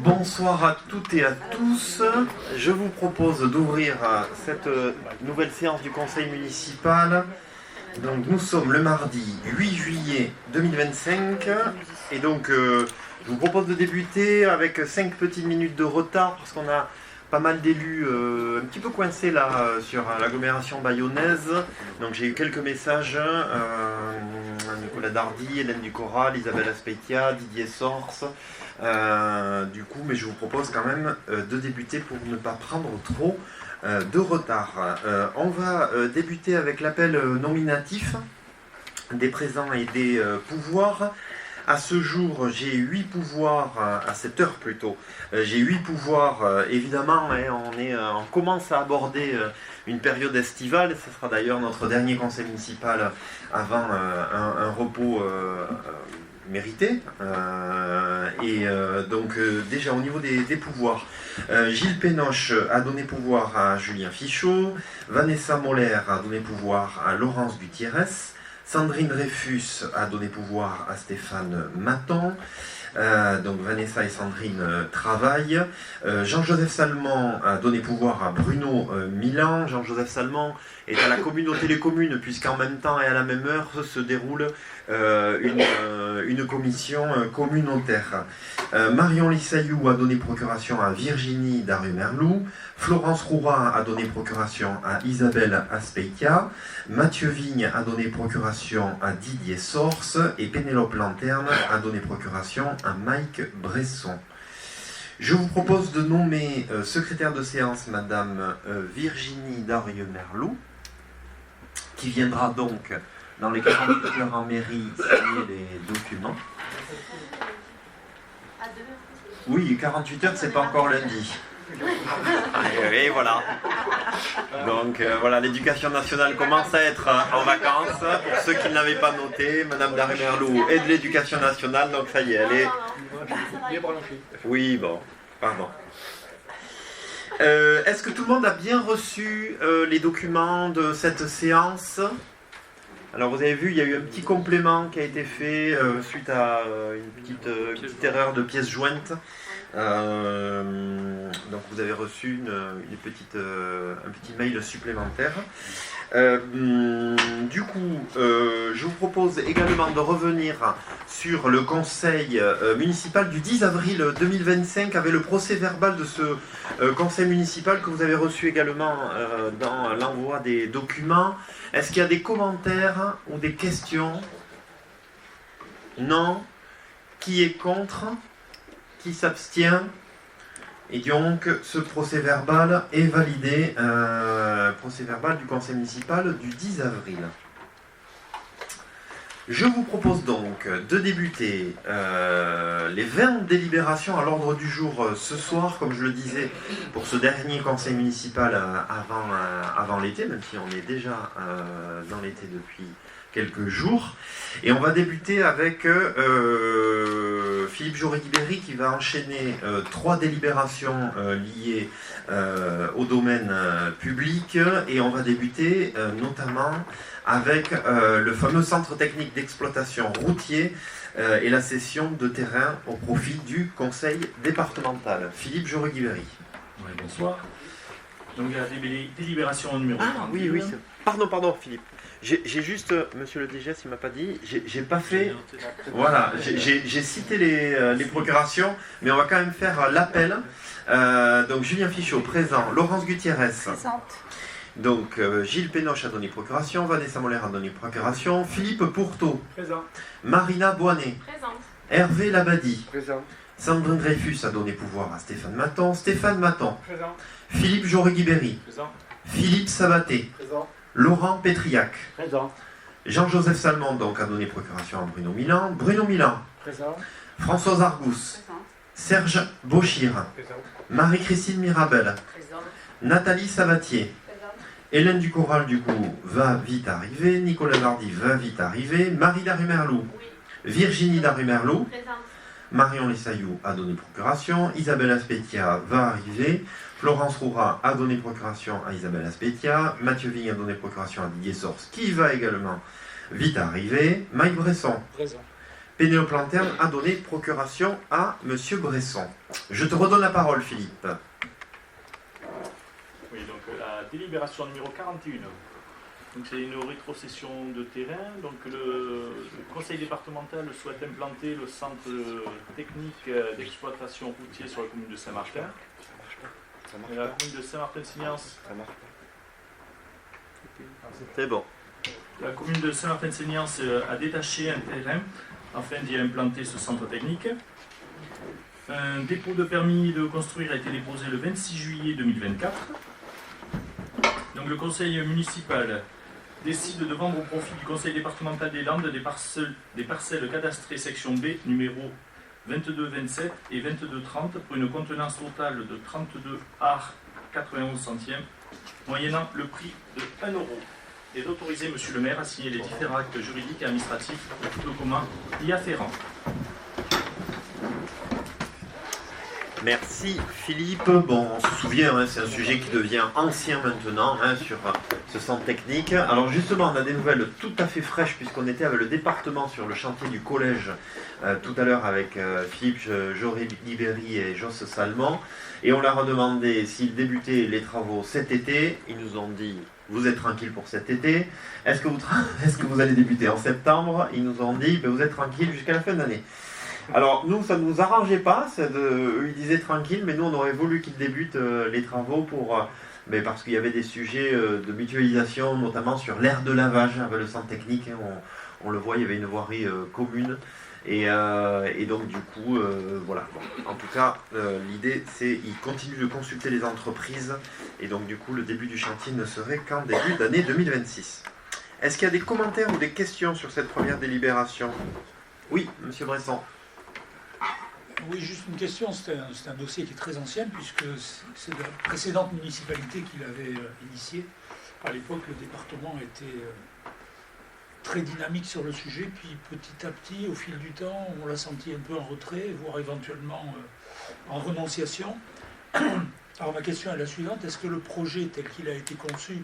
Bonsoir à toutes et à tous. Je vous propose d'ouvrir cette nouvelle séance du conseil municipal. Donc nous sommes le mardi 8 juillet 2025 et donc je vous propose de débuter avec 5 petites minutes de retard parce qu'on a pas mal d'élus un petit peu coincés là sur l'agglomération bayonnaise. Donc j'ai eu quelques messages, Nicolas Dardy, Hélène Ducoral, Isabelle Aspeitia, Didier Sors. Du coup, mais je vous propose quand même de débuter pour ne pas prendre trop de retard. On va débuter avec l'appel nominatif des présents et des pouvoirs. À ce jour, j'ai 8 pouvoirs, à cette heure plutôt, j'ai 8 pouvoirs, évidemment, on commence à aborder une période estivale, ce sera d'ailleurs notre dernier conseil municipal avant un repos mérité. Donc déjà au niveau des pouvoirs, Gilles Pénoche a donné pouvoir à Julien Fichot, Vanessa Moller a donné pouvoir à Laurence Gutiérrez, Sandrine Dreyfus a donné pouvoir à Stéphane Maton. Donc Vanessa et Sandrine travaillent. Jean-Joseph Salmon a donné pouvoir à Bruno Milan. Jean-Joseph Salmon est à la communauté des communes puisqu'en même temps et à la même heure se déroule une commission communautaire. Marion Lissayou a donné procuration à Virginie Darumerlou. Florence Roura a donné procuration à Isabelle Aspeitia. Mathieu Vigne a donné procuration à Didier Sors. Et Pénélope Lanterne a donné procuration à Mike Bresson. Je vous propose de nommer secrétaire de séance Madame Virginie Darumerlou, qui viendra donc dans les 48 heures en mairie signer les documents. Oui, 48 heures, c'est pas encore lundi. Et voilà. Donc voilà, l'éducation nationale commence à être en vacances. Pour ceux qui ne l'avaient pas noté, Madame Darumerlou est de l'éducation nationale, donc ça y est, elle est... Oui, bon, pardon. Est-ce que tout le monde a bien reçu les documents de cette séance ? Alors vous avez vu, il y a eu un petit complément qui a été fait suite à une petite erreur de pièce jointe. Donc vous avez reçu un petit mail supplémentaire. Du coup, je vous propose également de revenir sur le conseil municipal du 10 avril 2025 avec le procès verbal de ce conseil municipal que vous avez reçu également dans l'envoi des documents. Est-ce qu'il y a des commentaires ou des questions? Non. Qui est contre? Qui s'abstient? Et donc, ce procès verbal est validé, procès verbal du conseil municipal du 10 avril. Je vous propose donc de débuter les 20 délibérations à l'ordre du jour ce soir, comme je le disais, pour ce dernier conseil municipal avant l'été, même si on est déjà dans l'été depuis quelques jours. Et on va débuter avec Philippe Jory-Guibéry qui va enchaîner 3 délibérations liées au domaine public. Et on va débuter notamment avec le fameux centre technique d'exploitation routier et la cession de terrain au profit du conseil départemental. Philippe Jory-Guibéry. Ouais, bonsoir. Donc la délibération numéro 31. Oui. Pardon Philippe. J'ai juste, monsieur le DGS, il m'a pas dit, j'ai pas fait, voilà, j'ai cité les procurations, mais on va quand même faire l'appel. Donc Julien Fichot, présent, Laurence Gutiérez, présente. Donc Gilles Pénoche a donné procuration, Vanessa Moller a donné procuration, Philippe Pourteau, présent. Marina Boinet, présente. Hervé Labadie, présent. Sandrine Dreyfus a donné pouvoir à Stéphane Maton, présent. Philippe Jory-Guibéry, présent. Philippe Sabaté, présent. Laurent Pétriac, présent. Jean-Joseph Salmon donc a donné procuration à Bruno Milan, présent. Françoise Argous, présent. Serge Bauchir, présent. Marie-Christine Mirabel, présent. Nathalie Sabatier, présent. Hélène Ducoral du coup va vite arriver, Nicolas Dardy va vite arriver, Marie Darumerlou, oui. Virginie Darumerlou, présent. Marion Lissayou a donné procuration, Isabelle Aspeitia va arriver, Florence Roura a donné procuration à Isabelle Aspeitia, Mathieu Vigne a donné procuration à Didier Sors, qui va également vite arriver, Mike Bresson, présent. Pénélope Lanterne a donné procuration à M. Bresson. Je te redonne la parole, Philippe. Oui, donc la délibération numéro 41. Donc c'est une rétrocession de terrain. Donc le conseil départemental souhaite implanter le centre technique d'exploitation routier sur la commune de Saint-Martin. Et la commune de Saint-Martin-Seignance. C'est bon. La commune de Saint-Martin-Seignance a détaché un terrain afin d'y implanter ce centre technique. Un dépôt de permis de construire a été déposé le 26 juillet 2024. Donc le conseil municipal décide de vendre au profit du conseil départemental des Landes des parcelles cadastrées section B numéro 2227 et 2230 pour une contenance totale de 32 ar 91 centièmes, moyennant le prix de 1 euro, et d'autoriser M. le maire à signer les différents actes juridiques et administratifs et tout document y afférent. Merci Philippe. Bon, on se souvient, hein, c'est un sujet qui devient ancien maintenant, hein, sur ce centre technique. Alors justement, on a des nouvelles tout à fait fraîches puisqu'on était avec le département sur le chantier du collège tout à l'heure avec Philippe Joret-Libéry et Josse Salmon. Et on leur a demandé s'ils débutaient les travaux cet été. Ils nous ont dit, vous êtes tranquille pour cet été. Est-ce que vous allez débuter en septembre? Ils nous ont dit, vous êtes tranquille jusqu'à la fin de l'année. Alors nous, ça ne nous arrangeait pas, eux ils disaient tranquille, mais nous on aurait voulu qu'ils débutent les travaux mais parce qu'il y avait des sujets de mutualisation, notamment sur l'aire de lavage avec le centre technique, hein, on le voit, il y avait une voirie commune, et donc du coup, voilà. Bon, en tout cas, l'idée c'est qu'ils continuent de consulter les entreprises, et donc du coup le début du chantier ne serait qu'en début d'année 2026. Est-ce qu'il y a des commentaires ou des questions sur cette première délibération? Oui, monsieur Bresson. Oui, juste une question. C'est un dossier qui est très ancien, puisque c'est de la précédente municipalité qui l'avait initié. À l'époque, le département était très dynamique sur le sujet, puis petit à petit, au fil du temps, on l'a senti un peu en retrait, voire éventuellement en renonciation. Alors ma question est la suivante. Est-ce que le projet tel qu'il a été conçu,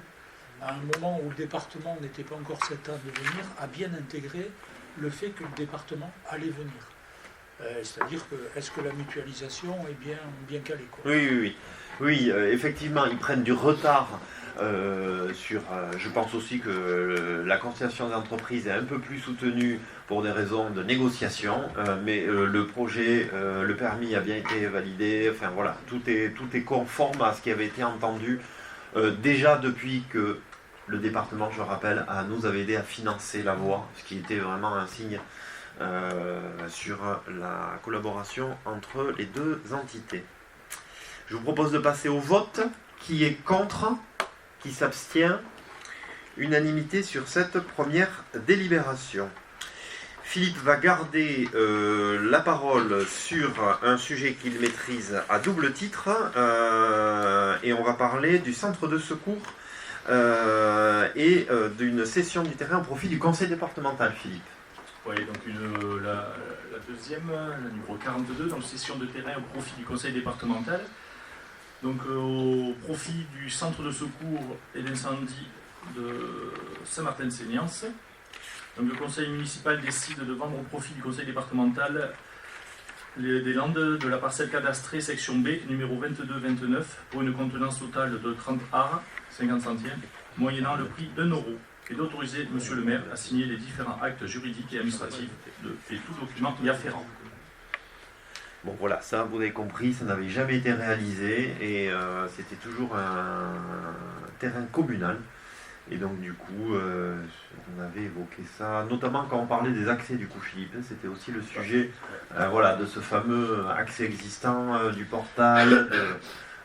à un moment où le département n'était pas encore cet à devenir, a bien intégré le fait que le département allait venir? C'est-à-dire que, est-ce que la mutualisation est bien calée, quoi? Oui, effectivement, ils prennent du retard sur... je pense aussi que la constitution d'entreprise est un peu plus soutenue pour des raisons de négociation, mais le projet, le permis a bien été validé, enfin voilà, tout est conforme à ce qui avait été entendu déjà depuis que le département, je rappelle, nous avait aidé à financer la voie, ce qui était vraiment un signe sur la collaboration entre les deux entités. Je vous propose de passer au vote. Qui est contre? Qui s'abstient? Unanimité sur cette première délibération. Philippe va garder la parole sur un sujet qu'il maîtrise à double titre et on va parler du centre de secours et d'une cession du terrain au profit du conseil départemental, Philippe. Oui, donc la deuxième, la numéro 42, donc cession de terrain au profit du conseil départemental. Donc au profit du centre de secours et d'incendie de Saint-Martin-Seignance. Donc le conseil municipal décide de vendre au profit du conseil départemental des Landes de la parcelle cadastrée section B numéro 2229 pour une contenance totale de 30 ar 50 centièmes, moyennant le prix d'1 euro, et d'autoriser M. le maire à signer les différents actes juridiques et administratifs et tout document y afférent. Bon voilà, ça vous avez compris, ça n'avait jamais été réalisé et c'était toujours un terrain communal. Et donc du coup, on avait évoqué ça, notamment quand on parlait des accès du coup Philippe, c'était aussi le sujet voilà, de ce fameux accès existant, du portal,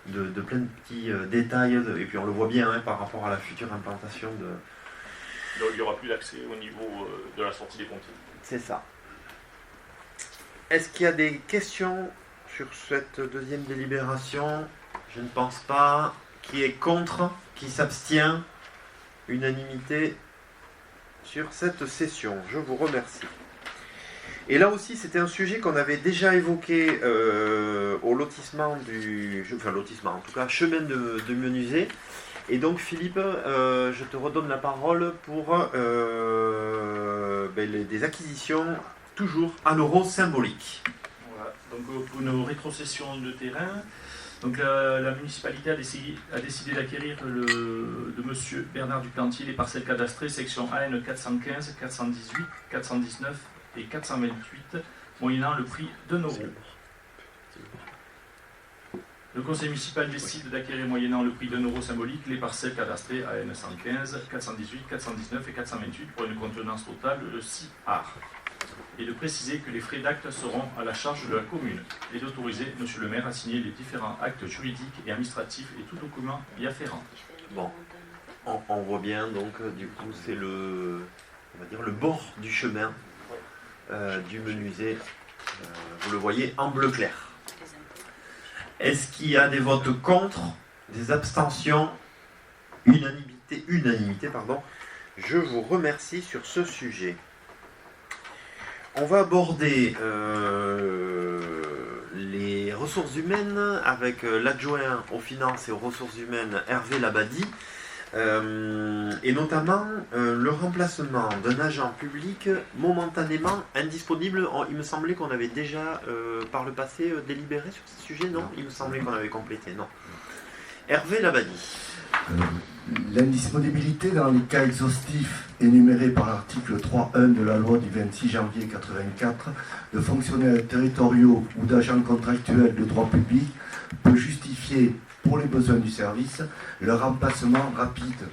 de plein de petits détails, et puis on le voit bien hein, par rapport à la future implantation de... Donc il n'y aura plus d'accès au niveau de la sortie des ponts. C'est ça. Est-ce qu'il y a des questions sur cette deuxième délibération? Je ne pense pas. Qui est contre? Qui s'abstient? Unanimité sur cette session. Je vous remercie. Et là aussi, c'était un sujet qu'on avait déjà évoqué au lotissement lotissement, en tout cas, chemin de Menuisier. Et donc, Philippe, je te redonne la parole pour des acquisitions toujours à l'euro symbolique. Voilà. Donc pour une rétrocession de terrain, donc la municipalité a décidé d'acquérir de M. Bernard Duplantier les parcelles cadastrées section AN 415, 418, 419 et 428, moyennant le prix d'1 euro. Le conseil municipal décide d'acquérir moyennant le prix d'1 euro symbolique les parcelles cadastrées AN 115, 418, 419 et 428 pour une contenance totale de 6 arts. Et de préciser que les frais d'acte seront à la charge de la commune et d'autoriser M. le maire à signer les différents actes juridiques et administratifs et tout document y afférent. Bon, on voit bien, donc du coup c'est on va dire le bord du chemin du menuisier, vous le voyez en bleu clair. Est-ce qu'il y a des votes contre, des abstentions, unanimité, pardon. Je vous remercie sur ce sujet. On va aborder les ressources humaines avec l'adjoint aux finances et aux ressources humaines Hervé Labadie, et notamment le remplacement d'un agent public momentanément indisponible. Il me semblait qu'on avait déjà par le passé délibéré sur ce sujet, non? Il me semblait qu'on avait complété, non. Hervé Labadie. L'indisponibilité dans les cas exhaustifs énumérés par l'article 3.1 de la loi du 26 janvier 1984 de fonctionnaires territoriaux ou d'agents contractuels de droit public peut justifier, pour les besoins du service, leur remplacement rapide.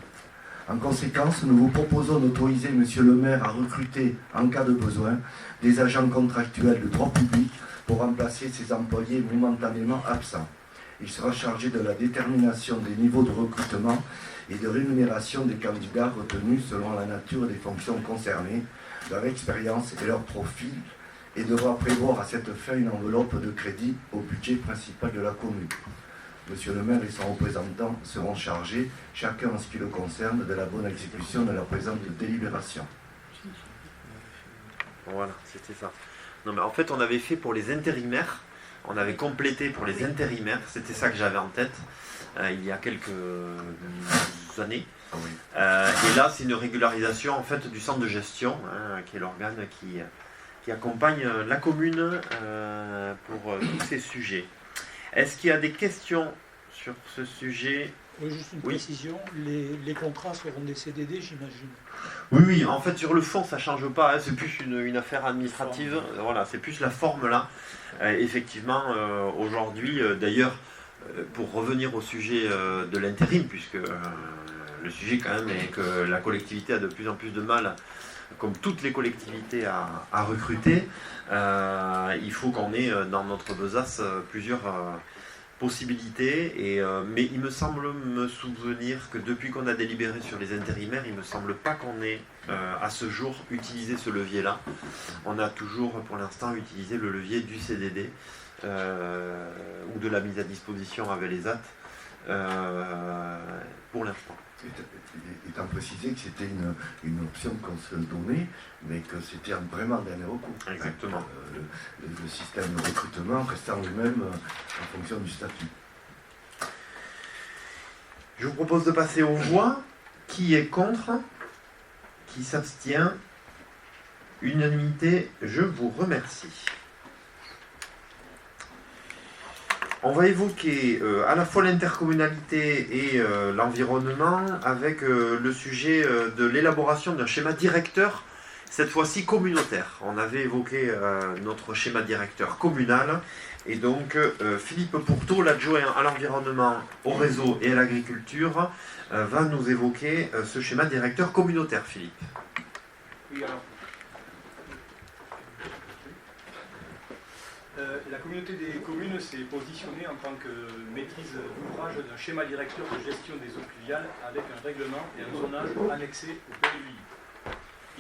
En conséquence, nous vous proposons d'autoriser M. le maire à recruter, en cas de besoin, des agents contractuels de droit public pour remplacer ses employés momentanément absents. Il sera chargé de la détermination des niveaux de recrutement et de rémunération des candidats retenus selon la nature des fonctions concernées, leur expérience et leur profil, et devra prévoir à cette fin une enveloppe de crédit au budget principal de la commune. Monsieur le maire et son représentant seront chargés, chacun en ce qui le concerne, de la bonne exécution de la présente délibération. Voilà, c'était ça. Non, mais en fait, on avait fait pour les intérimaires. On avait complété pour les intérimaires, c'était ça que j'avais en tête il y a quelques années. Et là, c'est une régularisation en fait du centre de gestion, qui est l'organe qui accompagne la commune pour tous ces sujets. Est-ce qu'il y a des questions sur ce sujet? Oui, juste une précision, les contrats seront des CDD, j'imagine. Oui, en fait, sur le fond, ça ne change pas, c'est plus une affaire administrative, voilà, c'est plus la forme là. Effectivement, aujourd'hui, d'ailleurs, pour revenir au sujet de l'intérim, puisque le sujet quand même est que la collectivité a de plus en plus de mal, comme toutes les collectivités, à recruter, il faut qu'on ait dans notre besace plusieurs possibilités, mais il me semble me souvenir que depuis qu'on a délibéré sur les intérimaires, il ne me semble pas qu'on ait à ce jour utilisé ce levier-là. On a toujours pour l'instant utilisé le levier du CDD ou de la mise à disposition avec les AT pour l'instant. Étant précisé que c'était une option qu'on se donnait, mais que c'était vraiment dernier recours. Exactement. Le système de recrutement restant le même en fonction du statut. Je vous propose de passer aux voix. Qui est contre? Qui s'abstient? Unanimité, je vous remercie. On va évoquer à la fois l'intercommunalité et l'environnement avec le sujet de l'élaboration d'un schéma directeur, cette fois-ci communautaire. On avait évoqué notre schéma directeur communal et donc Philippe Pourteau, l'adjoint à l'environnement, au réseau et à l'agriculture, va nous évoquer ce schéma directeur communautaire. Philippe. Oui, alors. La communauté des communes s'est positionnée en tant que maîtrise d'ouvrage d'un schéma directeur de gestion des eaux pluviales avec un règlement et un zonage annexé au PLUI.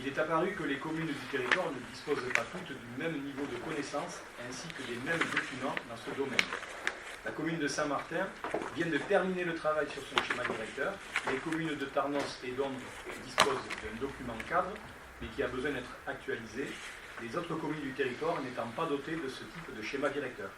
Il est apparu que les communes du territoire ne disposent pas toutes du même niveau de connaissance ainsi que des mêmes documents dans ce domaine. La commune de Saint-Martin vient de terminer le travail sur son schéma directeur. Les communes de Tarnos et d'Ondres disposent d'un document cadre, mais qui a besoin d'être actualisé. Les autres communes du territoire n'étant pas dotées de ce type de schéma directeur.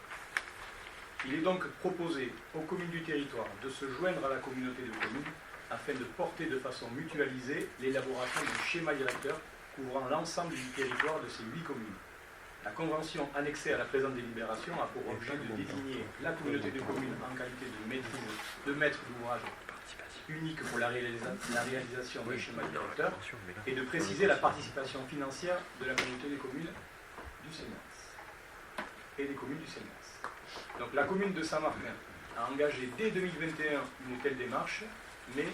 Il est donc proposé aux communes du territoire de se joindre à la communauté de communes afin de porter de façon mutualisée l'élaboration d'un schéma directeur couvrant l'ensemble du territoire de ces 8 communes. La convention annexée à la présente délibération a pour objet de désigner la communauté de communes en qualité de maître d'ouvrage unique pour la réalisation des schémas directeurs et de préciser la participation financière de la communauté des communes du Seignas et des communes du Seignas. Donc la commune de Saint-Martin a engagé dès 2021 une telle démarche, mais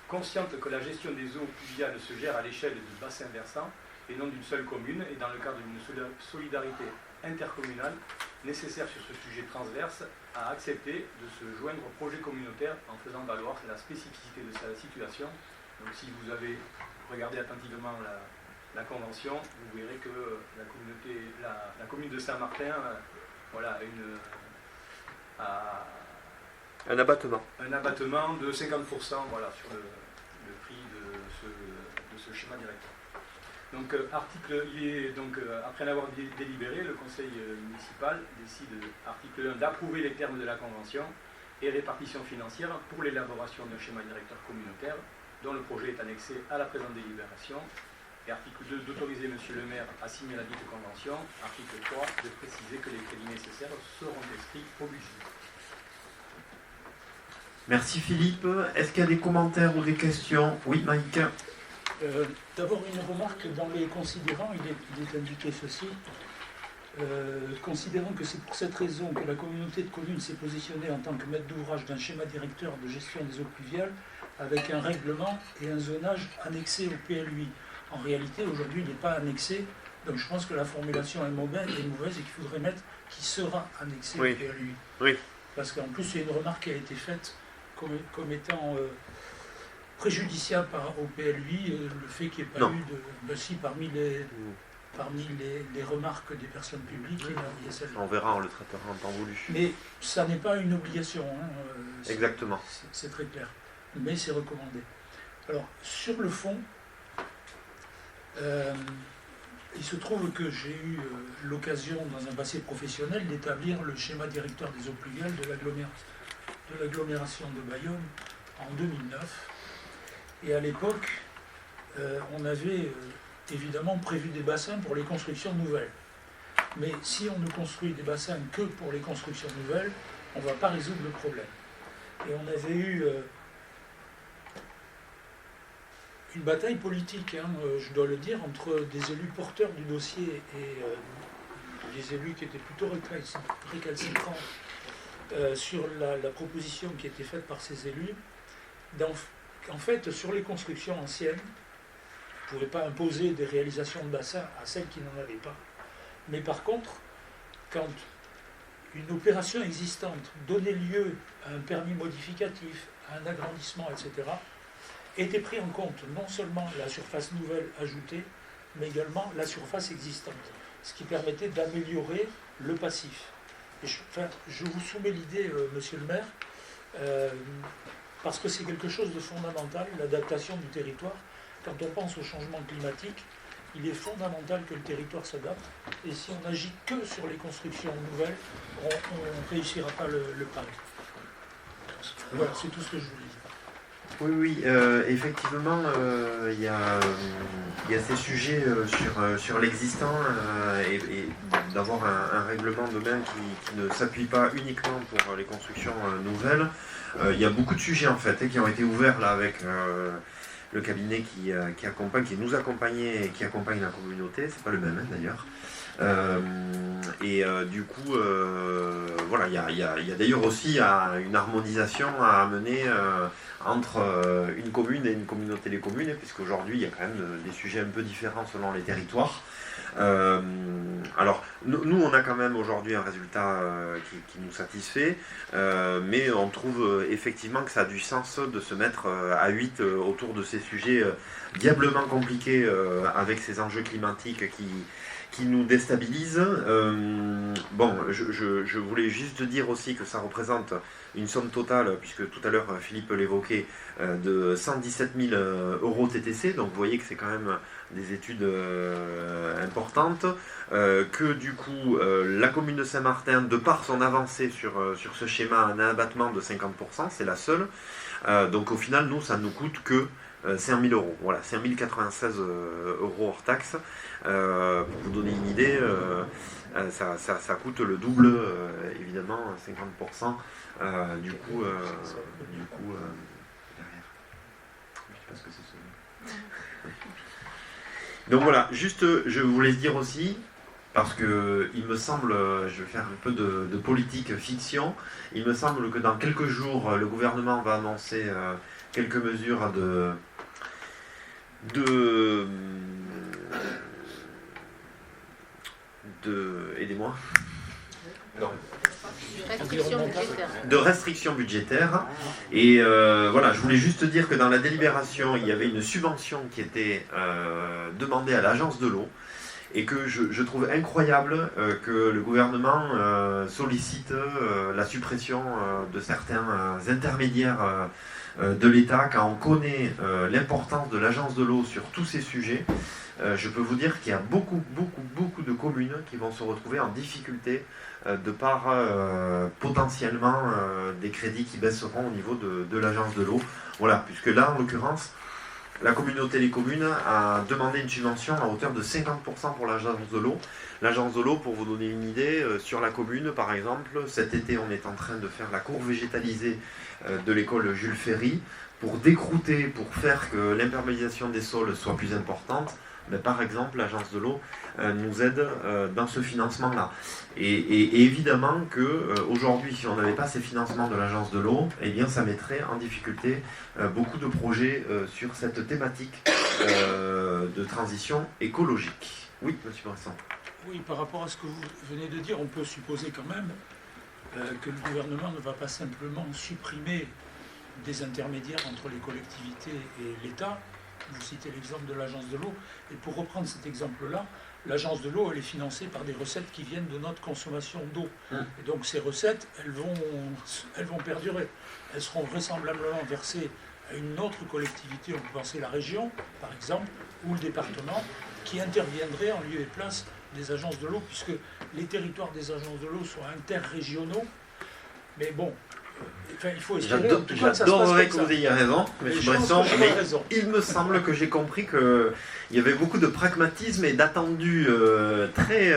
consciente que la gestion des eaux pluviales se gère à l'échelle du bassin versant et non d'une seule commune, et dans le cadre d'une solidarité intercommunale nécessaire sur ce sujet transverse, a accepté de se joindre au projet communautaire en faisant valoir la spécificité de sa situation. Donc si vous avez regardé attentivement la convention, vous verrez que la commune de Saint-Martin voilà, a un abattement de 50% voilà, sur le prix de ce schéma directeur. Donc, après l'avoir délibéré, le conseil municipal décide, article 1, d'approuver les termes de la convention et répartition financière pour l'élaboration d'un schéma directeur communautaire dont le projet est annexé à la présente délibération. Et article 2, d'autoriser M. le maire à signer la dite convention. Article 3, de préciser que les crédits nécessaires seront inscrits au budget. Merci Philippe. Est-ce qu'il y a des commentaires ou des questions? Oui, Mike. D'abord une remarque, dans les considérants, il est indiqué ceci. Considérant que c'est pour cette raison que la communauté de communes s'est positionnée en tant que maître d'ouvrage d'un schéma directeur de gestion des eaux pluviales avec un règlement et un zonage annexé au PLUI. En réalité, aujourd'hui, il n'est pas annexé, donc je pense que la formulation est mauvaise et qu'il faudrait mettre qui sera annexé au PLUI. Oui. Parce qu'en plus, il y a une remarque qui a été faite comme étant préjudiciable au PLUI, le fait qu'il n'y ait pas eu de... si, parmi les remarques des personnes publiques, il y a celle-là. On verra, on le traitera en temps voulu. Mais ça n'est pas une obligation. Hein, exactement. C'est très clair. Mais c'est recommandé. Alors, sur le fond, il se trouve que j'ai eu l'occasion, dans un passé professionnel, d'établir le schéma directeur des eaux pluviales de l'agglomération de Bayonne en 2009. Et à l'époque, on avait évidemment prévu des bassins pour les constructions nouvelles. Mais si on ne construit des bassins que pour les constructions nouvelles, on ne va pas résoudre le problème. Et on avait eu une bataille politique, hein, je dois le dire, entre des élus porteurs du dossier et des élus qui étaient plutôt récalcitrants sur la proposition qui était faite par ces élus. En fait, sur les constructions anciennes, on ne pouvait pas imposer des réalisations de bassins à celles qui n'en avaient pas. Mais par contre, quand une opération existante donnait lieu à un permis modificatif, à un agrandissement, etc., était pris en compte non seulement la surface nouvelle ajoutée, mais également la surface existante, ce qui permettait d'améliorer le passif. Et je vous soumets l'idée, monsieur le maire, parce que c'est quelque chose de fondamental, l'adaptation du territoire. Quand on pense au changement climatique, il est fondamental que le territoire s'adapte. Et si on n'agit que sur les constructions nouvelles, on ne réussira pas le pari. Voilà, c'est tout ce que je voulais dire. Oui, effectivement, il y a ces sujets sur l'existant et d'avoir un règlement demain qui ne s'appuie pas uniquement pour les constructions nouvelles. Il y a beaucoup de sujets en fait qui ont été ouverts là avec le cabinet qui nous accompagnait et qui accompagne la communauté. C'est pas le même d'ailleurs. Du coup, voilà, il y a d'ailleurs aussi une harmonisation à amener entre une commune et une communauté des communes, puisqu'aujourd'hui il y a quand même des sujets un peu différents selon les territoires. Alors, nous on a quand même aujourd'hui un résultat qui nous satisfait, mais on trouve effectivement que ça a du sens de se mettre à 8 autour de ces sujets diablement compliqués avec ces enjeux climatiques qui nous déstabilisent. Bon, je voulais juste dire aussi que ça représente une somme totale, puisque tout à l'heure Philippe l'évoquait, de 117 000 euros TTC, donc vous voyez que c'est quand même des études importantes, que du coup la commune de Saint-Martin, de par son avancée sur ce schéma, a un abattement de 50%, c'est la seule, donc au final nous ça ne nous coûte que 5 000 €. Voilà, 5 096 € hors taxe. Pour vous donner une idée, ça coûte le double, évidemment, 50%. Du coup, derrière. Je sais pas ce que c'est ce... Donc voilà, juste, je voulais dire aussi, parce que il me semble, je vais faire un peu de politique fiction, il me semble que dans quelques jours, le gouvernement va annoncer quelques mesures aidez-moi. Non. De restrictions budgétaires. Et voilà, je voulais juste dire que dans la délibération, il y avait une subvention qui était demandée à l'agence de l'eau et que je trouve incroyable que le gouvernement sollicite la suppression de certains intermédiaires de l'État quand on connaît l'importance de l'agence de l'eau sur tous ces sujets. Je peux vous dire qu'il y a beaucoup de communes qui vont se retrouver en difficulté de par potentiellement des crédits qui baisseront au niveau de l'agence de l'eau. Voilà, puisque là, en l'occurrence, la communauté des communes a demandé une subvention à hauteur de 50% pour l'agence de l'eau. L'agence de l'eau, pour vous donner une idée, sur la commune, par exemple, cet été, on est en train de faire la cour végétalisée de l'école Jules Ferry pour décrouter, pour faire que l'imperméabilisation des sols soit plus importante. Mais par exemple, l'agence de l'eau nous aide dans ce financement-là. Et évidemment qu'aujourd'hui, si on n'avait pas ces financements de l'agence de l'eau, eh bien, ça mettrait en difficulté beaucoup de projets sur cette thématique de transition écologique. Oui, monsieur Bresson. Oui, par rapport à ce que vous venez de dire, on peut supposer quand même que le gouvernement ne va pas simplement supprimer des intermédiaires entre les collectivités et l'État. Vous citez l'exemple de l'agence de l'eau. Et pour reprendre cet exemple-là, l'agence de l'eau, elle est financée par des recettes qui viennent de notre consommation d'eau. Et donc ces recettes, elles vont perdurer. Elles seront vraisemblablement versées à une autre collectivité, on peut penser la région, par exemple, ou le département, qui interviendrait en lieu et place des agences de l'eau, puisque les territoires des agences de l'eau sont interrégionaux. Mais bon, enfin, il faut espérer. J'adorerais que vous ayez raison, M. Bresson, mais il me semble que j'ai compris qu'il y avait beaucoup de pragmatisme et d'attendus très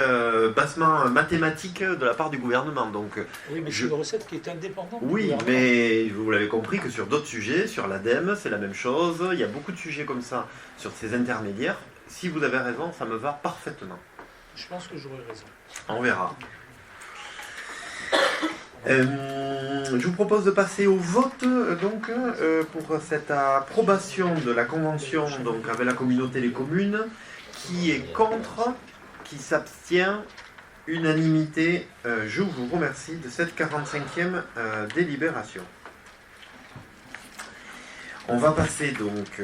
bassement mathématiques de la part du gouvernement. Donc, oui, mais c'est une recette qui est indépendante. Oui, mais vous l'avez compris que sur d'autres sujets, sur l'ADEME, c'est la même chose. Il y a beaucoup de sujets comme ça sur ces intermédiaires. Si vous avez raison, ça me va parfaitement. Je pense que j'aurai raison. On verra. Je vous propose de passer au vote donc, pour cette approbation de la convention donc, avec la communauté des communes. Qui est contre, qui s'abstient, unanimité. Je vous remercie de cette 45e délibération. On va passer donc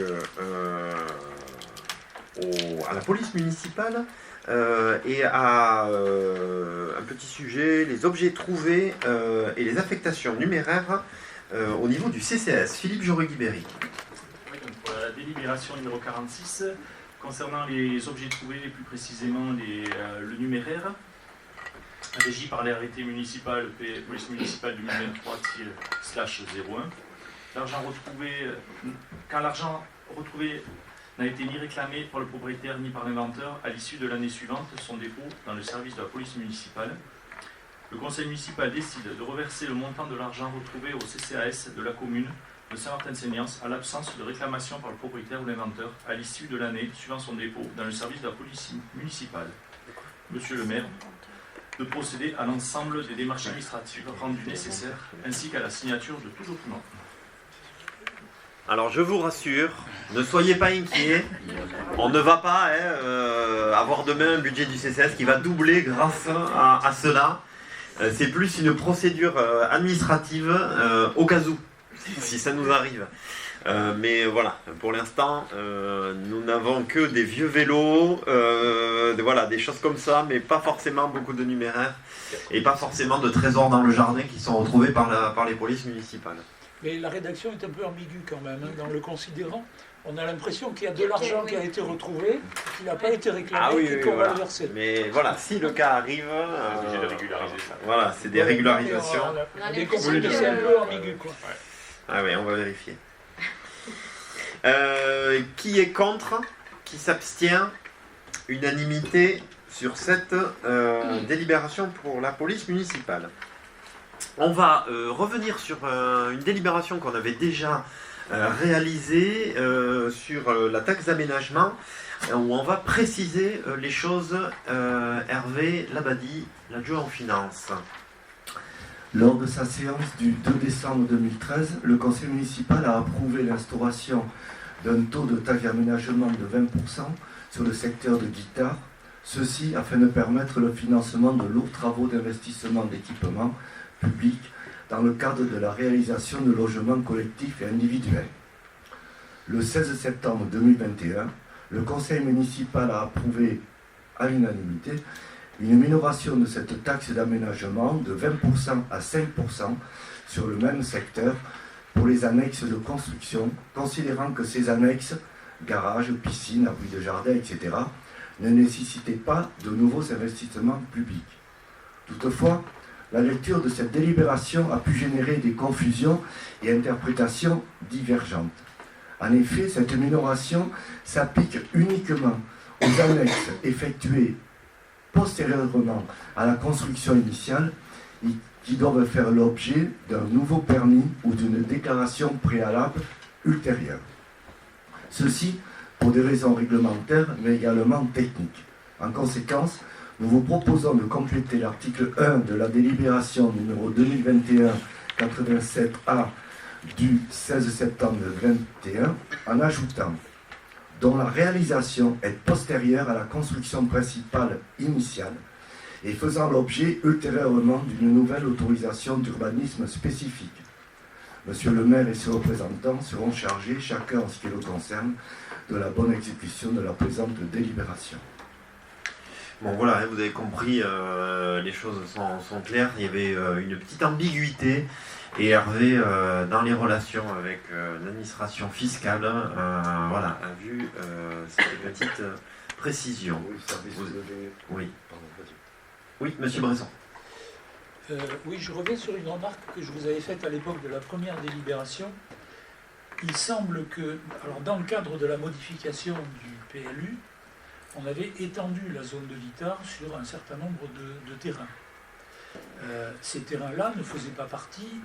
à la police municipale. Et à un petit sujet, les objets trouvés et les affectations numéraires au niveau du CCAS. Philippe Joré-Guibéry. Oui, donc pour la délibération numéro 46, concernant les objets trouvés, plus précisément le numéraire, régi par l'arrêté municipal, police municipale 2023-/01, l'argent retrouvé, quand l'argent retrouvé n'a été ni réclamé par le propriétaire ni par l'inventeur à l'issue de l'année suivante son dépôt dans le service de la police municipale. Le conseil municipal décide de reverser le montant de l'argent retrouvé au CCAS de la commune de Saint-Martin-Seigniance à l'absence de réclamation par le propriétaire ou l'inventeur à l'issue de l'année suivant son dépôt dans le service de la police municipale. Monsieur le maire, de procéder à l'ensemble des démarches administratives rendues nécessaires ainsi qu'à la signature de tout document. Alors je vous rassure, ne soyez pas inquiets, on ne va pas avoir demain un budget du CCAS qui va doubler grâce à cela. C'est plus une procédure administrative au cas où, si ça nous arrive. Mais voilà, pour l'instant, nous n'avons que des vieux vélos, voilà, des choses comme ça, mais pas forcément beaucoup de numéraires et pas forcément de trésors dans le jardin qui sont retrouvés par les polices municipales. Mais la rédaction est un peu ambiguë quand même. Hein. Dans le considérant, on a l'impression qu'il y a de l'argent qui a été retrouvé, qui n'a pas été réclamé et qu'on va le verser. Mais voilà, si le cas arrive, de régulariser ça. Voilà, c'est des régularisations. On a des consignes, c'est un peu ambigu, quoi. Ah oui, on va vérifier. Qui est contre? Qui s'abstient? Unanimité sur cette délibération pour la police municipale. On va revenir sur une délibération qu'on avait déjà réalisée sur la taxe d'aménagement, où on va préciser les choses. Hervé Labadie, l'adjoint en finances. Lors de sa séance du 2 décembre 2013, le conseil municipal a approuvé l'instauration d'un taux de taxe d'aménagement de 20% sur le secteur de Guitare, ceci afin de permettre le financement de lourds travaux d'investissement d'équipements publics dans le cadre de la réalisation de logements collectifs et individuels. Le 16 septembre 2021, le conseil municipal a approuvé à l'unanimité une minoration de cette taxe d'aménagement de 20% à 5% sur le même secteur pour les annexes de construction, considérant que ces annexes, garages, piscines, abris de jardin, etc., ne nécessitaient pas de nouveaux investissements publics. Toutefois, la lecture de cette délibération a pu générer des confusions et interprétations divergentes. En effet, cette minoration s'applique uniquement aux annexes effectuées postérieurement à la construction initiale et qui doivent faire l'objet d'un nouveau permis ou d'une déclaration préalable ultérieure. Ceci pour des raisons réglementaires mais également techniques. En conséquence, nous vous proposons de compléter l'article 1 de la délibération numéro 2021-87A du 16 septembre 2021 en ajoutant dont la réalisation est postérieure à la construction principale initiale et faisant l'objet ultérieurement d'une nouvelle autorisation d'urbanisme spécifique. Monsieur le maire et ses représentants seront chargés, chacun en ce qui le concerne, de la bonne exécution de la présente délibération. Bon voilà, vous avez compris, les choses sont claires. Il y avait une petite ambiguïté. Et Hervé, dans les relations avec l'administration fiscale, voilà, a vu cette petite précision. Oui, oui, monsieur Bresson. Oui, je reviens sur une remarque que je vous avais faite à l'époque de la première délibération. Il semble que, alors dans le cadre de la modification du PLU, on avait étendu la zone de Guitare sur un certain nombre de terrains. Ces terrains-là ne faisaient pas partie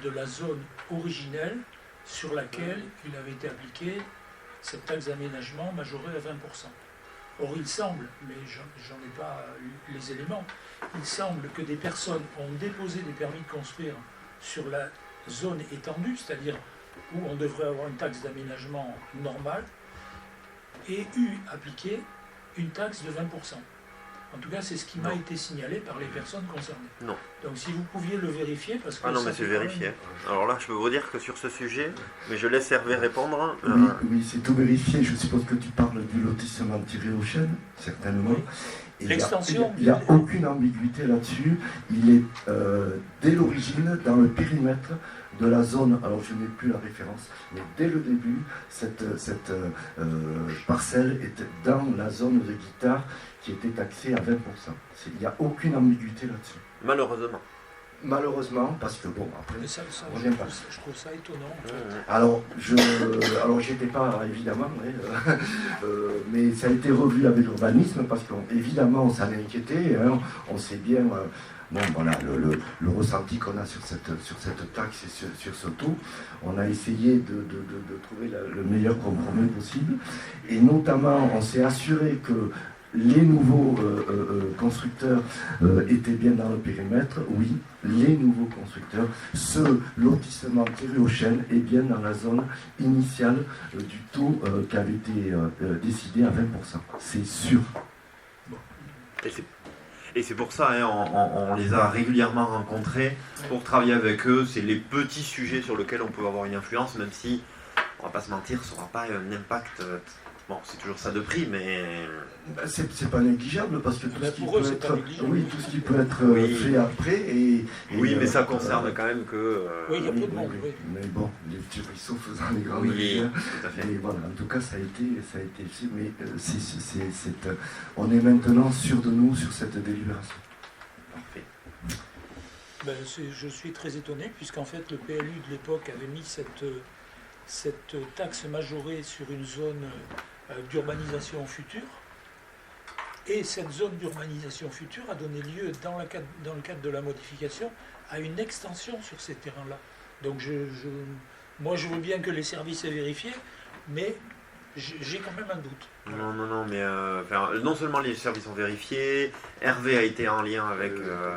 de la zone originelle sur laquelle il avait été appliqué cette taxe d'aménagement majorée à 20%. Or, il semble, mais j'en ai pas eu les éléments, il semble que des personnes ont déposé des permis de construire sur la zone étendue, c'est-à-dire où on devrait avoir une taxe d'aménagement normale, et eu appliqué une taxe de 20%. En tout cas, c'est ce qui m'a été signalé par les personnes concernées. Non. Donc si vous pouviez le vérifier, parce que... Ah non, mais c'est vérifié. Alors là, je peux vous dire que sur ce sujet, mais je laisse Hervé répondre. Oui, c'est tout vérifié. Je suppose que tu parles du lotissement tiré aux chênes, certainement. Oui. L'extension... Il n'y a aucune ambiguïté là-dessus. Il est, dès l'origine, dans le périmètre de la zone, alors je n'ai plus la référence, mais dès le début, cette parcelle était dans la zone de Guitare qui était taxée à 20%. Il n'y a aucune ambiguïté là-dessus. Malheureusement. Malheureusement, parce que bon, après, je trouve ça étonnant. En fait. Alors, j'étais pas, évidemment, mais ça a été revu avec l'urbanisme, parce qu'évidemment, on s'en inquiétait, hein, on sait bien... Bon, voilà, le ressenti qu'on a sur cette taxe et sur ce taux, on a essayé de trouver le meilleur compromis possible. Et notamment, on s'est assuré que les nouveaux constructeurs étaient bien dans le périmètre. Oui, les nouveaux constructeurs. Ce lotissement tiré aux chênes est bien dans la zone initiale du taux qui avait été décidé à 20%. C'est sûr. Et c'est pour ça, hein, on les a régulièrement rencontrés pour travailler avec eux. C'est les petits sujets sur lesquels on peut avoir une influence, même si, on va pas se mentir, ça n'aura pas un impact. Bon, c'est toujours ça de prix, mais... C'est pas négligeable, parce que tout ce qui peut être, tout ce qui peut être fait après... oui, mais ça concerne quand même que... Oui, il y a peu de monde, oui. Mais bon, les petits ruisseaux faisant les grandes rivières. Tout à fait. Et voilà, en tout cas, ça a été mais on est maintenant sûr de nous sur cette délibération. Parfait. Je suis très étonné, puisqu'en fait, le PLU de l'époque avait mis cette cette taxe majorée sur une zone d'urbanisation future. Et cette zone d'urbanisation future a donné lieu, dans le cadre de la modification, à une extension sur ces terrains-là. Donc moi je veux bien que les services aient vérifié, mais j'ai quand même un doute. Non, mais non seulement les services ont vérifié, Hervé a été en lien avec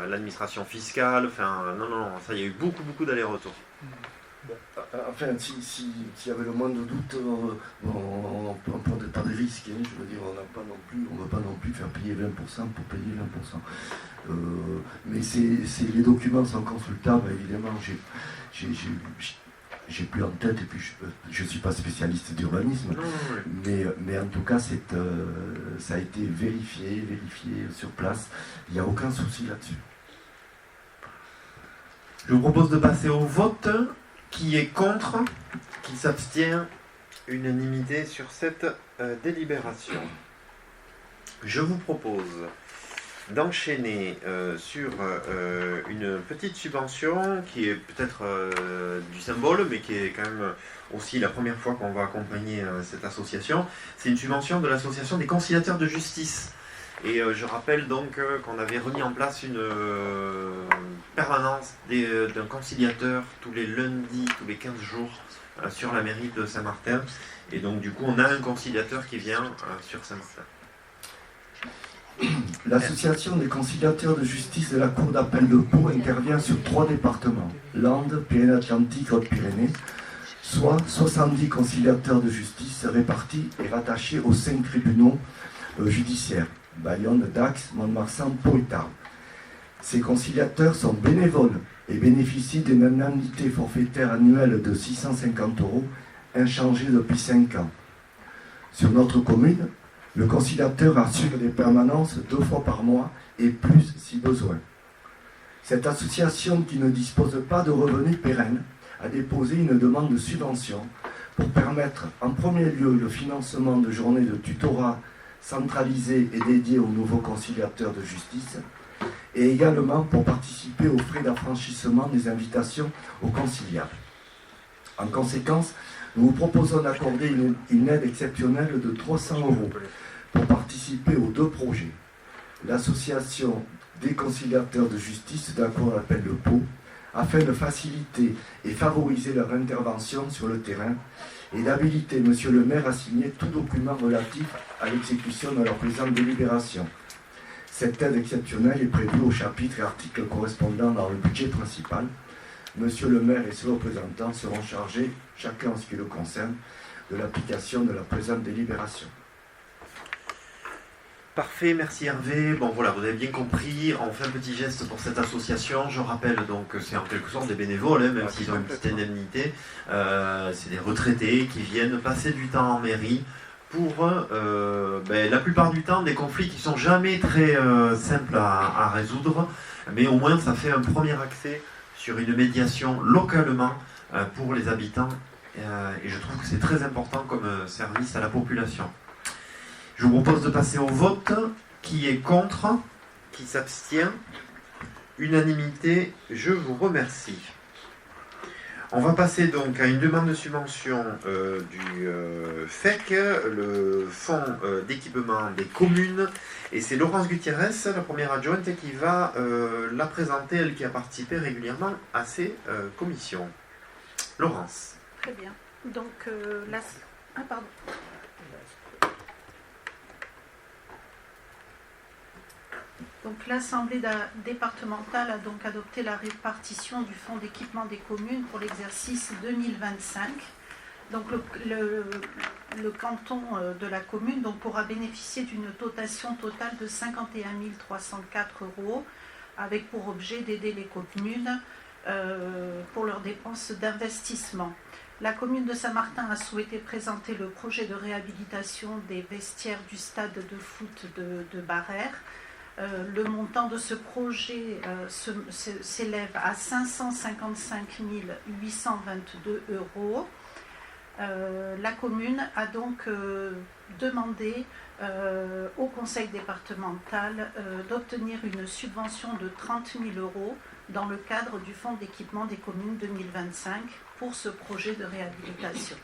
l'administration fiscale, non, ça, il y a eu beaucoup d'allers-retours. Bon. Enfin, s'il y avait le moindre doute, on ne prend pas de risques. Hein. Je veux dire, on ne veut pas non plus faire payer 20% pour payer 20%. Mais les documents sont consultables, évidemment. J'ai plus en tête, et puis je ne suis pas spécialiste d'urbanisme, mais en tout cas, ça a été vérifié sur place. Il n'y a aucun souci là-dessus. Je vous propose de passer au vote. Qui est contre? Qui s'abstient? Unanimité sur cette délibération. Je vous propose d'enchaîner sur une petite subvention qui est peut-être du symbole, mais qui est quand même aussi la première fois qu'on va accompagner cette association. C'est une subvention de l'association des conciliateurs de justice. Et je rappelle donc qu'on avait remis en place une permanence d'un conciliateur tous les lundis, tous les 15 jours sur la mairie de Saint-Martin. Et donc du coup on a un conciliateur qui vient sur Saint-Martin. L'association des conciliateurs de justice de la Cour d'appel de Pau intervient sur 3 départements, Landes, Pyrénées-Atlantiques, Haute-Pyrénées, soit 70 conciliateurs de justice répartis et rattachés aux 5 tribunaux judiciaires. Bayonne, Dax, Mont-de-Marsan, Pau et Tarbes. Ces conciliateurs sont bénévoles et bénéficient d'une indemnité forfaitaire annuelle de 650 €, inchangée depuis 5 ans. Sur notre commune, le conciliateur assure des permanences 2 fois par mois et plus si besoin. Cette association, qui ne dispose pas de revenus pérennes, a déposé une demande de subvention pour permettre en premier lieu le financement de journées de tutorat centralisé et dédié aux nouveaux conciliateurs de justice, et également pour participer aux frais d'affranchissement des invitations aux conciliables. En conséquence, nous vous proposons d'accorder une aide exceptionnelle de 300 € pour participer aux 2 projets. L'association des conciliateurs de justice de la Cour d'appel de Pau, afin de faciliter et favoriser leur intervention sur le terrain, et d'habiliter Monsieur le maire à signer tout document relatif à l'exécution de leur présente délibération. Cette aide exceptionnelle est prévue au chapitre et articles correspondant dans le budget principal. Monsieur le maire et ses représentants seront chargés, chacun en ce qui le concerne, de l'application de la présente délibération. Parfait, merci Hervé. Bon voilà, vous avez bien compris, on fait un petit geste pour cette association. Je rappelle donc que c'est en quelque sorte des bénévoles, même s'ils ont une petite indemnité. C'est des retraités qui viennent passer du temps en mairie pour, la plupart du temps, des conflits qui ne sont jamais très simples à résoudre. Mais au moins, ça fait un premier accès sur une médiation localement pour les habitants. Et je trouve que c'est très important comme service à la population. Je vous propose de passer au vote. Qui est contre? Qui s'abstient? Unanimité, je vous remercie. On va passer donc à une demande de subvention du FEC, le Fonds d'équipement des communes. Et c'est Laurence Gutiérrez, la première adjointe, qui va la présenter, elle qui a participé régulièrement à ces commissions. Laurence. Très bien. Donc, pardon. Donc l'Assemblée départementale a donc adopté la répartition du Fonds d'équipement des communes pour l'exercice 2025. Donc le canton de la commune pourra bénéficier d'une dotation totale de 51 304 € avec pour objet d'aider les communes pour leurs dépenses d'investissement. La commune de Saint-Martin a souhaité présenter le projet de réhabilitation des vestiaires du stade de foot de Barère. Le montant de ce projet s'élève à 555 822 €. La commune a donc demandé au conseil départemental d'obtenir une subvention de 30 000 € dans le cadre du Fonds d'équipement des communes 2025 pour ce projet de réhabilitation.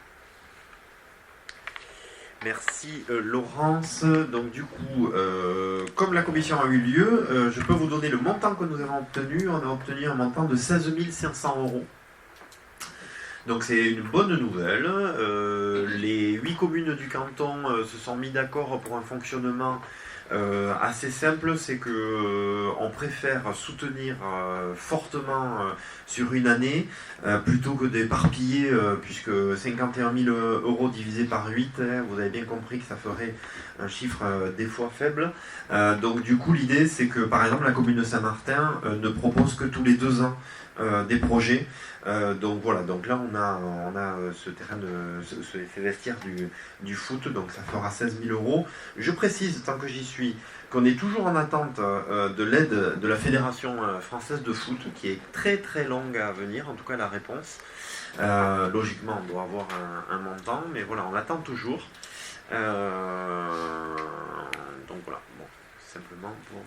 Merci Laurence. Donc du coup, comme la commission a eu lieu, je peux vous donner le montant que nous avons obtenu. On a obtenu un montant de 16 500 €. Donc c'est une bonne nouvelle. Les 8 communes du canton se sont mis d'accord pour un fonctionnement assez simple, c'est que on préfère soutenir fortement sur une année plutôt que d'éparpiller, puisque 51 000 € divisé par 8, vous avez bien compris que ça ferait un chiffre des fois faible. Donc du coup l'idée c'est que par exemple la commune de Saint-Martin ne propose que tous les 2 ans des projets. Donc voilà, donc là on a ce terrain ces vestiaires du foot, donc ça fera 16 000 €. Je précise, tant que j'y suis, qu'on est toujours en attente de l'aide de la Fédération française de foot, qui est très très longue à venir, en tout cas la réponse. Logiquement on doit avoir un montant, mais voilà, on l'attend toujours. Donc voilà, bon, simplement pour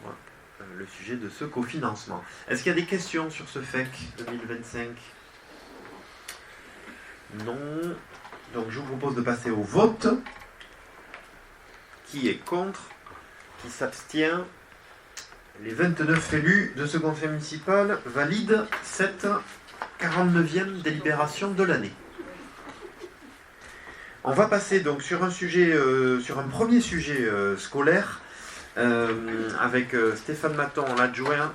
le sujet de ce cofinancement. Est-ce qu'il y a des questions sur ce FEC 2025 ? Non. Donc je vous propose de passer au vote. Qui est contre? Qui s'abstient? Les 29 élus de ce conseil municipal valident cette 49e délibération de l'année. On va passer donc sur un sujet, sur un premier sujet scolaire, avec Stéphane Maton, l'adjoint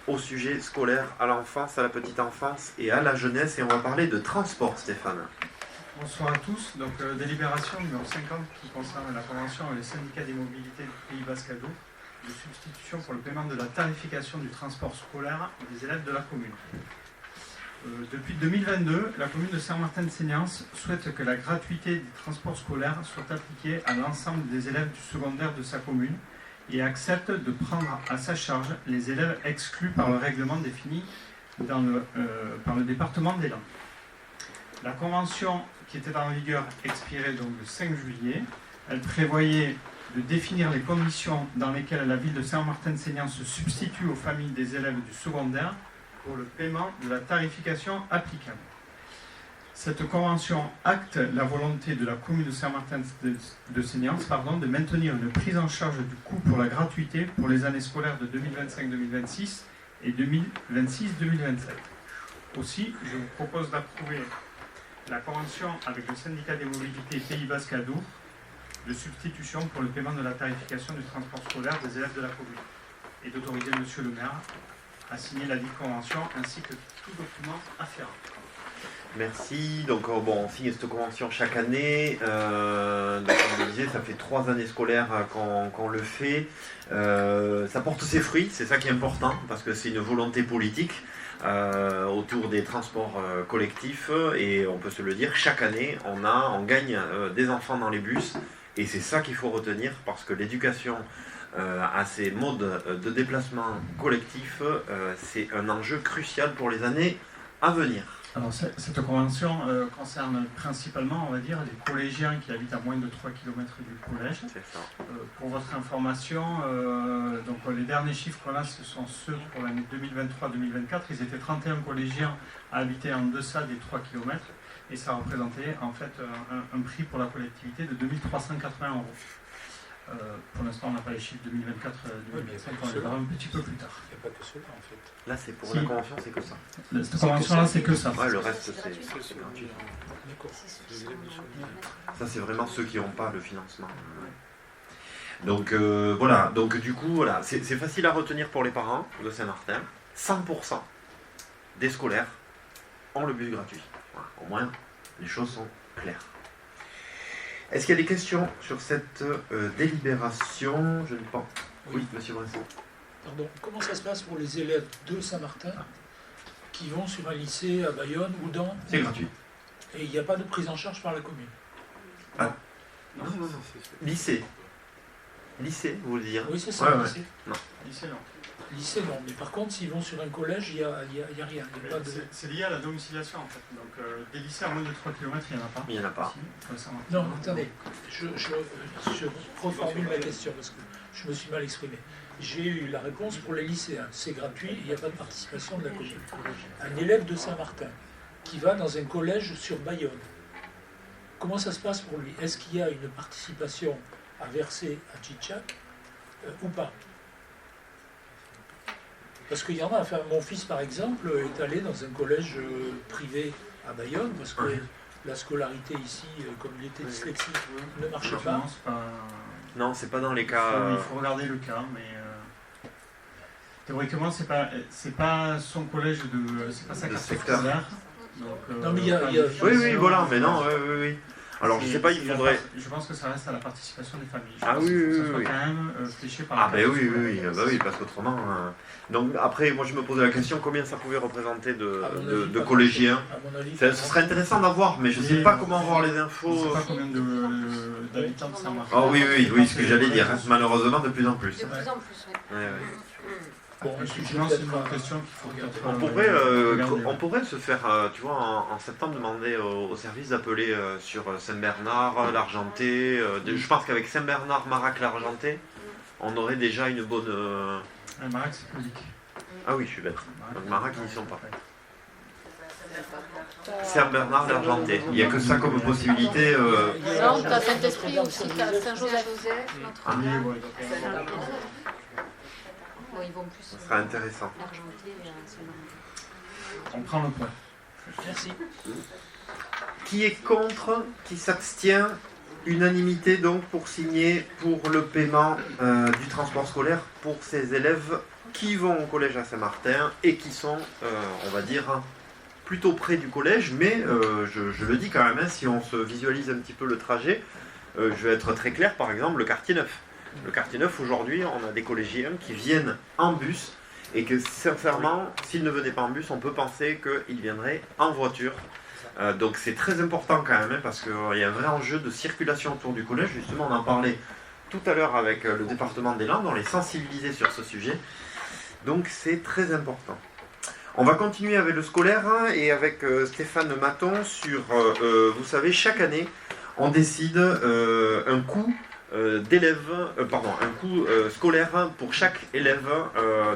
au sujet scolaire, à l'enfance, à la petite enfance et à la jeunesse, et on va parler de transport, Stéphane. Bonsoir à tous. Donc, délibération numéro 50 qui concerne la convention avec les syndicats des mobilités du Pays Basque Ado de substitution pour le paiement de la tarification du transport scolaire des élèves de la commune. Depuis 2022, la commune de Saint-Martin-de-Seignances souhaite que la gratuité des transports scolaires soit appliquée à l'ensemble des élèves du secondaire de sa commune et accepte de prendre à sa charge les élèves exclus par le règlement défini par le département des Landes. La convention qui était en vigueur expirait donc le 5 juillet. Elle prévoyait de définir les conditions dans lesquelles la ville de Saint-Martin-de-Seignances se substitue aux familles des élèves du secondaire pour le paiement de la tarification applicable. Cette convention acte la volonté de la commune de Saint-Martin-de-Seignances de maintenir une prise en charge du coût pour la gratuité pour les années scolaires de 2025-2026 et 2026-2027. Aussi, je vous propose d'approuver la convention avec le syndicat des mobilités Pays Basque Ado de substitution pour le paiement de la tarification du transport scolaire des élèves de la commune et d'autoriser Monsieur le maire à signer la dite convention ainsi que tout document afférent. Merci. Donc bon, on signe cette convention chaque année. Donc comme je disais, ça fait 3 années scolaires qu'on le fait. Ça porte ses fruits, c'est ça qui est important, parce que c'est une volonté politique autour des transports collectifs, et on peut se le dire, chaque année on gagne des enfants dans les bus, et c'est ça qu'il faut retenir, parce que l'éducation à ces modes de déplacement collectif, c'est un enjeu crucial pour les années à venir. Alors cette convention concerne principalement, on va dire, les collégiens qui habitent à moins de 3 km du collège. C'est ça. Pour votre information, donc les derniers chiffres là, ce sont ceux pour l'année 2023-2024. Ils étaient 31 collégiens à habiter en deçà des 3 km, et ça représentait en fait un prix pour la collectivité de 2 380 €. Pour l'instant, on n'a pas les chiffres 2024-2025, on les verra un petit peu plus tard. Il n'y a pas que cela, en fait. Là, c'est pour la convention, c'est que ça. Cette convention-là, c'est que ça. Ouais, le reste, c'est gratuit. Ça, c'est vraiment ceux qui n'ont pas le financement. Donc, voilà. Donc, du coup, voilà. C'est facile à retenir pour les parents de Saint-Martin. 100% des scolaires ont le bus gratuit. Voilà. Au moins, les choses sont claires. Est-ce qu'il y a des questions sur cette délibération? Je ne pense. Oui, monsieur Bresson. Pardon, comment ça se passe pour les élèves de Saint-Martin qui vont sur un lycée à Bayonne ou dans... C'est gratuit. Et il n'y a pas de prise en charge par la commune? Ah. Non. Lycée. Lycée, vous voulez dire? Oui, c'est ça, ouais. lycée. Non. Lycée, non. Lycée, non. Mais par contre, s'ils vont sur un collège, il n'y a rien. Il y a pas de... C'est lié à la domiciliation, en fait. Donc, des lycées à moins de 3 km, il n'y en a pas. Il n'y en a pas. Si, non, attendez. Je reformule ma question parce que je me suis mal exprimé. J'ai eu la réponse pour les lycéens. C'est gratuit, il n'y a pas de participation de la commune. Un élève de Saint-Martin qui va dans un collège sur Bayonne, comment ça se passe pour lui? Est-ce qu'il y a une participation à verser à Tchitchak ou pas? Parce qu'il y en a, enfin, mon fils par exemple est allé dans un collège privé à Bayonne, parce que la scolarité ici, comme il était dyslexique, ne marchait pas. Non, c'est pas dans les cas... Il faut regarder le cas, mais... théoriquement, c'est pas son collège c'est pas sa carte scolaire. Donc, non, mais il y a... Oui, voilà, mais non, oui. Alors, je sais pas, il faudrait... Je pense que ça reste à la participation des familles. Ah oui, ça soit quand même fléché par oui, parce qu'autrement... Donc, après, moi, je me posais la question, combien ça pouvait représenter de collégiens? Ce serait intéressant d'avoir, mais je ne sais pas comment avoir les infos... Je ne sais pas combien d'habitants ça marche. Ah oui, ce que j'allais dire, malheureusement, de plus en plus. De plus en plus, oui. Bon, effectivement, c'est une question qu'il faut regarder. On pourrait se faire, tu vois, en septembre, demander au service d'appeler sur Saint-Bernard, l'Argenté. Je pense qu'avec Saint-Bernard, Marac, l'Argenté, on aurait déjà une bonne... Marac, c'est public. Ah oui, je suis bête. Donc Marac, ils n'y sont pas. Saint-Bernard, l'Argenté. Il n'y a que ça comme possibilité. Non, tu as Saint-Esprit aussi, tu as Saint-Joseph, Notre-Dame. Bon, ils vont plus. Ça serait intéressant. On prend le point. Merci. Qui est contre? Qui s'abstient? Unanimité donc pour signer pour le paiement du transport scolaire pour ces élèves qui vont au collège à Saint-Martin et qui sont, on va dire, plutôt près du collège, mais je le dis quand même, si on se visualise un petit peu le trajet, je vais être très clair, par exemple, le quartier neuf. Le quartier neuf, aujourd'hui, on a des collégiens qui viennent en bus et que, sincèrement, s'ils ne venaient pas en bus, on peut penser qu'ils viendraient en voiture. Donc c'est très important quand même, parce qu'il y a un vrai enjeu de circulation autour du collège. Justement, on en parlait tout à l'heure avec le département des Landes, on les sensibilisait sur ce sujet. Donc c'est très important. On va continuer avec le scolaire et avec Stéphane Maton sur, vous savez, chaque année, on décide un coût un coût scolaire pour chaque élève,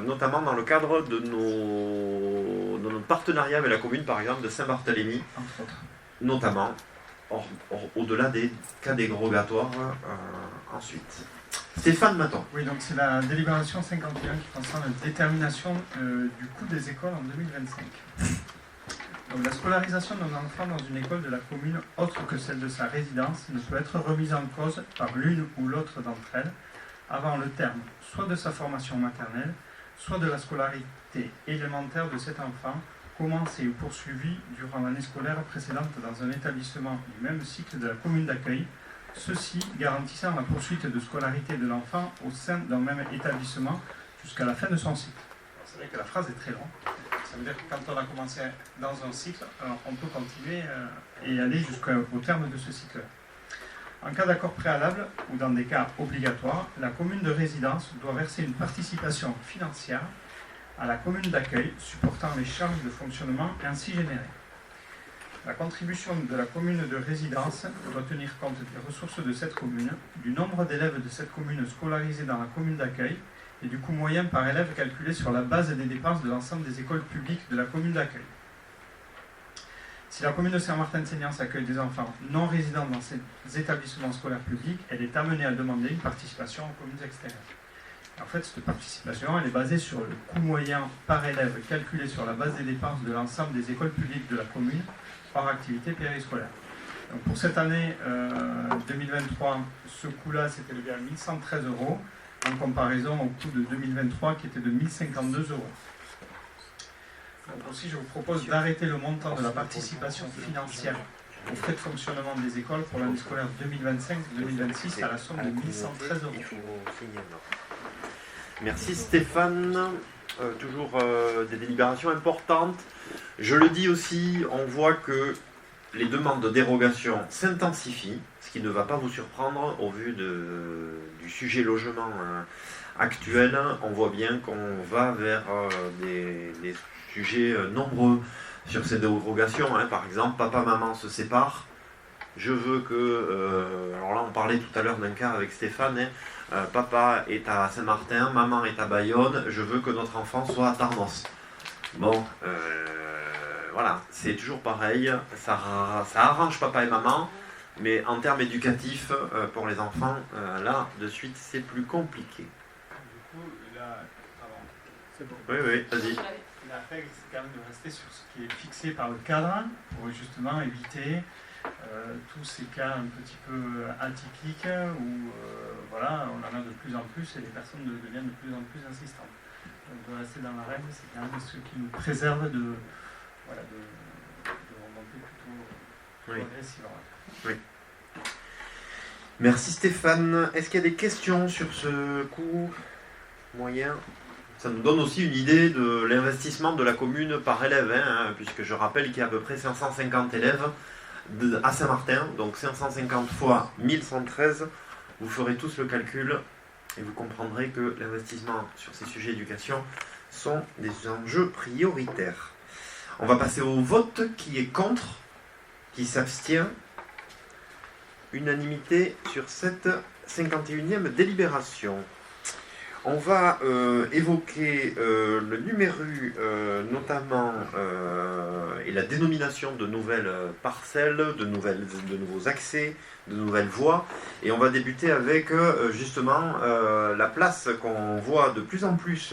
notamment dans le cadre de notre partenariat avec la commune, par exemple, de Saint-Barthélemy, notamment, au-delà des cas dérogatoires ensuite. Stéphane Maton. Oui, donc c'est la délibération 51 qui concerne la détermination du coût des écoles en 2025. Donc, la scolarisation d'un enfant dans une école de la commune autre que celle de sa résidence ne peut être remise en cause par l'une ou l'autre d'entre elles avant le terme soit de sa formation maternelle, soit de la scolarité élémentaire de cet enfant, commencée ou poursuivie durant l'année scolaire précédente dans un établissement du même cycle de la commune d'accueil, ceci garantissant la poursuite de scolarité de l'enfant au sein d'un même établissement jusqu'à la fin de son cycle. C'est vrai que la phrase est très longue. Ça veut dire que quand on a commencé dans un cycle, on peut continuer et aller jusqu'au terme de ce cycle. En cas d'accord préalable ou dans des cas obligatoires, la commune de résidence doit verser une participation financière à la commune d'accueil supportant les charges de fonctionnement ainsi générées. La contribution de la commune de résidence doit tenir compte des ressources de cette commune, du nombre d'élèves de cette commune scolarisés dans la commune d'accueil et du coût moyen par élève calculé sur la base des dépenses de l'ensemble des écoles publiques de la commune d'accueil. Si la commune de Saint-Martin-de-Seignance accueille des enfants non résidents dans ces établissements scolaires publics, elle est amenée à demander une participation aux communes extérieures. En fait, cette participation, elle est basée sur le coût moyen par élève calculé sur la base des dépenses de l'ensemble des écoles publiques de la commune par activité périscolaire. Donc pour cette année 2023, ce coût-là s'est élevé à 1 113 €, en comparaison au coût de 2023 qui était de 1 052 €. Donc aussi, je vous propose d'arrêter le montant de la participation financière aux frais de fonctionnement des écoles pour l'année scolaire 2025-2026 à la somme de 1 113 €. Merci Stéphane. Toujours des délibérations importantes. Je le dis aussi, on voit que les demandes de dérogation s'intensifient, ce qui ne va pas vous surprendre au vu du sujet logement actuel. On voit bien qu'on va vers des sujets nombreux sur ces dérogations. Par exemple, papa-maman se séparent. Je veux que... alors là, on parlait tout à l'heure d'un cas avec Stéphane. Papa est à Saint-Martin, maman est à Bayonne. Je veux que notre enfant soit à Tarnos. Bon, voilà, c'est toujours pareil. Ça arrange papa et maman. Mais en termes éducatifs, pour les enfants, là, de suite, c'est plus compliqué. Du coup, là, pardon, c'est bon. Oui, oui, vas-y. La règle, c'est quand même de rester sur ce qui est fixé par le cadre pour justement éviter tous ces cas un petit peu atypiques où voilà, on en a de plus en plus et les personnes deviennent de plus en plus insistantes. Donc de rester dans la règle, c'est quand même ce qui nous préserve de remonter plutôt agressivement. Oui. Merci Stéphane. Est-ce qu'il y a des questions sur ce cours moyen? Ça nous donne aussi une idée de l'investissement de la commune par élève, puisque je rappelle qu'il y a à peu près 550 élèves à Saint-Martin, donc 550 fois 1113. Vous ferez tous le calcul et vous comprendrez que l'investissement sur ces sujets d'éducation sont des enjeux prioritaires. On va passer au vote. Qui est contre? Qui s'abstient? Unanimité sur cette 51e délibération. On va évoquer le numéru notamment et la dénomination de nouvelles parcelles, de nouveaux accès, de nouvelles voies. Et on va débuter avec justement la place qu'on voit de plus en plus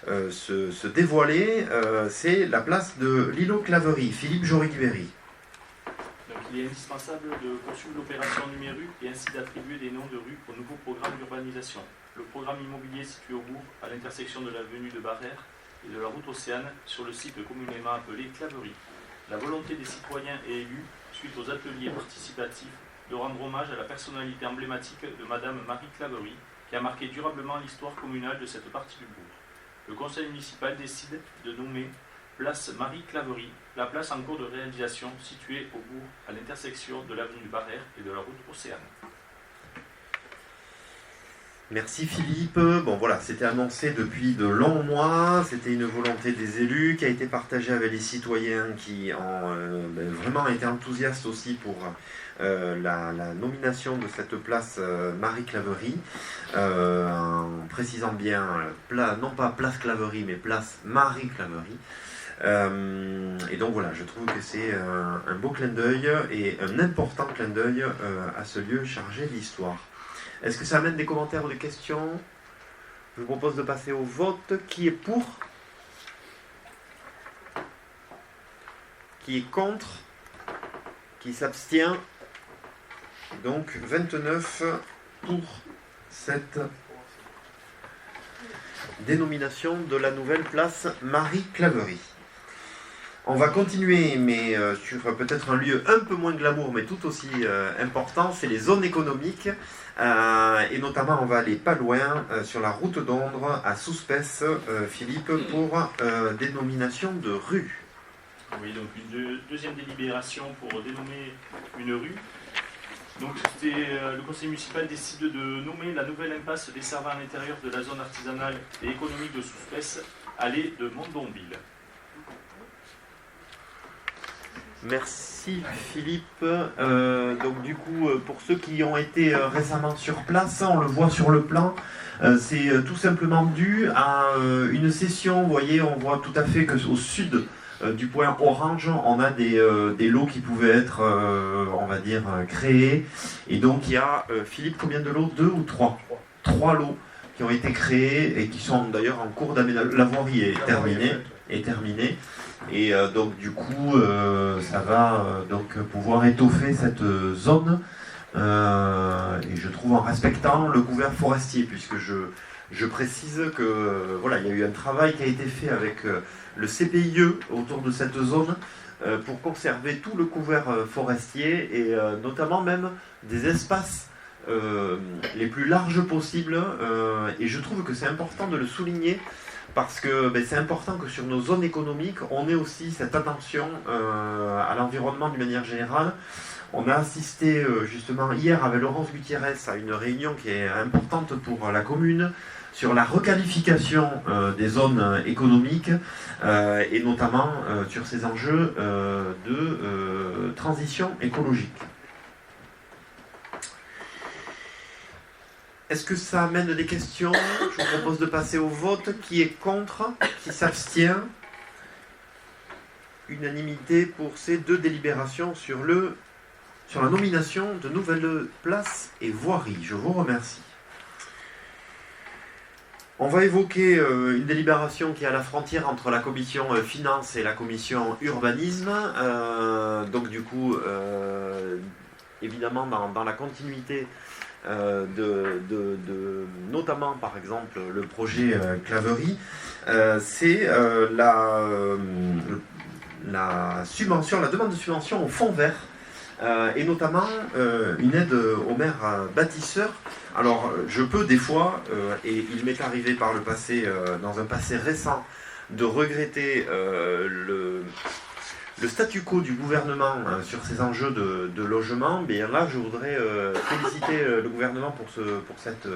se dévoiler. C'est la place de l'îlot Claverie. Philippe Jory-Guibéry. Il est indispensable de poursuivre l'opération numérique et ainsi d'attribuer des noms de rues au nouveau programme d'urbanisation. Le programme immobilier situé au bourg, à l'intersection de l'avenue de Barrère et de la route Océane, sur le site communément appelé Claverie. La volonté des citoyens et élus, suite aux ateliers participatifs, de rendre hommage à la personnalité emblématique de Madame Marie Claverie, qui a marqué durablement l'histoire communale de cette partie du bourg. Le conseil municipal décide de nommer place Marie Claverie, la place en cours de réalisation située au bourg, à l'intersection de l'avenue Barrère et de la route Océane. Merci Philippe. Bon voilà, c'était annoncé depuis de longs mois, c'était une volonté des élus qui a été partagée avec les citoyens qui ont vraiment été enthousiastes aussi pour la nomination de cette place Marie Claverie, en précisant bien, non pas place Claverie, mais place Marie Claverie. Et donc voilà, je trouve que c'est un beau clin d'œil et un important clin d'œil à ce lieu chargé d'histoire. Est-ce que ça amène des commentaires ou des questions? Je vous propose de passer au vote. Qui est pour? Qui est contre? Qui s'abstient? Donc 29 pour cette dénomination de la nouvelle place Marie Claverie. On va continuer, mais sur peut-être un lieu un peu moins glamour, mais tout aussi important, c'est les zones économiques. Et notamment, on va aller pas loin, sur la route d'Ondre, à Souspès, Philippe, pour dénomination de rue. Oui, donc une deuxième délibération pour dénommer une rue. Donc le conseil municipal décide de nommer la nouvelle impasse desservant à l'intérieur de la zone artisanale et économique de Souspès, allée de Mondonville. Merci Philippe. Donc du coup, pour ceux qui ont été récemment sur place, on le voit sur le plan, c'est tout simplement dû à une session. Vous voyez, on voit tout à fait qu'au sud du point orange, on a des lots qui pouvaient être, on va dire, créés. Et donc il y a, Philippe, combien de lots? 2 ou 3? 3 lots qui ont été créés et qui sont d'ailleurs en cours d'aménagement. La voirie est terminée. Et donc du coup, ça va donc pouvoir étoffer cette zone, et je trouve en respectant le couvert forestier, puisque je précise que voilà, il y a eu un travail qui a été fait avec le CPIE autour de cette zone pour conserver tout le couvert forestier et notamment même des espaces les plus larges possibles. Et je trouve que c'est important de le souligner. Parce que c'est important que sur nos zones économiques, on ait aussi cette attention à l'environnement d'une manière générale. On a assisté justement hier avec Laurence Gutiérrez à une réunion qui est importante pour la commune sur la requalification des zones économiques et notamment sur ces enjeux de transition écologique. Est-ce que ça amène des questions? Je vous propose de passer au vote. Qui est contre? Qui s'abstient? Unanimité pour ces deux délibérations sur le sur la nomination de nouvelles places et voiries. Je vous remercie. On va évoquer une délibération qui est à la frontière entre la commission finance et la commission urbanisme. Donc du coup, évidemment, dans la continuité notamment par exemple le projet Claverie, c'est la demande de subvention au fonds vert. Et notamment une aide aux maires bâtisseurs. Alors je peux des fois, et il m'est arrivé par le passé, dans un passé récent, de regretter le statu quo du gouvernement sur ces enjeux de logement, mais là je voudrais féliciter le gouvernement pour cette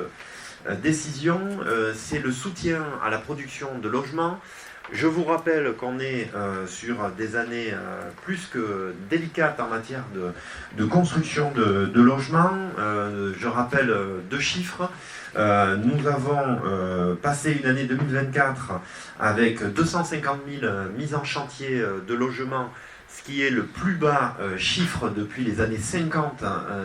décision. C'est le soutien à la production de logements. Je vous rappelle qu'on est sur des années plus que délicates en matière de construction de logements. Je rappelle 2 chiffres. Nous avons passé une année 2024 avec 250 000 mises en chantier de logements, ce qui est le plus bas chiffre depuis les années 50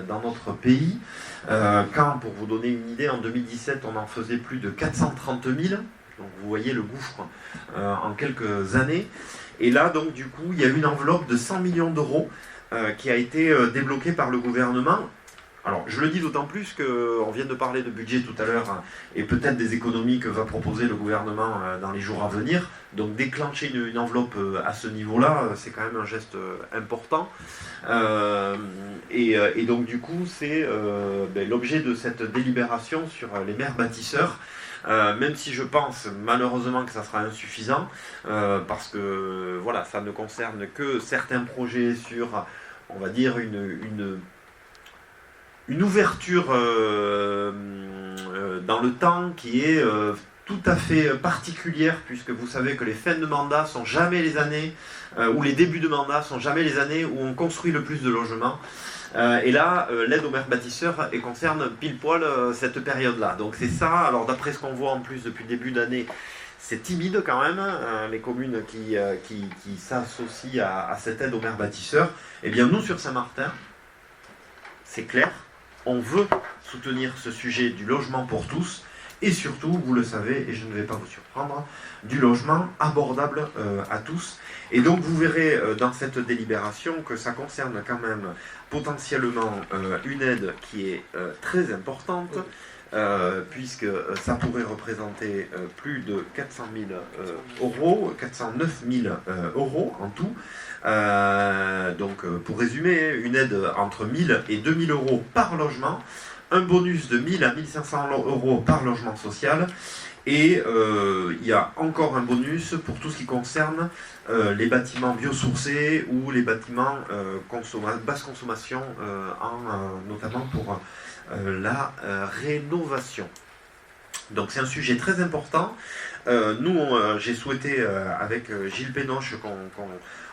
dans notre pays. Quand, pour vous donner une idée, en 2017, on en faisait plus de 430 000. Donc vous voyez le gouffre en quelques années. Et là, donc du coup, il y a une enveloppe de 100 millions d'euros qui a été débloquée par le gouvernement. Alors, je le dis d'autant plus qu'on vient de parler de budget tout à l'heure et peut-être des économies que va proposer le gouvernement dans les jours à venir. Donc déclencher une enveloppe à ce niveau-là, c'est quand même un geste important. Et donc du coup, c'est l'objet de cette délibération sur les maires bâtisseurs. Même si je pense malheureusement que ça sera insuffisant, parce que voilà, ça ne concerne que certains projets sur, on va dire, une ouverture dans le temps qui est tout à fait particulière, puisque vous savez que les fins de mandat sont jamais les années, ou les débuts de mandat sont jamais les années où on construit le plus de logements. Et là, l'aide aux maires bâtisseurs concerne pile poil cette période-là. Donc c'est ça, alors d'après ce qu'on voit en plus depuis le début d'année, c'est timide quand même, les communes qui s'associent à cette aide aux maires bâtisseurs. Eh bien nous, sur Saint-Martin, c'est clair, on veut soutenir ce sujet du logement pour tous, et surtout, vous le savez, et je ne vais pas vous surprendre, du logement abordable à tous. Et donc vous verrez dans cette délibération que ça concerne quand même potentiellement une aide qui est très importante, puisque ça pourrait représenter plus de 400 000 euros, 409 000 euros en tout. Donc pour résumer, une aide entre 1 000 et 2 000 euros par logement, un bonus de 1 000 à 1 500 euros par logement social, et il y a encore un bonus pour tout ce qui concerne les bâtiments biosourcés ou les bâtiments basse consommation, notamment pour la rénovation. Donc c'est un sujet très important. Nous, j'ai souhaité avec Gilles Pénoche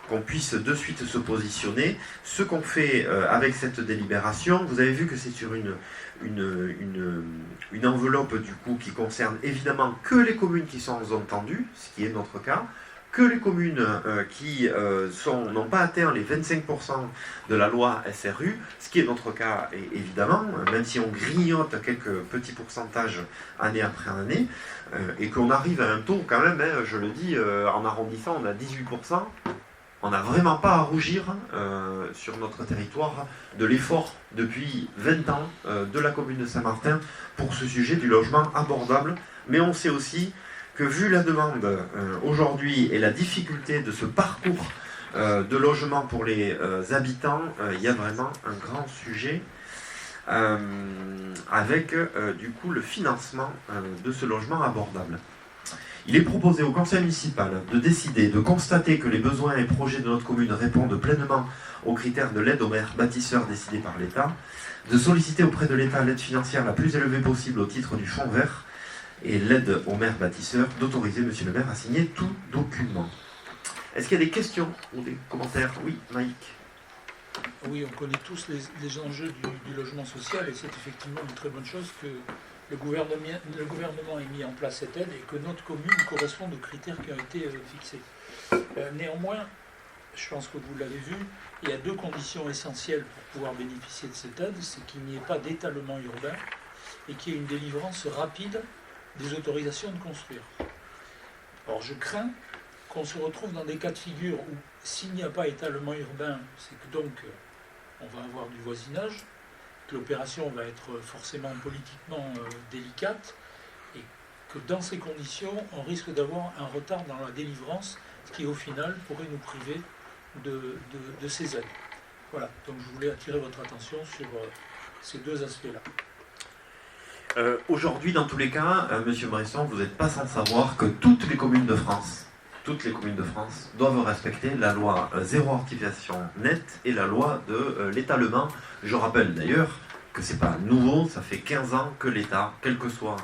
qu'on puisse de suite se positionner. Ce qu'on fait avec cette délibération, vous avez vu que c'est sur une enveloppe du coup qui concerne évidemment que les communes qui sont en zone tendue, ce qui est notre cas, que les communes qui n'ont pas atteint les 25% de la loi SRU, ce qui est notre cas évidemment, même si on grignote quelques petits pourcentages année après année, et qu'on arrive à un taux quand même, je le dis, en arrondissant, on a 18%, on n'a vraiment pas à rougir sur notre territoire de l'effort depuis 20 ans de la commune de Saint-Martin pour ce sujet du logement abordable, mais on sait aussi que vu la demande aujourd'hui et la difficulté de ce parcours de logement pour les habitants, il y a vraiment un grand sujet avec du coup le financement de ce logement abordable. Il est proposé au conseil municipal de décider, de constater que les besoins et projets de notre commune répondent pleinement aux critères de l'aide aux maires bâtisseurs décidés par l'État, de solliciter auprès de l'État l'aide financière la plus élevée possible au titre du fonds vert et l'aide aux maires bâtisseurs, d'autoriser monsieur le maire à signer tout document. Est-ce qu'il y a des questions ou des commentaires? Oui, Mike. Oui, on connaît tous les enjeux du logement social, et c'est effectivement une très bonne chose que le gouvernement ait mis en place cette aide et que notre commune corresponde aux critères qui ont été fixés. Néanmoins, je pense que vous l'avez vu, il y a 2 conditions essentielles pour pouvoir bénéficier de cette aide, c'est qu'il n'y ait pas d'étalement urbain et qu'il y ait une délivrance rapide des autorisations de construire. Alors je crains qu'on se retrouve dans des cas de figure où s'il n'y a pas étalement urbain, c'est que donc on va avoir du voisinage, que l'opération va être forcément politiquement délicate, et que dans ces conditions, on risque d'avoir un retard dans la délivrance, ce qui au final pourrait nous priver de ces aides. Voilà, donc je voulais attirer votre attention sur ces 2 aspects-là. Aujourd'hui, dans tous les cas, Monsieur Bresson, vous n'êtes pas sans savoir que toutes les communes de France doivent respecter la loi zéro artificialisation nette et la loi de l'étalement. Je rappelle d'ailleurs que c'est pas nouveau, ça fait 15 ans que l'État, quels que soient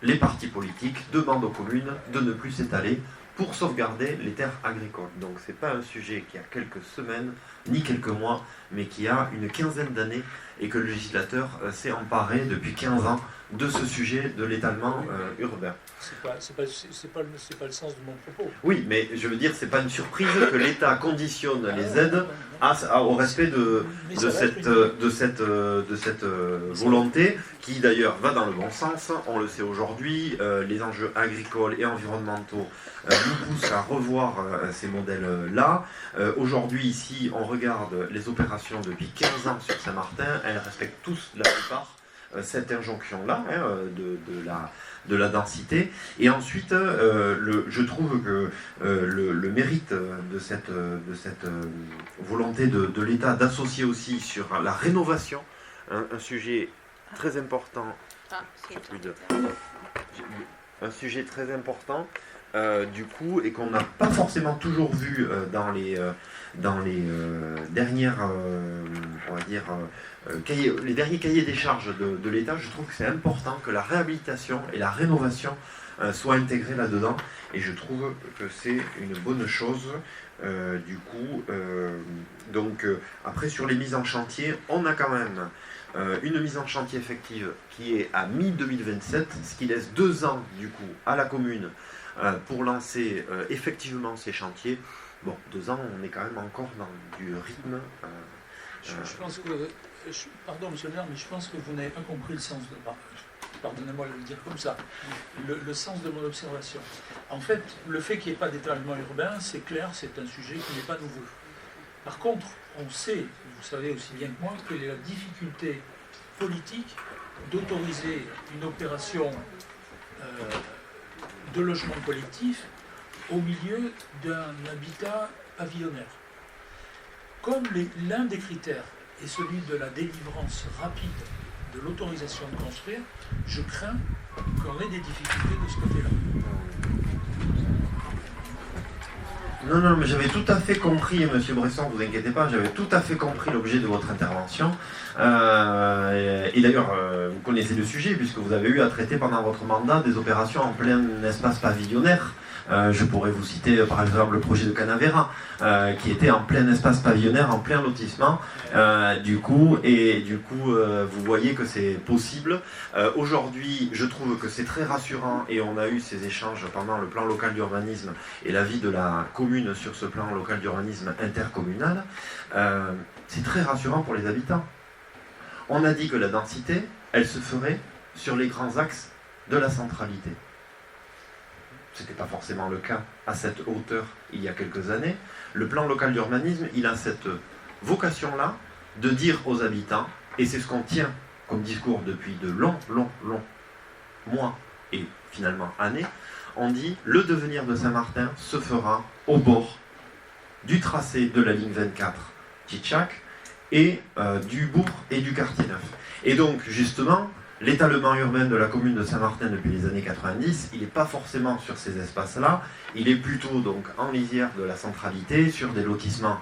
les partis politiques, demande aux communes de ne plus s'étaler pour sauvegarder les terres agricoles. Donc c'est pas un sujet qui a quelques semaines ni quelques mois, mais qui a une quinzaine d'années et que le législateur s'est emparé depuis 15 ans de ce sujet de l'étalement urbain. C'est pas le sens de mon propos. Oui, mais je veux dire, c'est pas une surprise que l'État conditionne les aides au respect de cette volonté, qui d'ailleurs va dans le bon sens. On le sait aujourd'hui, les enjeux agricoles et environnementaux nous poussent à revoir ces modèles-là. Aujourd'hui, ici, on regarde les opérations depuis 15 ans sur Saint-Martin, elles respectent tous, la plupart, cette injonction-là de la densité. Et ensuite, je trouve que le mérite de cette volonté de l'État d'associer aussi sur la rénovation, un sujet très important, un sujet très important, du coup, et qu'on n'a pas forcément toujours vu dans les dernières, on va dire, les derniers cahiers des charges de l'État. Je trouve que c'est important que la réhabilitation et la rénovation soient intégrées là-dedans, et je trouve que c'est une bonne chose. Du coup, après sur les mises en chantier, on a quand même une mise en chantier effective qui est à mi-2027, ce qui laisse 2 ans du coup à la commune pour lancer effectivement ces chantiers. Bon, 2 ans, on est quand même encore dans du rythme. Je pense que, pardon monsieur le maire, mais je pense que vous n'avez pas compris le sens de... Pardonnez-moi de le dire comme ça. Le sens de mon observation. En fait, le fait qu'il n'y ait pas d'étalement urbain, c'est clair, c'est un sujet qui n'est pas nouveau. Par contre, on sait, vous savez aussi bien que moi, quelle est la difficulté politique d'autoriser une opération de logement collectif au milieu d'un habitat pavillonnaire. Comme l'un des critères est celui de la délivrance rapide de l'autorisation de construire, je crains qu'on ait des difficultés de ce côté-là. Non, mais j'avais tout à fait compris, Monsieur Bresson, vous inquiétez pas, j'avais tout à fait compris l'objet de votre intervention. Et d'ailleurs, vous connaissez le sujet, puisque vous avez eu à traiter pendant votre mandat des opérations en plein espace pavillonnaire. Je pourrais vous citer par exemple le projet de Canavera, qui était en plein espace pavillonnaire, en plein lotissement. Du coup, vous voyez que c'est possible. Aujourd'hui, je trouve que c'est très rassurant, et on a eu ces échanges pendant le plan local d'urbanisme et l'avis de la commune sur ce plan local d'urbanisme intercommunal. C'est très rassurant pour les habitants. On a dit que la densité, elle se ferait sur les grands axes de la centralité. Ce n'était pas forcément le cas à cette hauteur il y a quelques années. Le plan local d'urbanisme, il a cette vocation-là de dire aux habitants, et c'est ce qu'on tient comme discours depuis de longs mois et finalement années, on dit le devenir de Saint-Martin se fera au bord du tracé de la ligne 24 Tchitchak et du bourg et du quartier neuf. Et donc justement, l'étalement urbain de la commune de Saint-Martin depuis les années 90, il n'est pas forcément sur ces espaces-là, il est plutôt donc en lisière de la centralité, sur des lotissements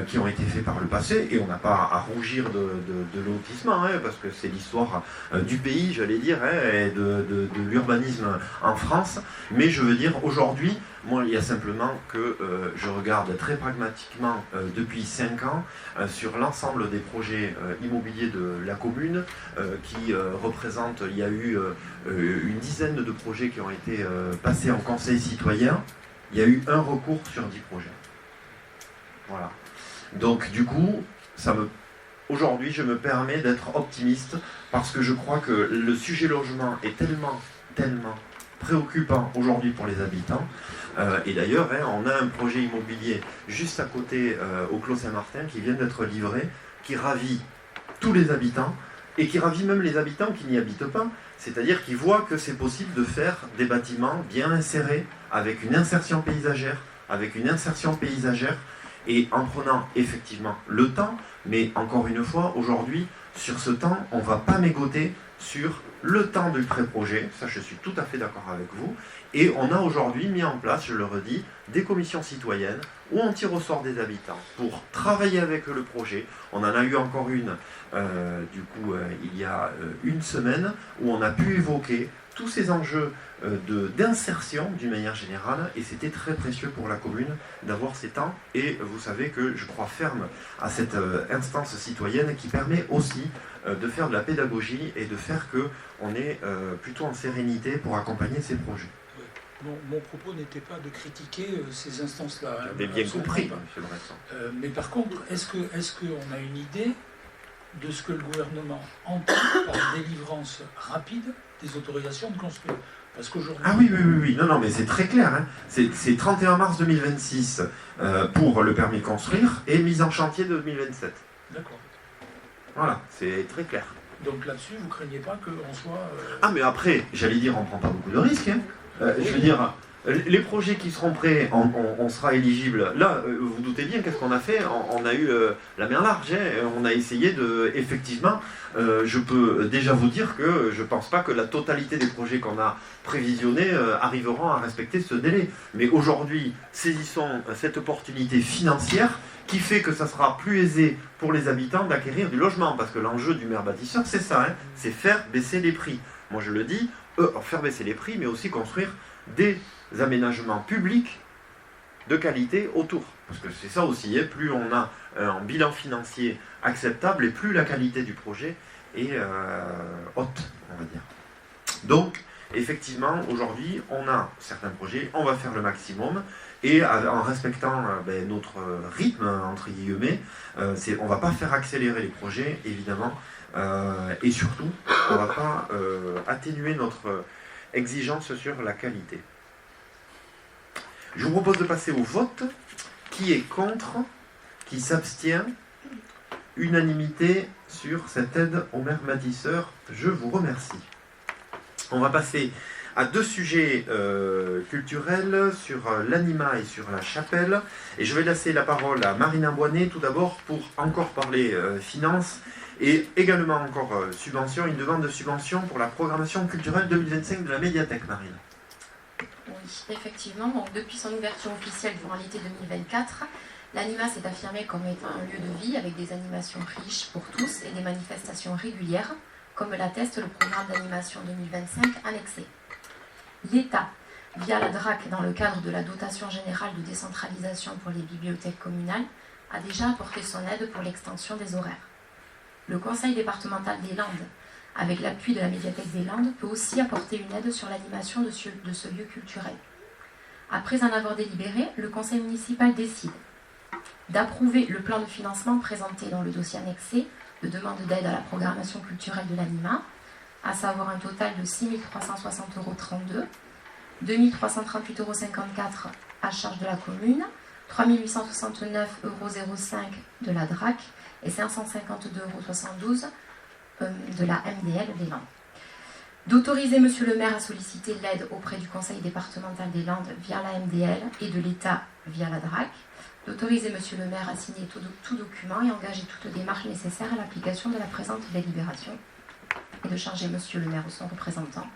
qui ont été faits par le passé, et on n'a pas à rougir de lotissements, parce que c'est l'histoire du pays, j'allais dire, et de l'urbanisme en France. Mais je veux dire, aujourd'hui, moi, il y a simplement que je regarde très pragmatiquement depuis 5 ans sur l'ensemble des projets immobiliers de la commune qui représentent, il y a eu une dizaine de projets qui ont été passés en conseil citoyen, il y a eu un recours sur 10 projets. Voilà. Donc du coup, aujourd'hui, je me permets d'être optimiste parce que je crois que le sujet logement est tellement préoccupant aujourd'hui pour les habitants. Et d'ailleurs, on a un projet immobilier juste à côté, au Clos Saint-Martin, qui vient d'être livré, qui ravit tous les habitants et qui ravit même les habitants qui n'y habitent pas. C'est-à-dire qu'ils voient que c'est possible de faire des bâtiments bien insérés, avec une insertion paysagère, et en prenant effectivement le temps, mais encore une fois, aujourd'hui, sur ce temps, on ne va pas mégoter sur le temps du pré-projet, ça je suis tout à fait d'accord avec vous, et on a aujourd'hui mis en place, je le redis, des commissions citoyennes où on tire au sort des habitants pour travailler avec le projet. On en a eu encore une, il y a une semaine, où on a pu évoquer tous ces enjeux d'insertion d'une manière générale, et c'était très précieux pour la commune d'avoir ces temps, et vous savez que je crois ferme à cette instance citoyenne qui permet aussi de faire de la pédagogie et de faire qu'on est plutôt en sérénité pour accompagner ces projets. Mon propos n'était pas de critiquer ces instances-là. Vous avez bien compris, monsieur Bresson. Mais par contre, est-ce qu'on a une idée de ce que le gouvernement entend par délivrance rapide des autorisations de construire? Parce qu'aujourd'hui... Ah oui, non, mais c'est très clair. Hein. C'est 31 mars 2026 pour le permis de construire et mise en chantier de 2027. D'accord. Voilà, c'est très clair. Donc là-dessus, vous ne craignez pas qu'on soit... Ah mais après, j'allais dire, on ne prend pas beaucoup de risques. Hein. Je veux dire, les projets qui seront prêts, on sera éligible. Là, vous doutez bien, qu'est-ce qu'on a fait? On a eu la mer large. Hein. On a essayé de... Effectivement, je peux déjà vous dire que je ne pense pas que la totalité des projets qu'on a prévisionnés arriveront à respecter ce délai. Mais aujourd'hui, saisissons cette opportunité financière qui fait que ça sera plus aisé pour les habitants d'acquérir du logement. Parce que l'enjeu du maire bâtisseur, c'est ça, hein, c'est faire baisser les prix. Moi, je le dis, faire baisser les prix, mais aussi construire des aménagements publics de qualité autour. Parce que c'est ça aussi, hein, plus on a un bilan financier acceptable et plus la qualité du projet est haute, on va dire. Donc, effectivement, aujourd'hui, on a certains projets, on va faire le maximum, et en respectant notre rythme, entre guillemets, on ne va pas faire accélérer les projets, évidemment, et surtout, on ne va pas atténuer notre exigence sur la qualité. Je vous propose de passer au vote. Qui est contre? Qui s'abstient? Unanimité sur cette aide au maire bâtisseur. Je vous remercie. On va passer à deux sujets culturels, sur l'anima et sur la chapelle. Et je vais laisser la parole à Marine Amboinet, tout d'abord, pour encore parler finances et également encore subvention, une demande de subvention pour la programmation culturelle 2025 de la médiathèque, Marine. Oui, effectivement. Donc, depuis son ouverture officielle durant l'été 2024, l'anima s'est affirmé comme étant un lieu de vie avec des animations riches pour tous et des manifestations régulières, comme l'atteste le programme d'animation 2025 annexé. L'État, via la DRAC dans le cadre de la dotation générale de décentralisation pour les bibliothèques communales, a déjà apporté son aide pour l'extension des horaires. Le Conseil départemental des Landes, avec l'appui de la médiathèque des Landes, peut aussi apporter une aide sur l'animation de ce lieu culturel. Après en avoir délibéré, le Conseil municipal décide d'approuver le plan de financement présenté dans le dossier annexé de demande d'aide à la programmation culturelle de l'anima, à savoir un total de 6 360,32 €, 2 338,54 € à charge de la commune, 3 869,05 € de la DRAC et 552,72 € de la MDL des Landes. D'autoriser Monsieur le maire à solliciter l'aide auprès du Conseil départemental des Landes via la MDL et de l'État via la DRAC. D'autoriser Monsieur le maire à signer tout document et engager toute démarche nécessaire à l'application de la présente délibération. Et de charger Monsieur le maire ou son représentant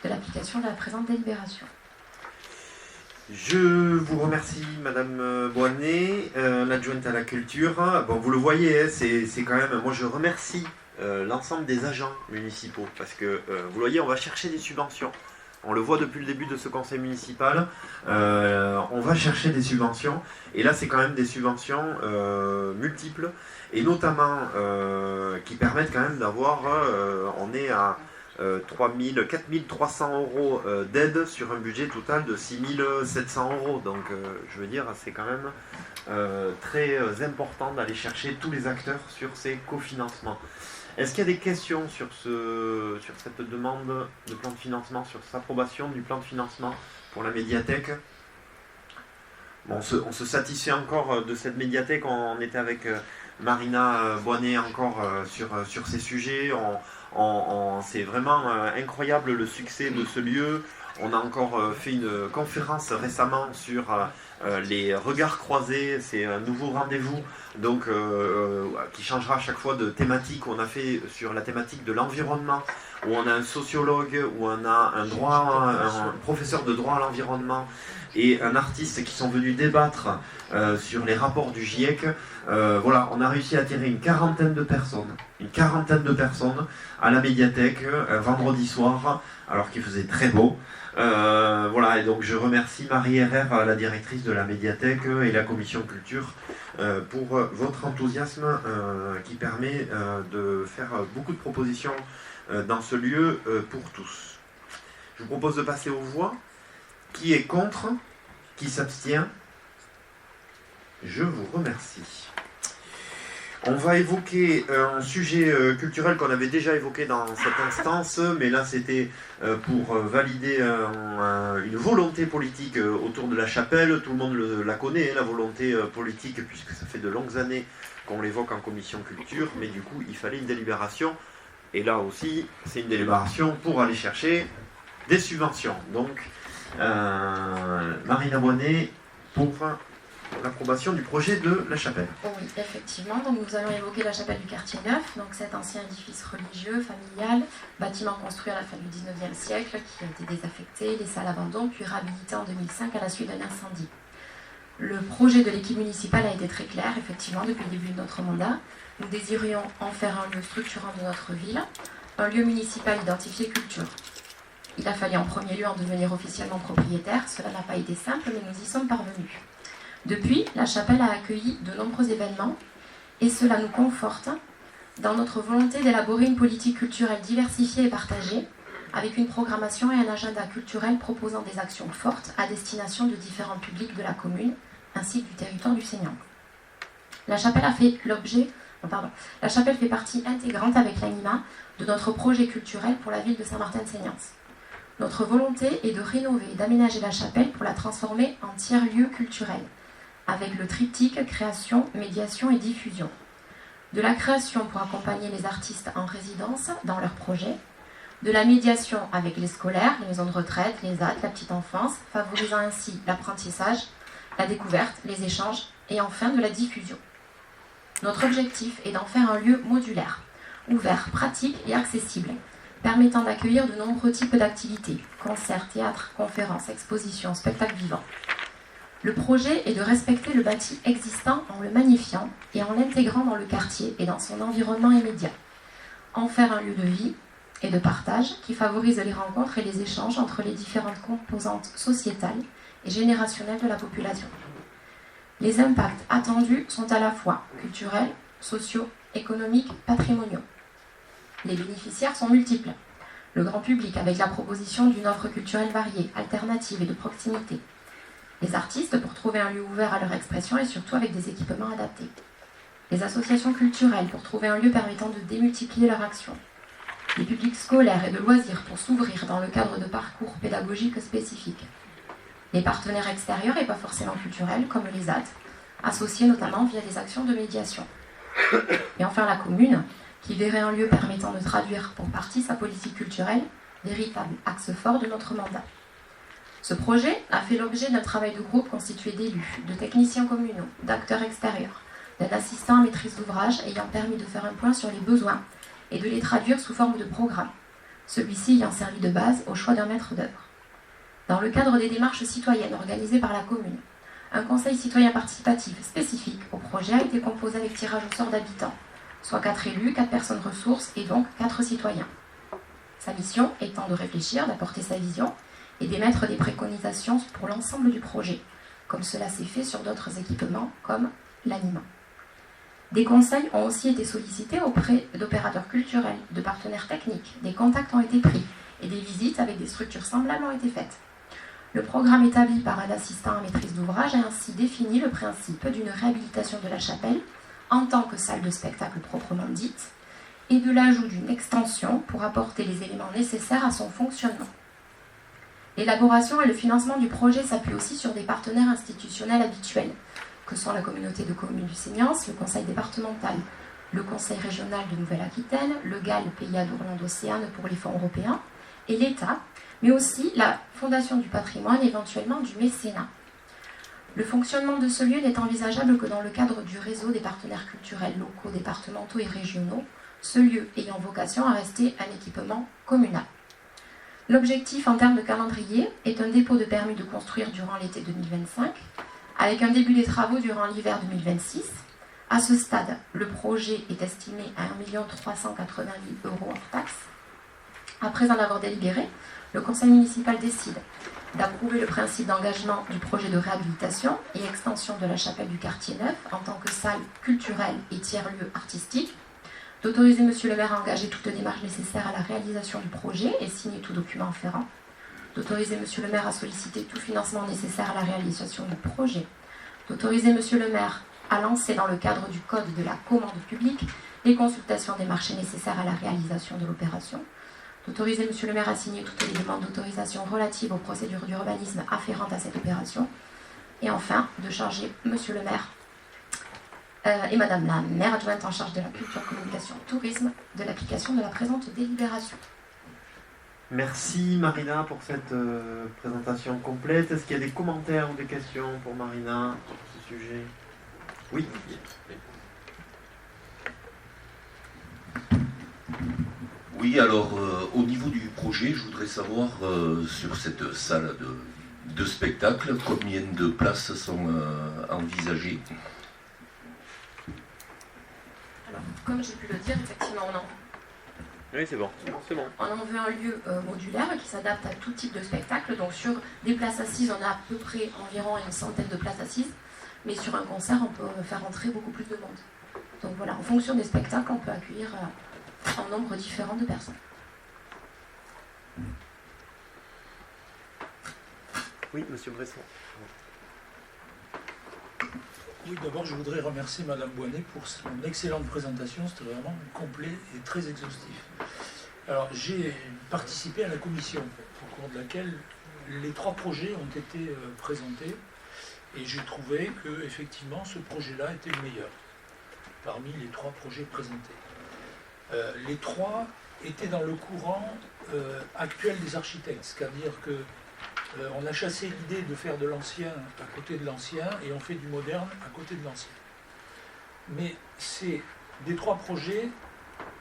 de l'application de la présente délibération. Je vous remercie, Madame Boinet, l'adjointe à la culture. Bon, vous le voyez, hein, c'est quand même... Moi, je remercie l'ensemble des agents municipaux, parce que, vous le voyez, on va chercher des subventions. On le voit depuis le début de ce conseil municipal. On va chercher des subventions. Et là, c'est quand même des subventions multiples, et notamment qui permettent quand même d'avoir... on est à 4 300 € d'aide sur un budget total de 6 700 €. Donc je veux dire, c'est quand même très important d'aller chercher tous les acteurs sur ces cofinancements. Est-ce qu'il y a des questions sur cette demande de plan de financement, sur cette approbation du plan de financement pour la médiathèque? Bon, on se satisfait encore de cette médiathèque. On était avec Marina Boinet encore sur ces sujets. C'est vraiment incroyable le succès de ce lieu. On a encore fait une conférence récemment sur les regards croisés. C'est un nouveau rendez-vous donc, qui changera à chaque fois de thématique. On a fait sur la thématique de l'environnement, où on a un sociologue, où on a un professeur de droit à l'environnement et un artiste qui sont venus débattre sur les rapports du GIEC. Voilà, on a réussi à attirer une quarantaine de personnes à la médiathèque un vendredi soir, alors qu'il faisait très beau. Voilà, et donc je remercie Marie Herrère, la directrice de la médiathèque, et la commission culture pour votre enthousiasme qui permet de faire beaucoup de propositions dans ce lieu pour tous. Je vous propose de passer aux voix. Qui est contre? Qui s'abstient? Je vous remercie. On va évoquer un sujet culturel qu'on avait déjà évoqué dans cette instance, mais là c'était pour valider une volonté politique autour de la chapelle. Tout le monde la connaît, la volonté politique, puisque ça fait de longues années qu'on l'évoque en commission culture, mais du coup il fallait une délibération. Et là aussi, c'est une délibération pour aller chercher des subventions. Donc, Marina Boinet pour l'approbation du projet de la chapelle. Oui, effectivement. Donc nous allons évoquer la chapelle du quartier neuf, donc cet ancien édifice religieux, familial, bâtiment construit à la fin du 19e siècle, qui a été désaffecté, laissé à l'abandon, puis réhabilité en 2005 à la suite d'un incendie. Le projet de l'équipe municipale a été très clair, effectivement, depuis le début de notre mandat. Nous désirions en faire un lieu structurant de notre ville, un lieu municipal identifié culture. Il a fallu en premier lieu en devenir officiellement propriétaire. Cela n'a pas été simple, mais nous y sommes parvenus. Depuis, la chapelle a accueilli de nombreux événements et cela nous conforte dans notre volonté d'élaborer une politique culturelle diversifiée et partagée, avec une programmation et un agenda culturel proposant des actions fortes à destination de différents publics de la commune ainsi que du territoire du Seigneur. La chapelle fait partie intégrante avec l'anima de notre projet culturel pour la ville de Saint-Martin-de-Seignances. Notre volonté est de rénover et d'aménager la chapelle pour la transformer en tiers-lieu culturel, avec le triptyque création, médiation et diffusion. De la création pour accompagner les artistes en résidence dans leurs projets, de la médiation avec les scolaires, les maisons de retraite, les ZAD, la petite enfance, favorisant ainsi l'apprentissage, la découverte, les échanges et enfin de la diffusion. Notre objectif est d'en faire un lieu modulaire, ouvert, pratique et accessible, permettant d'accueillir de nombreux types d'activités, concerts, théâtres, conférences, expositions, spectacles vivants. Le projet est de respecter le bâti existant en le magnifiant et en l'intégrant dans le quartier et dans son environnement immédiat. En faire un lieu de vie et de partage qui favorise les rencontres et les échanges entre les différentes composantes sociétales et générationnelles de la population. Les impacts attendus sont à la fois culturels, sociaux, économiques, patrimoniaux. Les bénéficiaires sont multiples. Le grand public avec la proposition d'une offre culturelle variée, alternative et de proximité. Les artistes pour trouver un lieu ouvert à leur expression et surtout avec des équipements adaptés. Les associations culturelles pour trouver un lieu permettant de démultiplier leur action. Les publics scolaires et de loisirs pour s'ouvrir dans le cadre de parcours pédagogiques spécifiques. Les partenaires extérieurs et pas forcément culturels comme les ZAD, associés notamment via des actions de médiation. Et enfin la commune, qui verrait un lieu permettant de traduire pour partie sa politique culturelle, véritable axe fort de notre mandat. Ce projet a fait l'objet d'un travail de groupe constitué d'élus, de techniciens communaux, d'acteurs extérieurs, d'un assistant à maîtrise d'ouvrage ayant permis de faire un point sur les besoins et de les traduire sous forme de programme, celui-ci ayant servi de base au choix d'un maître d'œuvre. Dans le cadre des démarches citoyennes organisées par la commune, un conseil citoyen participatif spécifique au projet a été composé avec tirage au sort d'habitants, soit 4 élus, 4 personnes ressources et donc 4 citoyens. Sa mission étant de réfléchir, d'apporter sa vision et d'émettre des préconisations pour l'ensemble du projet, comme cela s'est fait sur d'autres équipements comme l'anima. Des conseils ont aussi été sollicités auprès d'opérateurs culturels, de partenaires techniques, des contacts ont été pris et des visites avec des structures semblables ont été faites. Le programme établi par un assistant à maîtrise d'ouvrage a ainsi défini le principe d'une réhabilitation de la chapelle en tant que salle de spectacle proprement dite et de l'ajout d'une extension pour apporter les éléments nécessaires à son fonctionnement. L'élaboration et le financement du projet s'appuient aussi sur des partenaires institutionnels habituels, que sont la communauté de communes du Seignance, le conseil départemental, le conseil régional de Nouvelle-Aquitaine, le GAL, le Pays d'Orlando-Océane pour les fonds européens, et l'État, mais aussi la Fondation du patrimoine, éventuellement du mécénat. Le fonctionnement de ce lieu n'est envisageable que dans le cadre du réseau des partenaires culturels locaux, départementaux et régionaux, ce lieu ayant vocation à rester un équipement communal. L'objectif en termes de calendrier est un dépôt de permis de construire durant l'été 2025, avec un début des travaux durant l'hiver 2026. À ce stade, le projet est estimé à 1 380 000 € hors taxes. Après en avoir délibéré, le conseil municipal décide d'approuver le principe d'engagement du projet de réhabilitation et extension de la chapelle du quartier neuf en tant que salle culturelle et tiers-lieu artistique, d'autoriser M. le maire à engager toute démarche nécessaire à la réalisation du projet et signer tout document afférent, d'autoriser M. le maire à solliciter tout financement nécessaire à la réalisation du projet, d'autoriser M. le maire à lancer dans le cadre du code de la commande publique les consultations des marchés nécessaires à la réalisation de l'opération, d'autoriser M. le maire à signer toutes les demandes d'autorisation relatives aux procédures d'urbanisme afférentes à cette opération, et enfin de charger M. le maire et Madame la maire adjointe en charge de la culture, communication, tourisme de l'application de la présente délibération. Merci Marina pour cette présentation complète. Est-ce qu'il y a des commentaires ou des questions pour Marina sur ce sujet? Oui. Oui, alors au niveau du projet, je voudrais savoir sur cette salle de spectacle, combien de places sont envisagées? Alors, comme j'ai pu le dire, effectivement, Oui, c'est bon. on en veut un lieu modulaire qui s'adapte à tout type de spectacle. Donc sur des places assises, on a à peu près environ une centaine de places assises, mais sur un concert, on peut faire entrer beaucoup plus de monde. Donc voilà, en fonction des spectacles, on peut accueillir un nombre différent de personnes. Oui, Monsieur Bresson. Oui, d'abord, je voudrais remercier Madame Boinet pour son excellente présentation. C'était vraiment complet et très exhaustif. Alors, j'ai participé à la commission au cours de laquelle les 3 projets ont été présentés et j'ai trouvé que effectivement ce projet-là était le meilleur parmi les 3 projets présentés. Les 3 étaient dans le courant actuel des architectes, c'est-à-dire que on a chassé l'idée de faire de l'ancien à côté de l'ancien et on fait du moderne à côté de l'ancien. Mais c'est des 3 projets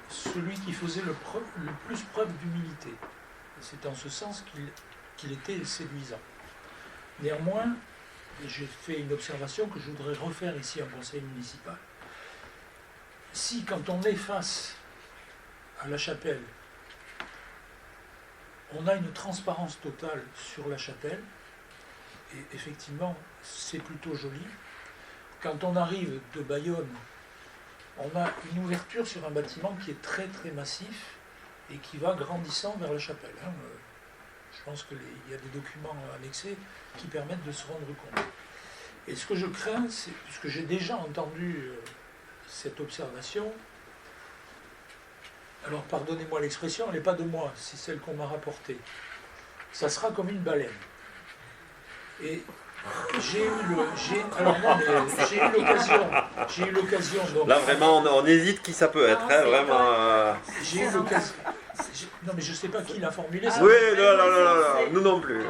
celui qui faisait le plus preuve d'humilité. C'est en ce sens qu'il était séduisant. Néanmoins, j'ai fait une observation que je voudrais refaire ici en conseil municipal. Si quand on est face à la chapelle, on a une transparence totale sur la chapelle, et effectivement, c'est plutôt joli. Quand on arrive de Bayonne, on a une ouverture sur un bâtiment qui est très très massif et qui va grandissant vers la chapelle. Je pense qu'il y a des documents annexés qui permettent de se rendre compte. Et ce que je crains, c'est, puisque j'ai déjà entendu cette observation, alors pardonnez-moi l'expression, elle n'est pas de moi, c'est celle qu'on m'a rapportée. Ça sera comme une baleine. Et j'ai eu l'occasion. Là vraiment, on hésite qui ça peut être, vraiment. J'ai eu l'occasion. Non mais je ne sais pas qui l'a formulé. Oui, non, nous non plus.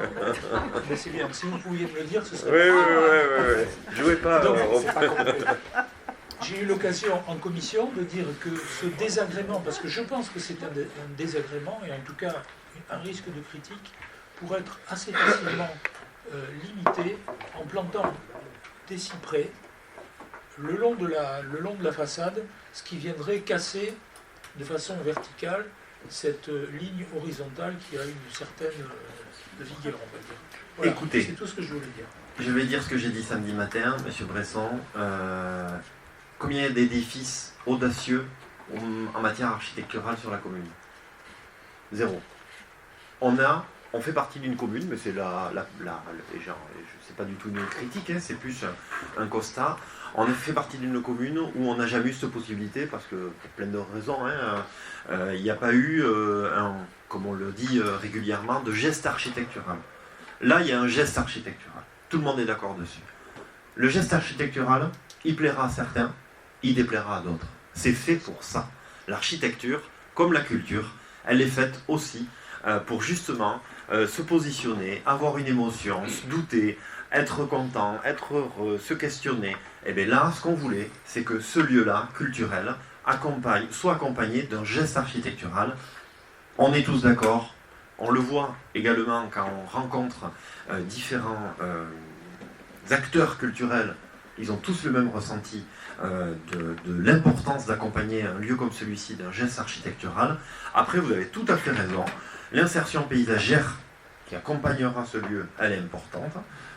Mais c'est bien, si vous pouviez me le dire, ce serait. Oui. Jouez pas. J'ai eu l'occasion en commission de dire que ce désagrément, parce que je pense que c'est un désagrément et en tout cas un risque de critique, pourrait être assez facilement limité en plantant des cyprès le long de la façade, ce qui viendrait casser de façon verticale cette ligne horizontale qui a une certaine vigueur, on va dire. Voilà, écoutez, c'est tout ce que je voulais dire. Je vais dire ce que j'ai dit samedi matin, Monsieur Bresson. combien il y a d'édifices audacieux en matière architecturale sur la commune? 0. On fait partie d'une commune, mais c'est c'est pas du tout une critique, hein, c'est plus un constat. On fait partie d'une commune où on n'a jamais eu cette possibilité, parce que pour plein de raisons, il n'y a pas eu, comme on le dit régulièrement, de geste architectural. Là, il y a un geste architectural. Tout le monde est d'accord dessus. Le geste architectural, il plaira à certains, il déplaira à d'autres. C'est fait pour ça. L'architecture, comme la culture, elle est faite aussi pour justement se positionner, avoir une émotion, se douter, être content, être heureux, se questionner. Et bien là, ce qu'on voulait, c'est que ce lieu-là, culturel, soit accompagné d'un geste architectural. On est tous d'accord, on le voit également quand on rencontre différents acteurs culturels, ils ont tous le même ressenti de l'importance d'accompagner un lieu comme celui-ci d'un geste architectural. Après, vous avez tout à fait raison, l'insertion paysagère qui accompagnera ce lieu, elle est importante,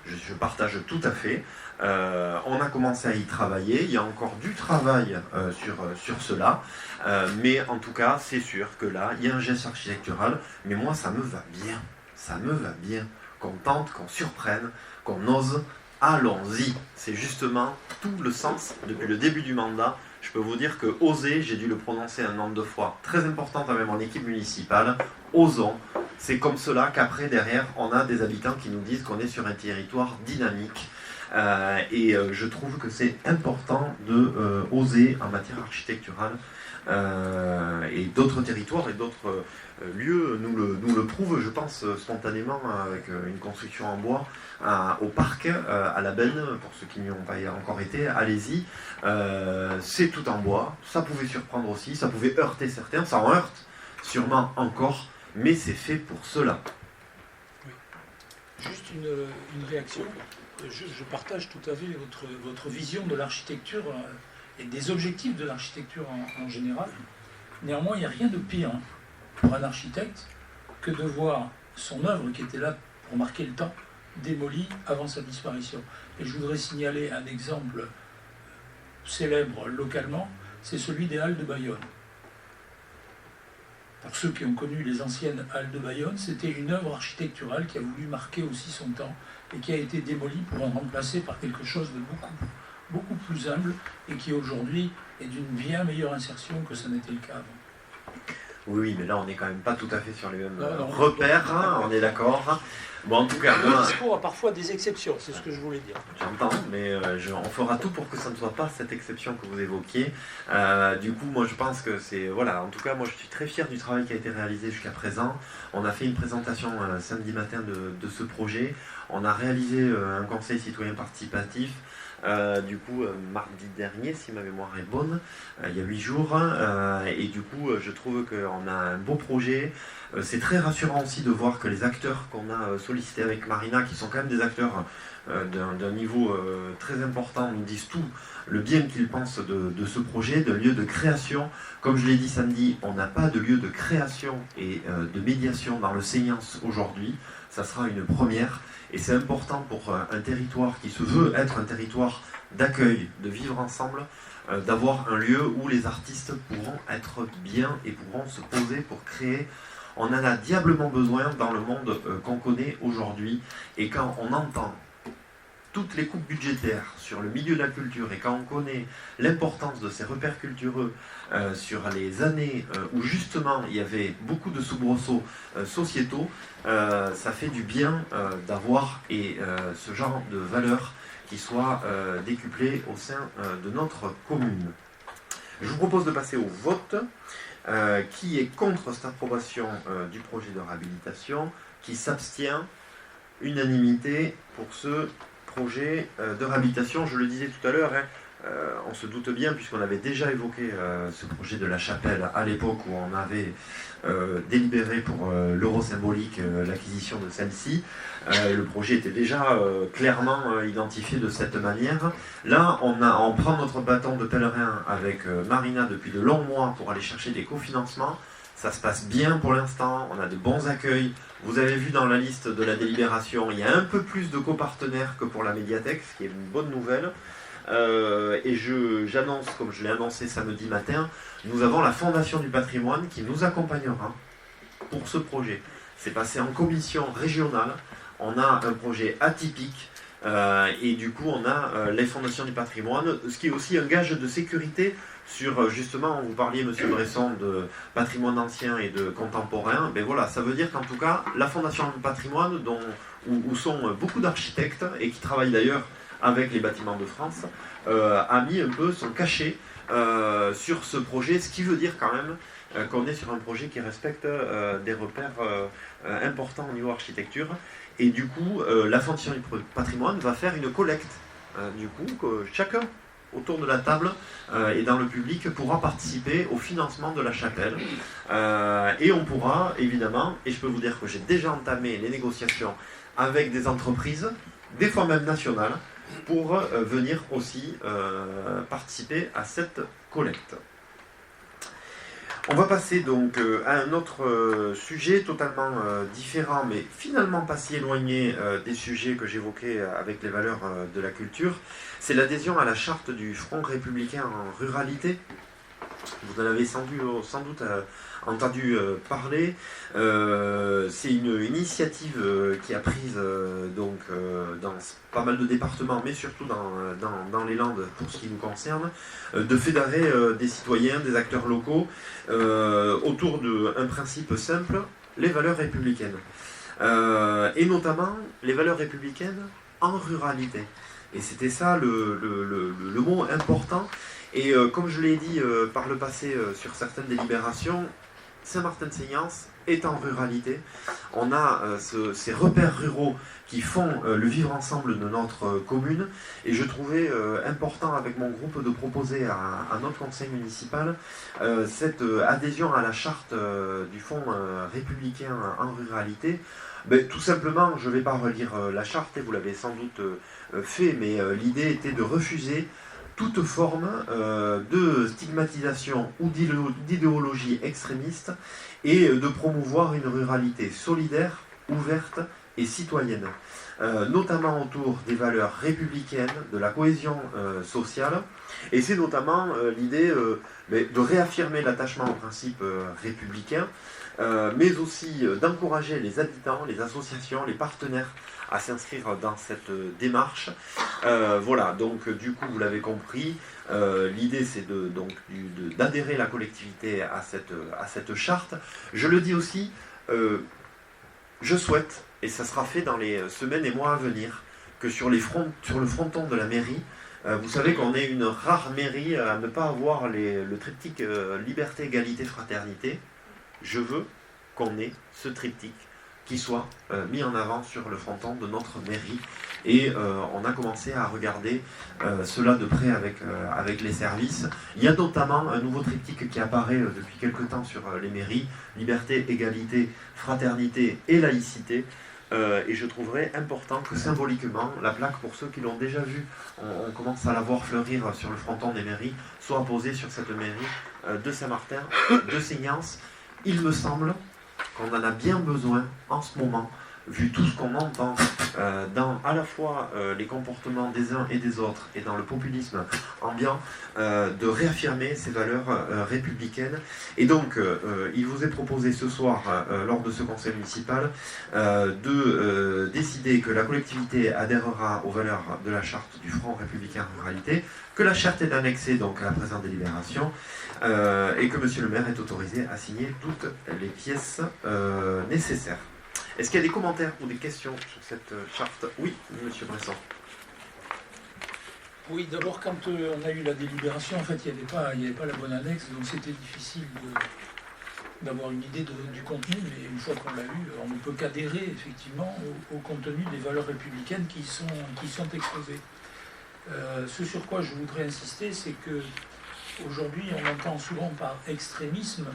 je partage tout à fait. On a commencé à y travailler, il y a encore du travail sur cela, mais en tout cas, c'est sûr que là, il y a un geste architectural, mais moi, ça me va bien, qu'on tente, qu'on surprenne, qu'on ose. Allons-y, c'est justement tout le sens depuis le début du mandat. Je peux vous dire que oser, j'ai dû le prononcer un nombre de fois très important avec mon équipe municipale. Osons, c'est comme cela qu'après, derrière, on a des habitants qui nous disent qu'on est sur un territoire dynamique. Et je trouve que c'est important de oser en matière architecturale. Et d'autres territoires et d'autres lieux nous le prouvent, je pense, spontanément, avec une construction en bois au parc, à la Benne, pour ceux qui n'y ont pas encore été, allez-y. C'est tout en bois, ça pouvait surprendre aussi, ça pouvait heurter certains, ça en heurte sûrement encore, mais c'est fait pour cela. Oui. Juste une réaction. Je partage tout à fait votre vision de l'architecture et des objectifs de l'architecture en général. Néanmoins, il n'y a rien de pire pour un architecte que de voir son œuvre qui était là pour marquer le temps démolie avant sa disparition. Et je voudrais signaler un exemple célèbre localement, c'est celui des Halles de Bayonne. Pour ceux qui ont connu les anciennes Halles de Bayonne, c'était une œuvre architecturale qui a voulu marquer aussi son temps et qui a été démolie pour en remplacer par quelque chose de beaucoup plus humble et qui aujourd'hui est d'une bien meilleure insertion que ça n'était le cas avant. Oui, mais là on n'est quand même pas tout à fait sur les mêmes repères, on est d'accord. Bon, en tout cas, le discours a parfois des exceptions, c'est ce que je voulais dire. J'entends, mais on fera tout pour que ça ne soit pas cette exception que vous évoquiez. Du coup, moi je pense que c'est... Voilà, en tout cas, moi je suis très fier du travail qui a été réalisé jusqu'à présent. On a fait une présentation samedi matin de ce projet. On a réalisé un conseil citoyen participatif. Mardi dernier, si ma mémoire est bonne, il y a 8 jours, et du coup, je trouve qu'on a un beau projet. C'est très rassurant aussi de voir que les acteurs qu'on a sollicités avec Marina, qui sont quand même des acteurs d'un niveau très important, nous disent tout le bien qu'ils pensent de ce projet, de lieu de création. Comme je l'ai dit samedi, on n'a pas de lieu de création et de médiation dans le Seignance aujourd'hui. Ça sera une première. Et c'est important pour un territoire qui se veut être un territoire d'accueil, de vivre ensemble, d'avoir un lieu où les artistes pourront être bien et pourront se poser pour créer. On en a diablement besoin dans le monde qu'on connaît aujourd'hui. Et quand on entend toutes les coupes budgétaires sur le milieu de la culture et quand on connaît l'importance de ces repères cultureux sur les années où justement il y avait beaucoup de soubresauts sociétaux, ça fait du bien d'avoir ce genre de valeurs qui soient décuplées au sein de notre commune. Je vous propose de passer au vote. Qui est contre cette approbation du projet de réhabilitation, qui s'abstient, unanimité pour ce projet de réhabilitation. Je le disais tout à l'heure, on se doute bien, puisqu'on avait déjà évoqué ce projet de la chapelle à l'époque où on avait délibéré pour l'euro symbolique l'acquisition de celle-ci. Le projet était déjà clairement identifié de cette manière. Là, on prend notre bâton de pèlerin avec Marina depuis de longs mois pour aller chercher des cofinancements. Ça se passe bien pour l'instant, on a de bons accueils. Vous avez vu dans la liste de la délibération, il y a un peu plus de copartenaires que pour la médiathèque, ce qui est une bonne nouvelle. Et j'annonce, comme je l'ai annoncé samedi matin, nous avons la Fondation du patrimoine qui nous accompagnera pour ce projet. C'est passé en commission régionale, on a un projet atypique, et du coup on a les fondations du patrimoine, ce qui est aussi un gage de sécurité sur, justement, vous parliez, monsieur Bresson, de patrimoine ancien et de contemporain. Ben voilà, ça veut dire qu'en tout cas, la Fondation du patrimoine, où sont beaucoup d'architectes, et qui travaillent d'ailleurs avec les bâtiments de France, a mis un peu son cachet sur ce projet, ce qui veut dire quand même qu'on est sur un projet qui respecte des repères importants au niveau architecture. Et du coup, la Fondation du patrimoine va faire une collecte. Du coup, que chacun autour de la table et dans le public pourra participer au financement de la chapelle. Et on pourra, évidemment, et je peux vous dire que j'ai déjà entamé les négociations avec des entreprises, des fois même nationales, pour venir aussi participer à cette collecte. On va passer donc à un autre sujet totalement différent, mais finalement pas si éloigné des sujets que j'évoquais avec les valeurs de la culture. C'est l'adhésion à la charte du Front républicain en ruralité. Vous en avez sans doute entendu parler. C'est une initiative qui a prise dans pas mal de départements, mais surtout dans les Landes pour ce qui nous concerne, de fédérer des citoyens, des acteurs locaux autour d'un principe simple, les valeurs républicaines. Et notamment les valeurs républicaines en ruralité. Et c'était ça le mot important. Et comme je l'ai dit par le passé sur certaines délibérations, Saint-Martin-de-Seignances est en ruralité. On a ces repères ruraux qui font le vivre ensemble de notre commune. Et je trouvais important avec mon groupe de proposer à notre conseil municipal cette adhésion à la charte du Fonds républicain en ruralité. Ben, tout simplement, je ne vais pas relire la charte, et vous l'avez sans doute fait, mais l'idée était de refuser toute forme de stigmatisation ou d'idéologie extrémiste et de promouvoir une ruralité solidaire, ouverte et citoyenne, notamment autour des valeurs républicaines, de la cohésion sociale. Et c'est notamment l'idée de réaffirmer l'attachement au principe républicain, mais aussi d'encourager les habitants, les associations, les partenaires à s'inscrire dans cette démarche. Voilà, donc du coup, vous l'avez compris, l'idée c'est d'adhérer la collectivité à cette charte. Je le dis aussi, je souhaite, et ça sera fait dans les semaines et mois à venir, que sur le fronton de la mairie, vous savez qu'on est une rare mairie à ne pas avoir le triptyque liberté, égalité, fraternité. Je veux qu'on ait ce triptyque qui soit mis en avant sur le fronton de notre mairie. Et on a commencé à regarder cela de près avec les services. Il y a notamment un nouveau triptyque qui apparaît depuis quelque temps sur les mairies, liberté, égalité, fraternité et laïcité. Et je trouverais important que symboliquement, la plaque, pour ceux qui l'ont déjà vu, on commence à la voir fleurir sur le fronton des mairies, soit posée sur cette mairie de Saint-Martin, de Seignances. Il me semble qu'on en a bien besoin en ce moment, vu tout ce qu'on entend dans à la fois les comportements des uns et des autres et dans le populisme ambiant, de réaffirmer ces valeurs républicaines. Et donc, il vous est proposé ce soir, lors de ce conseil municipal, de décider que la collectivité adhérera aux valeurs de la charte du Front républicain ruralité, que la charte est annexée donc à la présente délibération, et que monsieur le maire est autorisé à signer toutes les pièces nécessaires. Est-ce qu'il y a des commentaires ou des questions sur cette charte? Oui, monsieur Bresson. Oui, d'abord, quand on a eu la délibération, en fait, il n'y avait pas la bonne annexe, donc c'était difficile d'avoir une idée du contenu, mais une fois qu'on l'a eu, on ne peut qu'adhérer effectivement au contenu des valeurs républicaines qui sont exposées. Ce sur quoi je voudrais insister, c'est que aujourd'hui, on entend souvent par extrémisme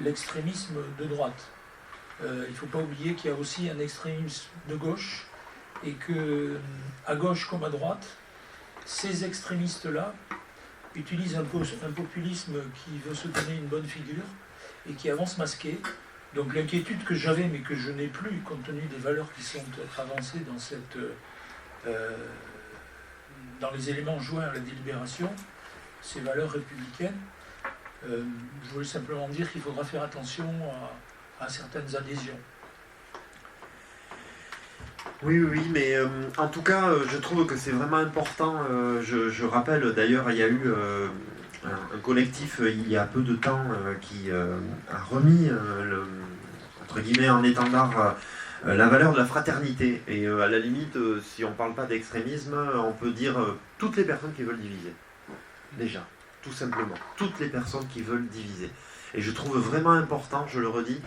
l'extrémisme de droite. Il ne faut pas oublier qu'il y a aussi un extrémisme de gauche, et que à gauche comme à droite, ces extrémistes-là utilisent un populisme qui veut se donner une bonne figure et qui avance masqué. Donc l'inquiétude que j'avais, mais que je n'ai plus, compte tenu des valeurs qui sont avancées dans les éléments joints à la délibération, ces valeurs républicaines. Je voulais simplement dire qu'il faudra faire attention à certaines adhésions. Oui, mais en tout cas, je trouve que c'est vraiment important. Je rappelle, d'ailleurs, il y a eu un collectif, il y a peu de temps, qui a remis, entre guillemets, en étendard la valeur de la fraternité. Et à la limite, si on ne parle pas d'extrémisme, on peut dire toutes les personnes qui veulent diviser. Déjà, tout simplement. Toutes les personnes qui veulent diviser. Et je trouve vraiment important, je le redis,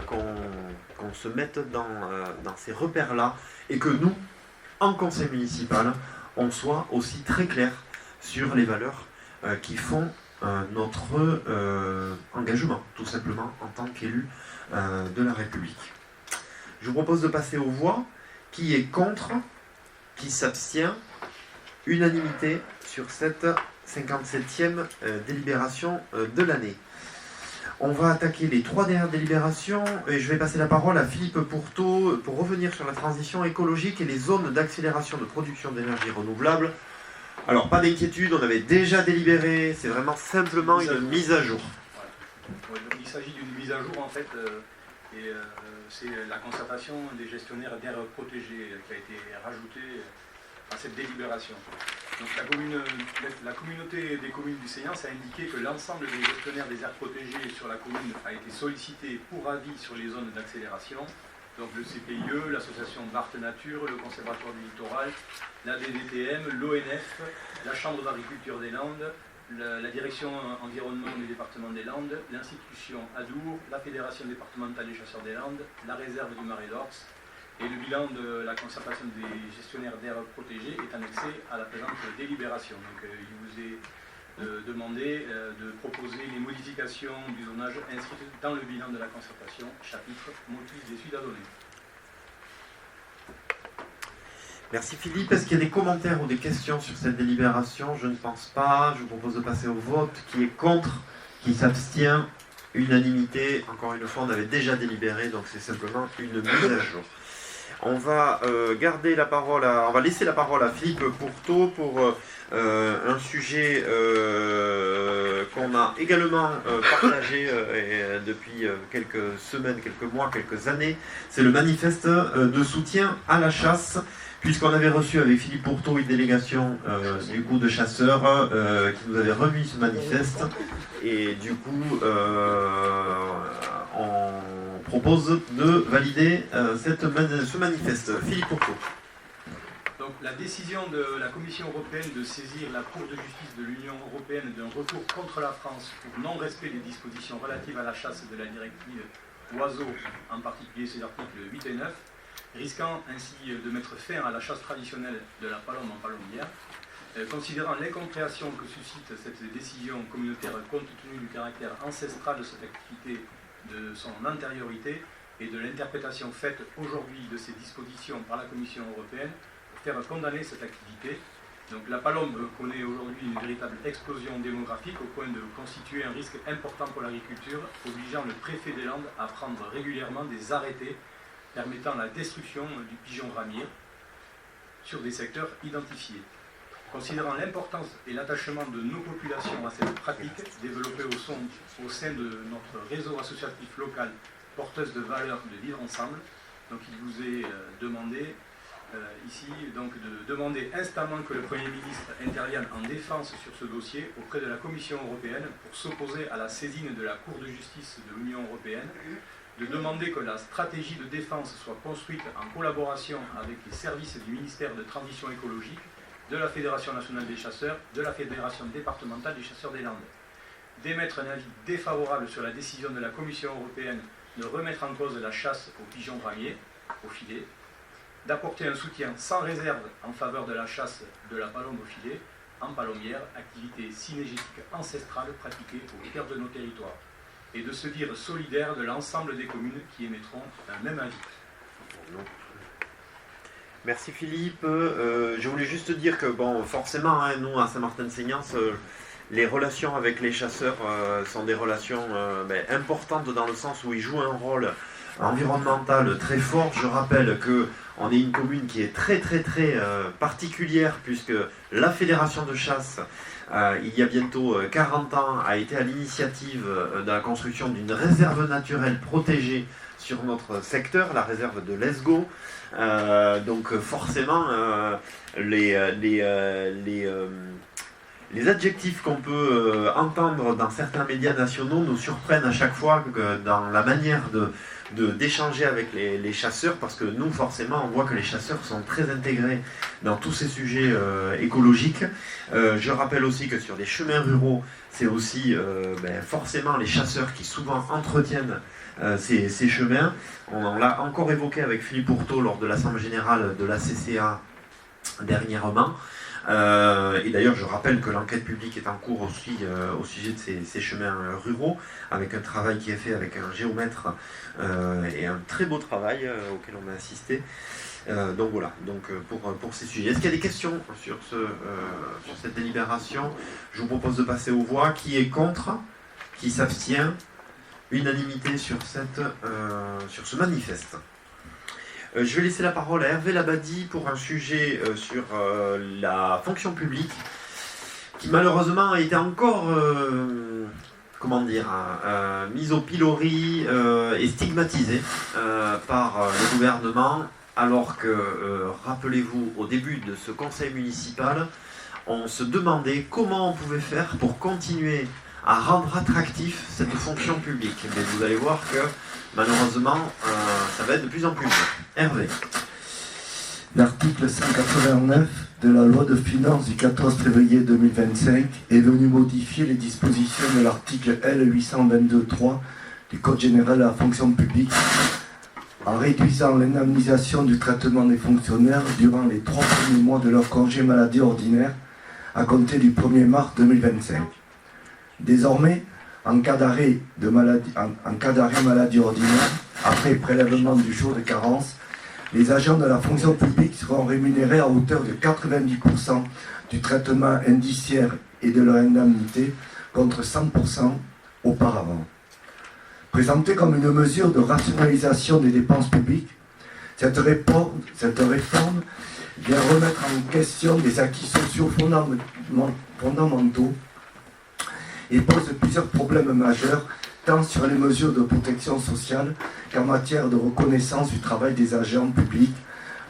qu'on se mette dans ces repères-là et que nous, en conseil municipal, on soit aussi très clair sur les valeurs qui font notre engagement, tout simplement, en tant qu'élu de la République. Je vous propose de passer aux voix. Qui est contre? Qui s'abstient? Unanimité sur cette 57e délibération de l'année. On va attaquer les 3 dernières délibérations et je vais passer la parole à Philippe Pourtot pour revenir sur la transition écologique et les zones d'accélération de production d'énergie renouvelable. Alors, pas d'inquiétude, on avait déjà délibéré, c'est vraiment simplement une mise à jour. Ouais, il s'agit d'une mise à jour en fait, c'est la concertation des gestionnaires d'aires protégées qui a été rajoutée à cette délibération. Donc la communauté des communes du Séance a indiqué que l'ensemble des gestionnaires des aires protégées sur la commune a été sollicité pour avis sur les zones d'accélération. Donc le CPIE, l'association Barthes Nature, le Conservatoire du Littoral, la DDTM, l'ONF, la Chambre d'agriculture des Landes, la direction environnement du département des Landes, l'institution Adour, la Fédération départementale des chasseurs des Landes, la réserve du Marais d'Ors. Et le bilan de la concertation des gestionnaires d'aires protégées est annexé à la présente délibération. Donc il vous est demandé de proposer les modifications du zonage inscrites dans le bilan de la concertation, chapitre motifs des suites à donner. Merci Philippe. Est-ce qu'il y a des commentaires ou des questions sur cette délibération? Je ne pense pas. Je vous propose de passer au vote. Qui est contre? Qui s'abstient? Unanimité. Encore une fois, on avait déjà délibéré, donc c'est simplement une mise à jour. On va garder la parole on va laisser la parole à Philippe Pourtot pour un sujet qu'on a également partagé depuis quelques semaines, quelques mois, quelques années. C'est le manifeste de soutien à la chasse, puisqu'on avait reçu avec Philippe Pourtot une délégation du coup de chasseurs qui nous avait remis ce manifeste. Et du coup, on propose de valider ce manifeste. Philippe Pourtot. Donc la décision de la Commission européenne de saisir la Cour de justice de l'Union européenne d'un recours contre la France pour non-respect des dispositions relatives à la chasse de la directive oiseaux, en particulier ses articles 8 et 9, risquant ainsi de mettre fin à la chasse traditionnelle de la palombe en palombière. Considérant l'incompréhension que suscite cette décision communautaire compte tenu du caractère ancestral de cette activité, de son antériorité et de l'interprétation faite aujourd'hui de ces dispositions par la Commission européenne pour faire condamner cette activité. Donc la palombe connaît aujourd'hui une véritable explosion démographique au point de constituer un risque important pour l'agriculture, obligeant le préfet des Landes à prendre régulièrement des arrêtés permettant la destruction du pigeon ramier sur des secteurs identifiés. Considérant l'importance et l'attachement de nos populations à cette pratique développée au sein de notre réseau associatif local porteuse de valeurs de vivre ensemble, donc il vous est demandé ici donc, de demander instamment que le Premier ministre intervienne en défense sur ce dossier auprès de la Commission européenne pour s'opposer à la saisine de la Cour de justice de l'Union européenne, de demander que la stratégie de défense soit construite en collaboration avec les services du ministère de Transition écologique, de la Fédération nationale des chasseurs, de la Fédération départementale des chasseurs des Landes, d'émettre un avis défavorable sur la décision de la Commission européenne de remettre en cause la chasse aux pigeons ramiers, au filet, d'apporter un soutien sans réserve en faveur de la chasse de la palombe au filet, en palombière, activité synégétique ancestrale pratiquée au cœur de nos territoires, et de se dire solidaire de l'ensemble des communes qui émettront un même avis. Merci Philippe. Je voulais juste dire que, bon, forcément, hein, nous, à Saint-Martin-de-Seignance, les relations avec les chasseurs sont des relations importantes dans le sens où ils jouent un rôle environnemental très fort. Je rappelle qu'on est une commune qui est très particulière, puisque la fédération de chasse, il y a bientôt 40 ans, a été à l'initiative de la construction d'une réserve naturelle protégée sur notre secteur, la réserve de l'Esgo. Donc forcément, les adjectifs qu'on peut entendre dans certains médias nationaux nous surprennent à chaque fois dans la manière d'échanger avec les chasseurs, parce que nous, forcément, on voit que les chasseurs sont très intégrés dans tous ces sujets écologiques. Je rappelle aussi que sur les chemins ruraux, c'est aussi forcément les chasseurs qui souvent entretiennent ces chemins. On l'a encore évoqué avec Philippe Pourtot lors de l'Assemblée Générale de la CCA dernièrement. Et d'ailleurs, je rappelle que l'enquête publique est en cours aussi au sujet de ces chemins ruraux, avec un travail qui est fait avec un géomètre et un très beau travail auquel on a assisté. Donc voilà, pour ces sujets. Est-ce qu'il y a des questions sur cette délibération? Je vous propose de passer aux voix. Qui est contre? Qui s'abstient? Unanimité sur ce manifeste. Je vais laisser la parole à Hervé Labadie pour un sujet sur la fonction publique qui malheureusement a été encore mise au pilori et stigmatisée par le gouvernement, alors que, rappelez-vous, au début de ce conseil municipal, on se demandait comment on pouvait faire pour continuer à rendre attractif cette fonction publique. Mais vous allez voir que malheureusement, ça va être de plus en plus dur. Hervé. L'article 189 de la loi de finances du 14 février 2025 est venu modifier les dispositions de l'article L822.3 du Code général de la fonction publique en réduisant l'indemnisation du traitement des fonctionnaires durant les 3 premiers mois de leur congé maladie ordinaire à compter du 1er mars 2025. Désormais, en cas d'arrêt maladie ordinaire, après prélèvement du jour de carence, les agents de la fonction publique seront rémunérés à hauteur de 90% du traitement indiciaire et de leur indemnité, contre 100% auparavant. Présentée comme une mesure de rationalisation des dépenses publiques, cette réforme vient remettre en question des acquis sociaux fondamentaux et pose plusieurs problèmes majeurs, tant sur les mesures de protection sociale qu'en matière de reconnaissance du travail des agents publics,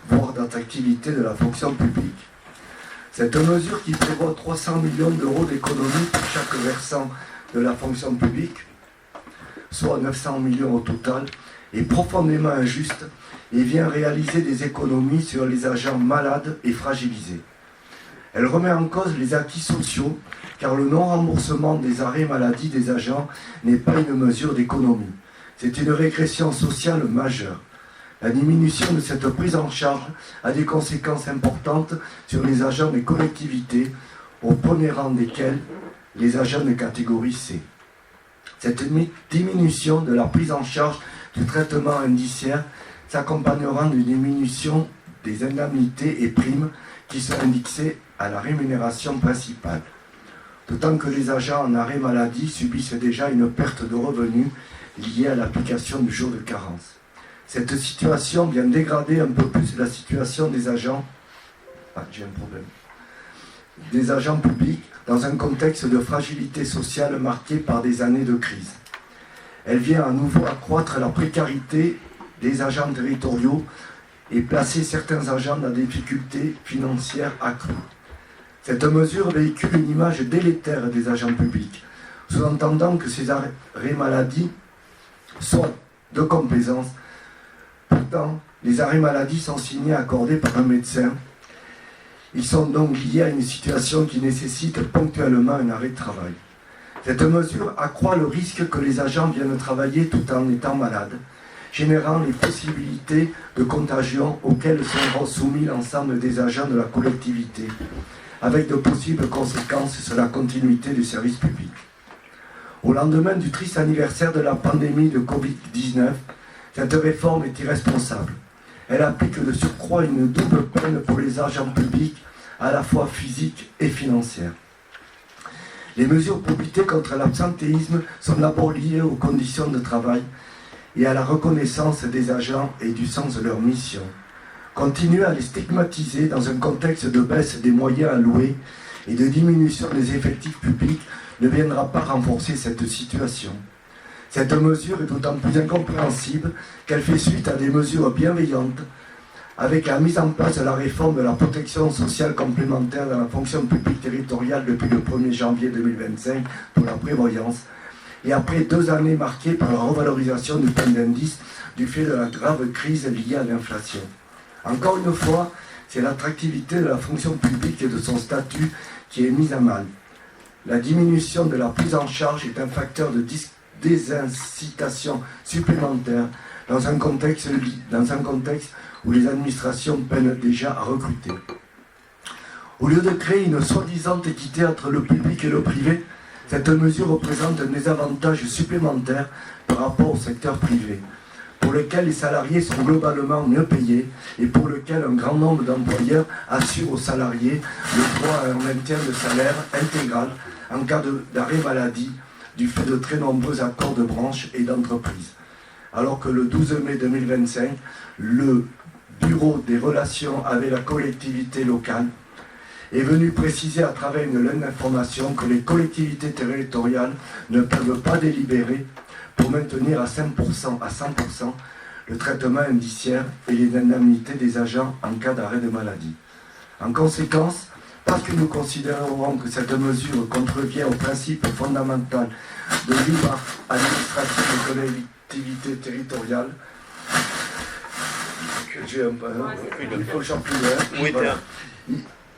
voire d'attractivité de la fonction publique. Cette mesure, qui prévoit 300 millions d'euros d'économies pour chaque versant de la fonction publique, soit 900 millions au total, est profondément injuste et vient réaliser des économies sur les agents malades et fragilisés. Elle remet en cause les acquis sociaux, car le non-remboursement des arrêts maladie des agents n'est pas une mesure d'économie. C'est une régression sociale majeure. La diminution de cette prise en charge a des conséquences importantes sur les agents des collectivités, au premier rang desquels les agents de catégorie C. Cette diminution de la prise en charge du traitement indiciaire s'accompagnera d'une diminution des indemnités et primes qui sont indexées à la rémunération principale. D'autant que les agents en arrêt maladie subissent déjà une perte de revenus liée à l'application du jour de carence. Cette situation vient dégrader un peu plus la situation des agents publics dans un contexte de fragilité sociale marqué par des années de crise. Elle vient à nouveau accroître la précarité des agents territoriaux et placer certains agents dans des difficultés financières accrues. Cette mesure véhicule une image délétère des agents publics, sous-entendant que ces arrêts maladie sont de complaisance. Pourtant, les arrêts maladie sont signés et accordés par un médecin. Ils sont donc liés à une situation qui nécessite ponctuellement un arrêt de travail. Cette mesure accroît le risque que les agents viennent travailler tout en étant malades, générant les possibilités de contagion auxquelles seront soumis l'ensemble des agents de la collectivité, avec de possibles conséquences sur la continuité du service public. Au lendemain du triste anniversaire de la pandémie de Covid-19, cette réforme est irresponsable. Elle applique de surcroît une double peine pour les agents publics, à la fois physique et financière. Les mesures pour lutter contre l'absentéisme sont d'abord liées aux conditions de travail et à la reconnaissance des agents et du sens de leur mission. Continuer à les stigmatiser dans un contexte de baisse des moyens alloués et de diminution des effectifs publics ne viendra pas renforcer cette situation. Cette mesure est d'autant plus incompréhensible qu'elle fait suite à des mesures bienveillantes avec la mise en place de la réforme de la protection sociale complémentaire dans la fonction publique territoriale depuis le 1er janvier 2025 pour la prévoyance, et après 2 années marquées par la revalorisation du point d'indice du fait de la grave crise liée à l'inflation. Encore une fois, c'est l'attractivité de la fonction publique et de son statut qui est mise à mal. La diminution de la prise en charge est un facteur de désincitation supplémentaire dans un contexte où les administrations peinent déjà à recruter. Au lieu de créer une soi-disant équité entre le public et le privé, cette mesure représente un désavantage supplémentaire par rapport au secteur privé, pour lequel les salariés sont globalement mieux payés et pour lequel un grand nombre d'employeurs assurent aux salariés le droit à un maintien de salaire intégral en cas d'arrêt maladie du fait de très nombreux accords de branche et d'entreprise. Alors que le 12 mai 2025, le Bureau des relations avec la collectivité locale est venu préciser à travers une lettre d'information que les collectivités territoriales ne peuvent pas délibérer pour maintenir à 100% le traitement indiciaire et les indemnités des agents en cas d'arrêt de maladie. En conséquence, parce que nous considérons que cette mesure contrevient au principe fondamental de libre administration des collectivités territoriales, il faut le champion,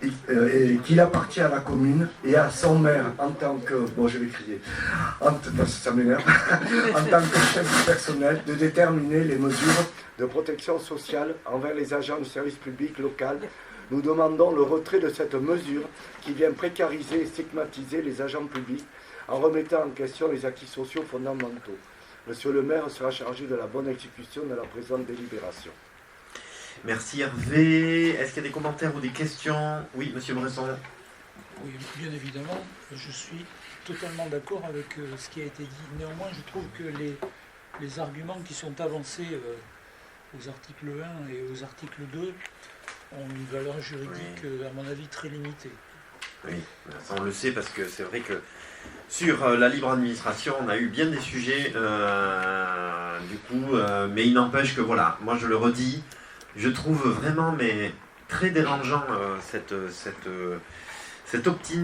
et qu'il appartient à la commune et à son maire en tant que, je vais crier, ça m'énerve, en tant que chef du personnel, de déterminer les mesures de protection sociale envers les agents du service public local. Nous demandons le retrait de cette mesure qui vient précariser et stigmatiser les agents publics en remettant en question les acquis sociaux fondamentaux. Monsieur le maire sera chargé de la bonne exécution de la présente délibération. Merci Hervé. Est-ce qu'il y a des commentaires ou des questions? Oui, monsieur Bresson. Oui, bien évidemment, je suis totalement d'accord avec ce qui a été dit. Néanmoins, je trouve que les arguments qui sont avancés aux articles 1 et aux articles 2 ont une valeur juridique, à mon avis, très limitée. Oui, ça on le sait parce que c'est vrai que sur la libre administration, on a eu bien des sujets, mais il n'empêche que voilà, moi je le redis, je trouve vraiment très dérangeant cette opt-in,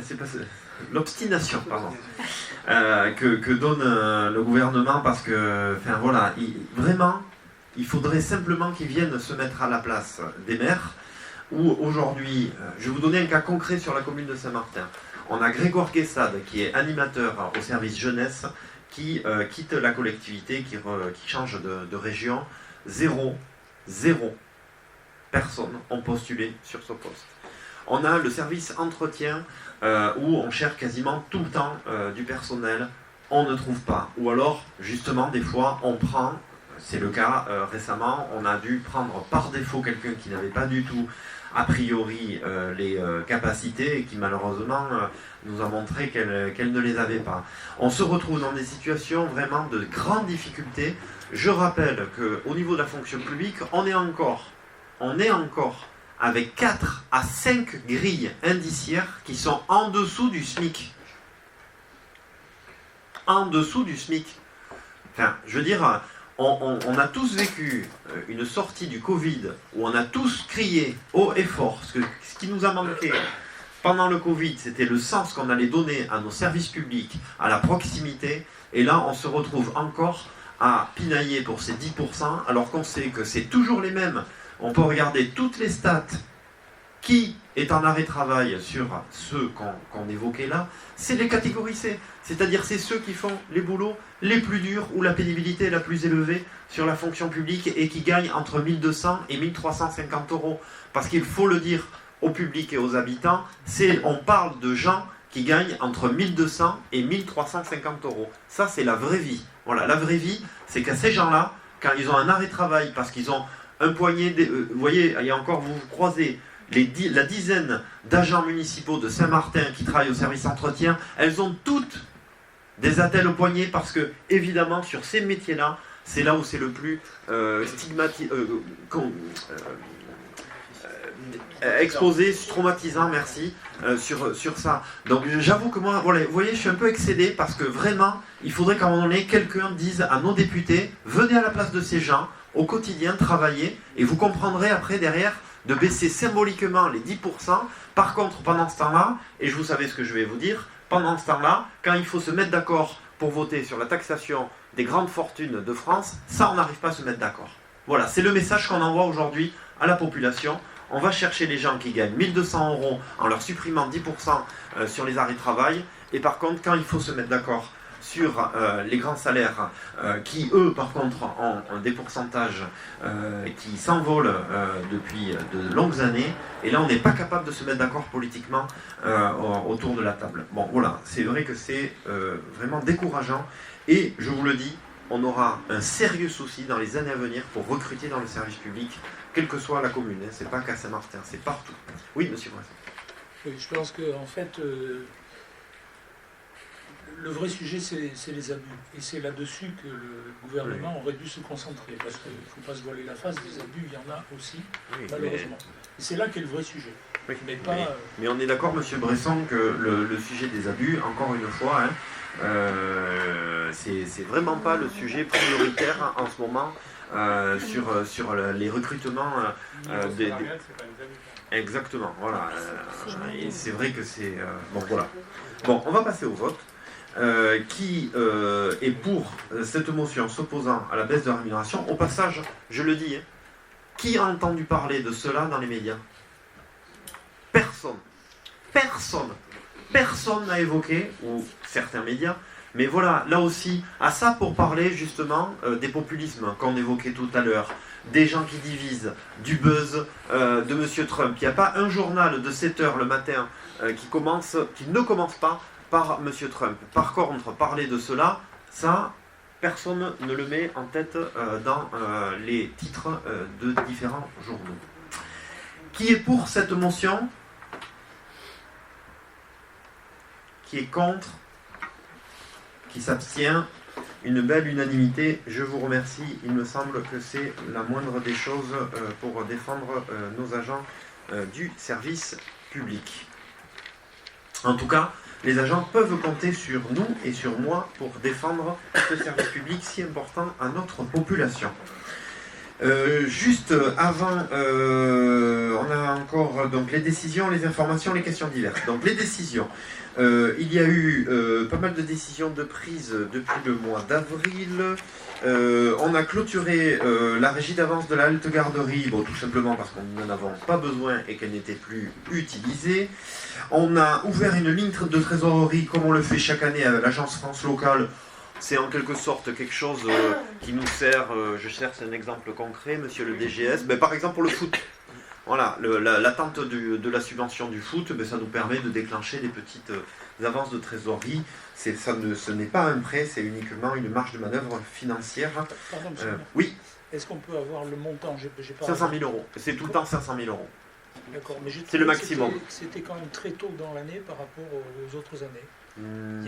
c'est pas l'obstination, pardon, que donne le gouvernement parce que, vraiment, il faudrait simplement qu'ils viennent se mettre à la place des maires. Où aujourd'hui, je vais vous donner un cas concret sur la commune de Saint-Martin. On a Grégoire Guessade qui est animateur au service jeunesse, qui quitte la collectivité, qui change de région. Zéro personnes ont postulé sur ce poste. On a le service entretien où on cherche quasiment tout le temps du personnel, on ne trouve pas. Ou alors, justement, des fois, on prend, c'est le cas récemment, on a dû prendre par défaut quelqu'un qui n'avait pas du tout, a priori, les capacités et qui malheureusement nous a montré qu'elle ne les avait pas. On se retrouve dans des situations vraiment de grande difficulté. Je rappelle qu'au niveau de la fonction publique, on est encore avec 4 à 5 grilles indiciaires qui sont en dessous du SMIC. En dessous du SMIC. Enfin, je veux dire, on a tous vécu une sortie du Covid où on a tous crié haut et fort. Ce qui nous a manqué pendant le Covid, c'était le sens qu'on allait donner à nos services publics, à la proximité. Et là, on se retrouve encore à pinailler pour ces 10%, alors qu'on sait que c'est toujours les mêmes. On peut regarder toutes les stats. Qui est en arrêt de travail sur ceux qu'on évoquait là? C'est les catégories C. C'est-à-dire c'est ceux qui font les boulots les plus durs où la pénibilité est la plus élevée sur la fonction publique et qui gagnent entre 1200 et 1350 euros. Parce qu'il faut le dire au public et aux habitants, on parle de gens qui gagnent entre 1200 et 1350 euros. Ça, c'est la vraie vie. Voilà, la vraie vie, c'est qu'à ces gens-là, quand ils ont un arrêt de travail parce qu'ils ont un poignet, vous voyez, il y a encore, vous croisez la dizaine d'agents municipaux de Saint-Martin qui travaillent au service entretien, elles ont toutes des attelles au poignet parce que, évidemment, sur ces métiers-là, c'est là où c'est le plus exposé, traumatisant, merci, sur ça. Donc j'avoue que moi, voilà, vous voyez, je suis un peu excédé parce que vraiment, il faudrait qu'à un moment donné, quelqu'un dise à nos députés, venez à la place de ces gens, au quotidien, travailler, et vous comprendrez après, derrière, de baisser symboliquement les 10%. Par contre, pendant ce temps-là, et vous savez ce que je vais vous dire, pendant ce temps-là, quand il faut se mettre d'accord pour voter sur la taxation des grandes fortunes de France, ça, on n'arrive pas à se mettre d'accord. Voilà, c'est le message qu'on envoie aujourd'hui à la population. On va chercher les gens qui gagnent 1 200 € en leur supprimant 10% sur les arrêts de travail. Et par contre, quand il faut se mettre d'accord sur les grands salaires qui, eux, par contre, ont des pourcentages qui s'envolent depuis de longues années. Et là, on n'est pas capable de se mettre d'accord politiquement autour de la table. Bon, voilà, c'est vrai que c'est vraiment décourageant. Et je vous le dis, on aura un sérieux souci dans les années à venir pour recruter dans le service public, quelle que soit la commune. Hein. C'est pas qu'à Saint-Martin, c'est partout. Oui, monsieur Bresson. Oui, je pense qu'en fait, le vrai sujet, c'est les abus. Et c'est là-dessus que le gouvernement aurait dû se concentrer. Parce qu'il ne faut pas se voiler la face, des abus, il y en a aussi, malheureusement. Et c'est là qu'est le vrai sujet. Oui, mais on est d'accord, monsieur Bresson, que le sujet des abus, encore une fois, hein, c'est vraiment pas le sujet prioritaire en ce moment sur les recrutements des... Exactement, voilà. Et c'est vrai que c'est... bon, voilà. Bon, on va passer au vote. Qui est pour cette motion s'opposant à la baisse de la rémunération. Au passage, je le dis, hein, qui a entendu parler de cela dans les médias? Personne. Personne. Personne n'a évoqué, ou certains médias, mais voilà, là aussi, à ça pour parler justement des populismes qu'on évoquait tout à l'heure, des gens qui divisent, du buzz de M. Trump. Il n'y a pas un journal de 7 h le matin qui ne commence pas par M. Trump. Par contre, parler de cela, ça, personne ne le met en tête dans les titres de différents journaux. Qui est pour cette motion? Qui est contre? Qui s'abstient? Une belle unanimité, je vous remercie. Il me semble que c'est la moindre des choses pour défendre nos agents du service public. En tout cas, les agents peuvent compter sur nous et sur moi pour défendre ce service public si important à notre population. Juste avant, on a encore donc, les décisions, les informations, les questions diverses. Donc les décisions. Il y a eu pas mal de décisions de prise depuis le mois d'avril. On a clôturé la régie d'avance de la halte garderie, bon, tout simplement parce qu'on n'en avait pas besoin et qu'elle n'était plus utilisée. On a ouvert une ligne de trésorerie comme on le fait chaque année avec l'Agence France Locale. C'est en quelque sorte quelque chose qui nous sert, je cherche un exemple concret, monsieur le DGS, ben, par exemple pour le foot. Voilà, l'attente de la subvention du foot, ben, ça nous permet de déclencher des petites avances de trésorerie. Ce n'est pas un prêt, c'est uniquement une marge de manœuvre financière. Pardon, monsieur. Oui. Est-ce qu'on peut avoir le montant? J'ai pas 500 000 €. C'est tout le temps 500 000 €. D'accord, mais c'est le maximum. C'était quand même très tôt dans l'année par rapport aux autres années.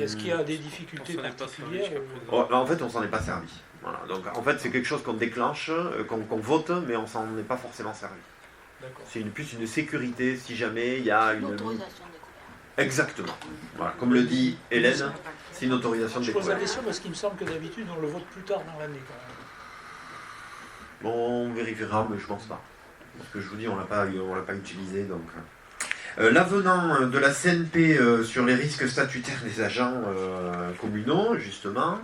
Est-ce qu'il y a des difficultés particulières En fait, on s'en est pas servi. Voilà. Donc, en fait, c'est quelque chose qu'on déclenche, qu'on vote, mais on s'en est pas forcément servi. C'est plus une sécurité si jamais il y a une autorisation de découvert. Exactement. Voilà. Comme le dit Hélène, c'est une autorisation de découvert. Je pose la découvert. question parce qu'il me semble que d'habitude on le vote plus tard dans l'année quand même. Bon, on vérifiera, mais je pense pas. Parce que je vous dis, on l'a pas utilisé, donc. L'avenant de la CNP sur les risques statutaires des agents communaux, justement.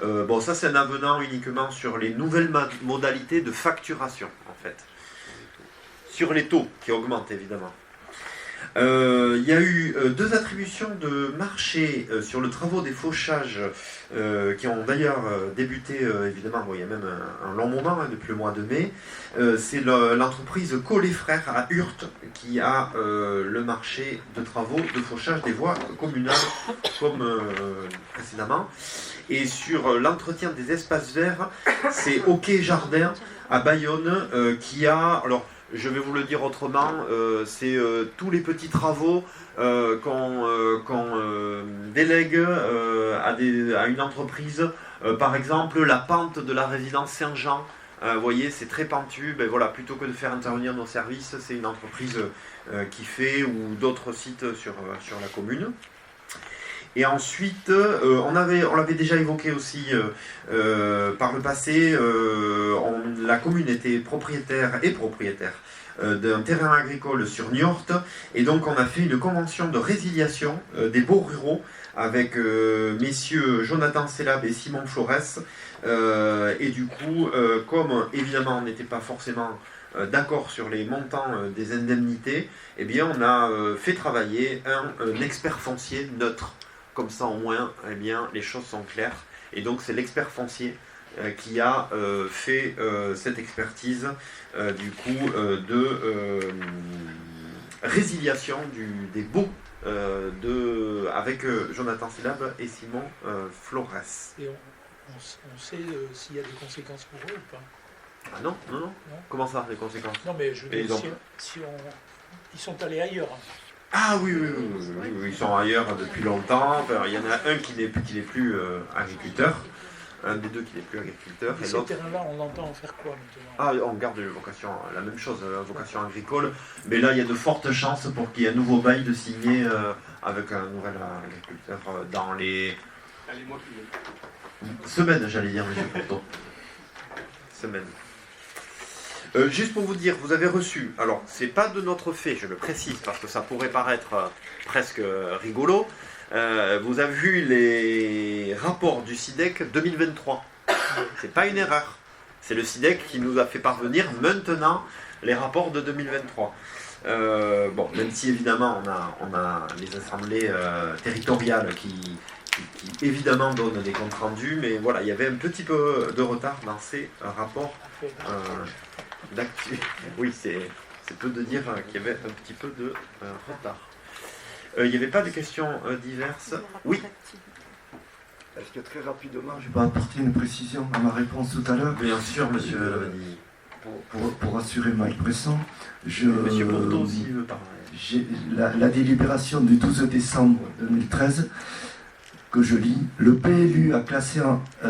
Bon, ça c'est un avenant uniquement sur les nouvelles modalités de facturation, en fait. Sur les taux qui augmentent, évidemment. Il y a eu 2 attributions de marché sur le travaux des fauchages qui ont d'ailleurs débuté, évidemment, bon, il y a même un long moment, hein, depuis le mois de mai. C'est l'entreprise Collet Frères à Hurte qui a le marché de travaux de fauchage des voies communales comme précédemment. Et sur l'entretien des espaces verts, c'est OK Jardin à Bayonne qui a... Alors, je vais vous le dire autrement, c'est tous les petits travaux qu'on délègue à une entreprise. Par exemple, la pente de la résidence Saint-Jean, vous voyez, c'est très pentu. Ben voilà, plutôt que de faire intervenir nos services, c'est une entreprise qui fait, ou d'autres sites sur la commune. Et ensuite, on l'avait déjà évoqué aussi par le passé, la commune était propriétaire d'un terrain agricole sur Niort, et donc on a fait une convention de résiliation des baux ruraux avec messieurs Jonathan Selab et Simon Flores, et du coup, comme évidemment on n'était pas forcément d'accord sur les montants des indemnités, eh bien on a fait travailler un expert foncier neutre. Comme ça, au moins, eh bien, les choses sont claires. Et donc, c'est l'expert foncier qui a fait cette expertise, du coup, de résiliation des baux avec Jonathan Selab et Simon Flores. Et on sait s'il y a des conséquences pour eux ou pas? Ah non. Comment ça, les conséquences? Non, mais je veux dire, ils sont allés ailleurs. Ah oui, ils sont ailleurs depuis longtemps. Enfin, il y en a un qui n'est plus agriculteur, un des deux qui n'est plus agriculteur. Et ces terrains-là, on entend en faire quoi maintenant? Ah, on garde la même chose, la vocation agricole. Mais là, il y a de fortes chances pour qu'il y ait un nouveau bail de signer avec un nouvel agriculteur dans les mois qui viennent. Semaines, j'allais dire, monsieur Porto. Semaines. Juste pour vous dire, vous avez reçu, alors c'est pas de notre fait, je le précise parce que ça pourrait paraître presque rigolo, vous avez vu les rapports du SIDEC 2023. C'est pas une erreur, c'est le SIDEC qui nous a fait parvenir maintenant les rapports de 2023. Bon, même si évidemment on a les assemblées territoriales qui évidemment donnent des comptes rendus, mais voilà, il y avait un petit peu de retard dans ces rapports d'actu. Oui, c'est peu de dire qu'il y avait un petit peu de retard. Il n'y avait pas de questions diverses. Oui. Est-ce que très rapidement, je peux apporter une précision à ma réponse tout à l'heure? Bien sûr, monsieur. Pour assurer ma expression, monsieur Porto aussi veut parler. La délibération du 12 décembre 2013, que je lis, le PLU a classé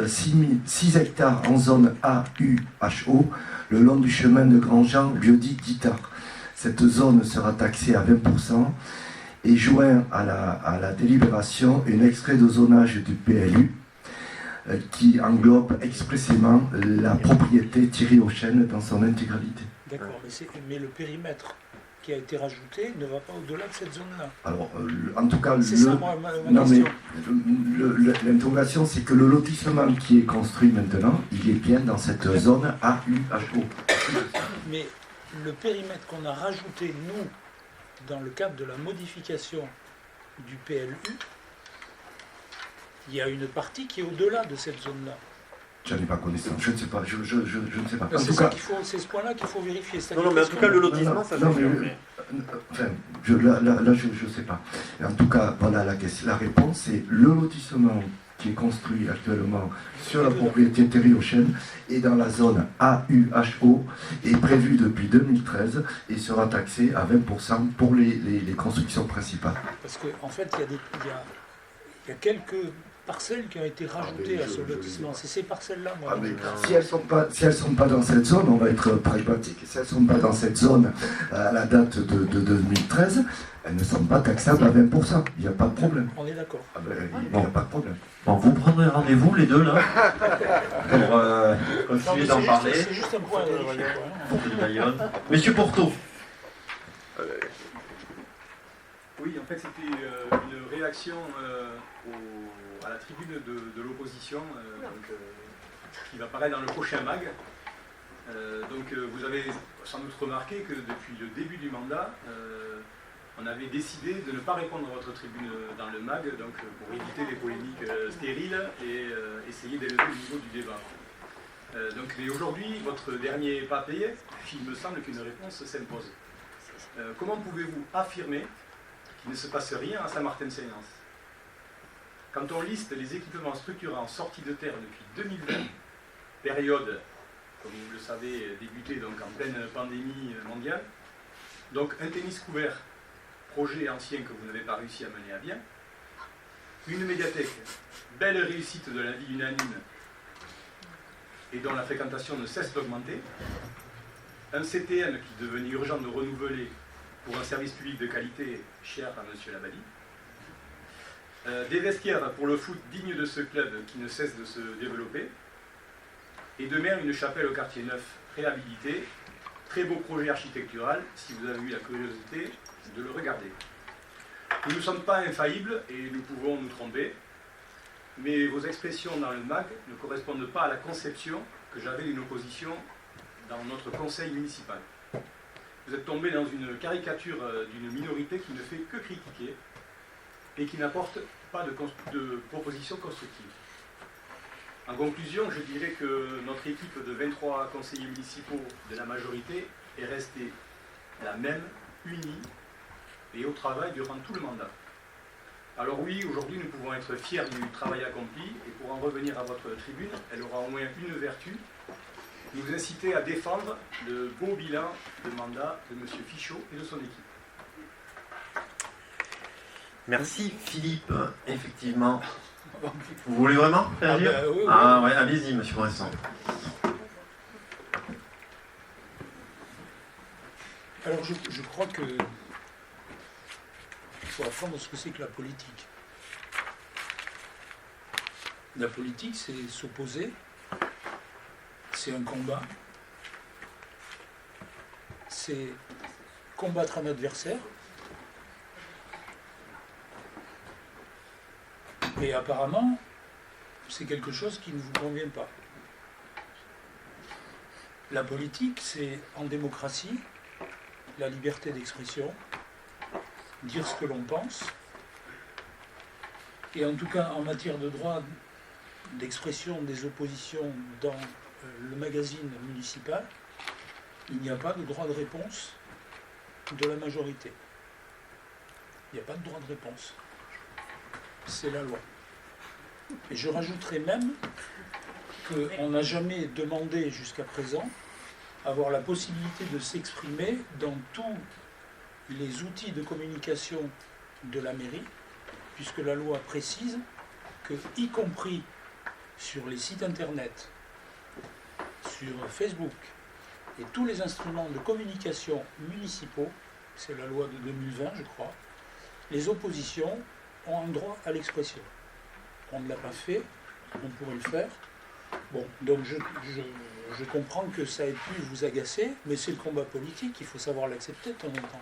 6 hectares en zone AUHO le long du chemin de Grandjean, lieu-dit Guitare. Cette zone sera taxée à 20% et joint à la délibération un extrait de zonage du PLU qui englobe expressément la propriété tirée aux chênes dans son intégralité. D'accord, mais le périmètre qui a été rajouté ne va pas au-delà de cette zone-là. Alors, en tout cas, c'est ça, ma question. L'interrogation, c'est que le lotissement qui est construit maintenant, il est bien dans cette zone AUHO. Mais le périmètre qu'on a rajouté, nous, dans le cadre de la modification du PLU, il y a une partie qui est au-delà de cette zone-là. Je n'en ai pas connaissance, je ne sais pas, je ne sais pas. C'est ce point-là qu'il faut vérifier. Non, mais en tout cas, le lotissement, ça non, là, je ne sais pas. En tout cas, voilà la réponse, c'est le lotissement qui est construit actuellement sur la propriété terre aux chênes et dans la zone AUHO est prévu depuis 2013 et sera taxé à 20% pour les constructions principales. Parce qu'en fait, il y a quelques parcelles qui ont été rajoutées à ce lotissement. C'est ces parcelles-là, moi. Si elles sont pas dans cette zone, on va être pragmatique. Si elles ne sont pas dans cette zone à la date de 2013, elles ne sont pas taxables à 20%. Il n'y a pas de problème. On est d'accord. Il n'y a pas de problème. Bon, vous prendrez rendez-vous les deux là pour continuer d'en parler. C'est juste un point à vérifier. Monsieur Porto. Oui, en fait, c'était une réaction à la tribune de l'opposition qui va apparaître dans le prochain MAG. Vous avez sans doute remarqué que depuis le début du mandat, on avait décidé de ne pas répondre à votre tribune dans le MAG, donc pour éviter les polémiques stériles et essayer d'élever le niveau du débat. Et aujourd'hui, votre dernier pas payé, il me semble qu'une réponse s'impose. Comment pouvez-vous affirmer qu'il ne se passe rien à Saint-Martin-de-Seignances? Quand on liste les équipements structurants sortis de terre depuis 2020, période comme vous le savez, débuté donc en pleine pandémie mondiale. Donc un tennis couvert, projet ancien que vous n'avez pas réussi à mener à bien. Une médiathèque, belle réussite de la vie unanime et dont la fréquentation ne cesse d'augmenter. Un CTM qui devenait urgent de renouveler pour un service public de qualité cher à M. Labadie. Des vestiaires pour le foot digne de ce club qui ne cesse de se développer. Et demain, une chapelle au quartier neuf réhabilitée. Très beau projet architectural, si vous avez eu la curiosité de le regarder. Nous ne sommes pas infaillibles et nous pouvons nous tromper, mais vos expressions dans le MAG ne correspondent pas à la conception que j'avais d'une opposition dans notre conseil municipal. Vous êtes tombé dans une caricature d'une minorité qui ne fait que critiquer et qui n'apporte pas de propositions constructives. En conclusion, je dirais que notre équipe de 23 conseillers municipaux de la majorité est restée la même, unie et au travail durant tout le mandat. Alors oui, aujourd'hui, nous pouvons être fiers du travail accompli et pour en revenir à votre tribune, elle aura au moins une vertu, nous inciter à défendre le beau bilan de mandat de M. Fichot et de son équipe. Merci Philippe, effectivement. Vous voulez vraiment réagir? Oui. Ah ouais, allez-y, monsieur Bresson. Alors je crois que il faut apprendre ce que c'est que la politique. La politique, c'est s'opposer, c'est un combat, c'est combattre un adversaire. Et apparemment, c'est quelque chose qui ne vous convient pas. La politique, c'est en démocratie, la liberté d'expression, dire ce que l'on pense, et en tout cas en matière de droit d'expression des oppositions dans le magazine municipal, il n'y a pas de droit de réponse de la majorité. Il n'y a pas de droit de réponse. C'est la loi. Et je rajouterai même qu'on n'a jamais demandé jusqu'à présent avoir la possibilité de s'exprimer dans tous les outils de communication de la mairie, puisque la loi précise que, y compris sur les sites internet, sur Facebook et tous les instruments de communication municipaux, c'est la loi de 2020 je crois, les oppositions ont un droit à l'expression. On ne l'a pas fait, on pourrait le faire. Bon, donc je comprends que ça ait pu vous agacer, mais c'est le combat politique, il faut savoir l'accepter de temps en temps.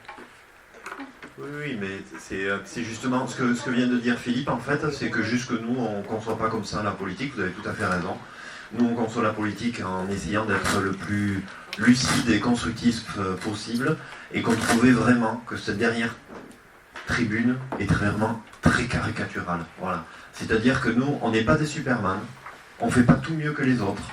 Oui, mais c'est justement ce que vient de dire Philippe, en fait, c'est que jusque nous, on ne conçoit pas comme ça la politique, vous avez tout à fait raison. Nous, on conçoit la politique en essayant d'être le plus lucide et constructif possible, et qu'on trouvait vraiment que cette dernière tribune est vraiment très caricaturale. Voilà. C'est-à-dire que nous, on n'est pas des Superman, on ne fait pas tout mieux que les autres.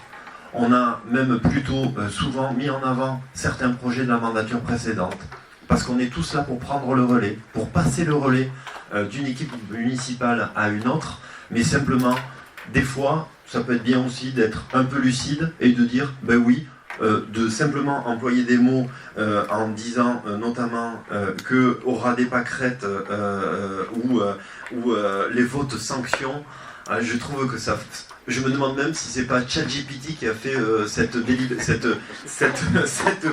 On a même plutôt souvent mis en avant certains projets de la mandature précédente, parce qu'on est tous là pour prendre le relais, pour passer le relais d'une équipe municipale à une autre, mais simplement, des fois, ça peut être bien aussi d'être un peu lucide et de dire, ben oui, de simplement employer des mots en disant notamment que aura des pâquerettes ou les votes sanctions, je trouve que ça... Je me demande même si c'est pas ChatGPT qui a fait cette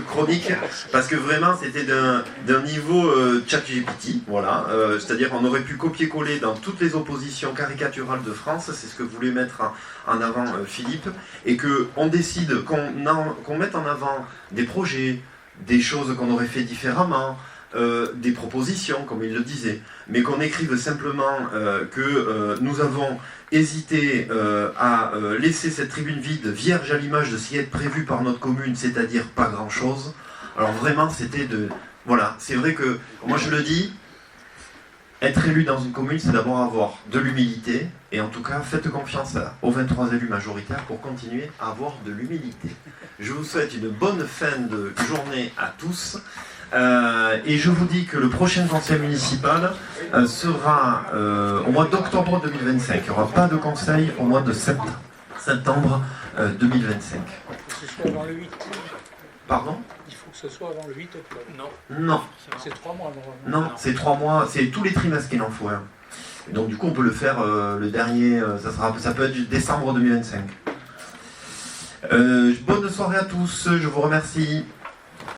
chronique, parce que vraiment c'était d'un niveau ChatGPT, voilà. C'est-à-dire on aurait pu copier-coller dans toutes les oppositions caricaturales de France, c'est ce que voulait mettre en avant Philippe, et qu'on décide, qu'on mette en avant des projets, des choses qu'on aurait fait différemment, des propositions, comme il le disait, mais qu'on écrive simplement que nous avons hésité à laisser cette tribune vide, vierge à l'image de ce qui est prévu par notre commune, c'est-à-dire pas grand-chose. Alors vraiment, c'était de... Voilà, c'est vrai que, moi je le dis, être élu dans une commune, c'est d'abord avoir de l'humilité, et en tout cas, faites confiance aux 23 élus majoritaires pour continuer à avoir de l'humilité. Je vous souhaite une bonne fin de journée à tous. Et je vous dis que le prochain conseil municipal sera au mois d'octobre 2025. Il n'y aura pas de conseil au mois de septembre 2025. que ce soit avant le 8. Pardon? Il faut que ce soit avant le 8 octobre. Non. C'est 3 mois normalement. Non, c'est 3 mois, c'est tous les trimestres qu'il en faut un. Et donc du coup on peut le faire le dernier, ça peut être décembre 2025. Bonne soirée à tous, je vous remercie.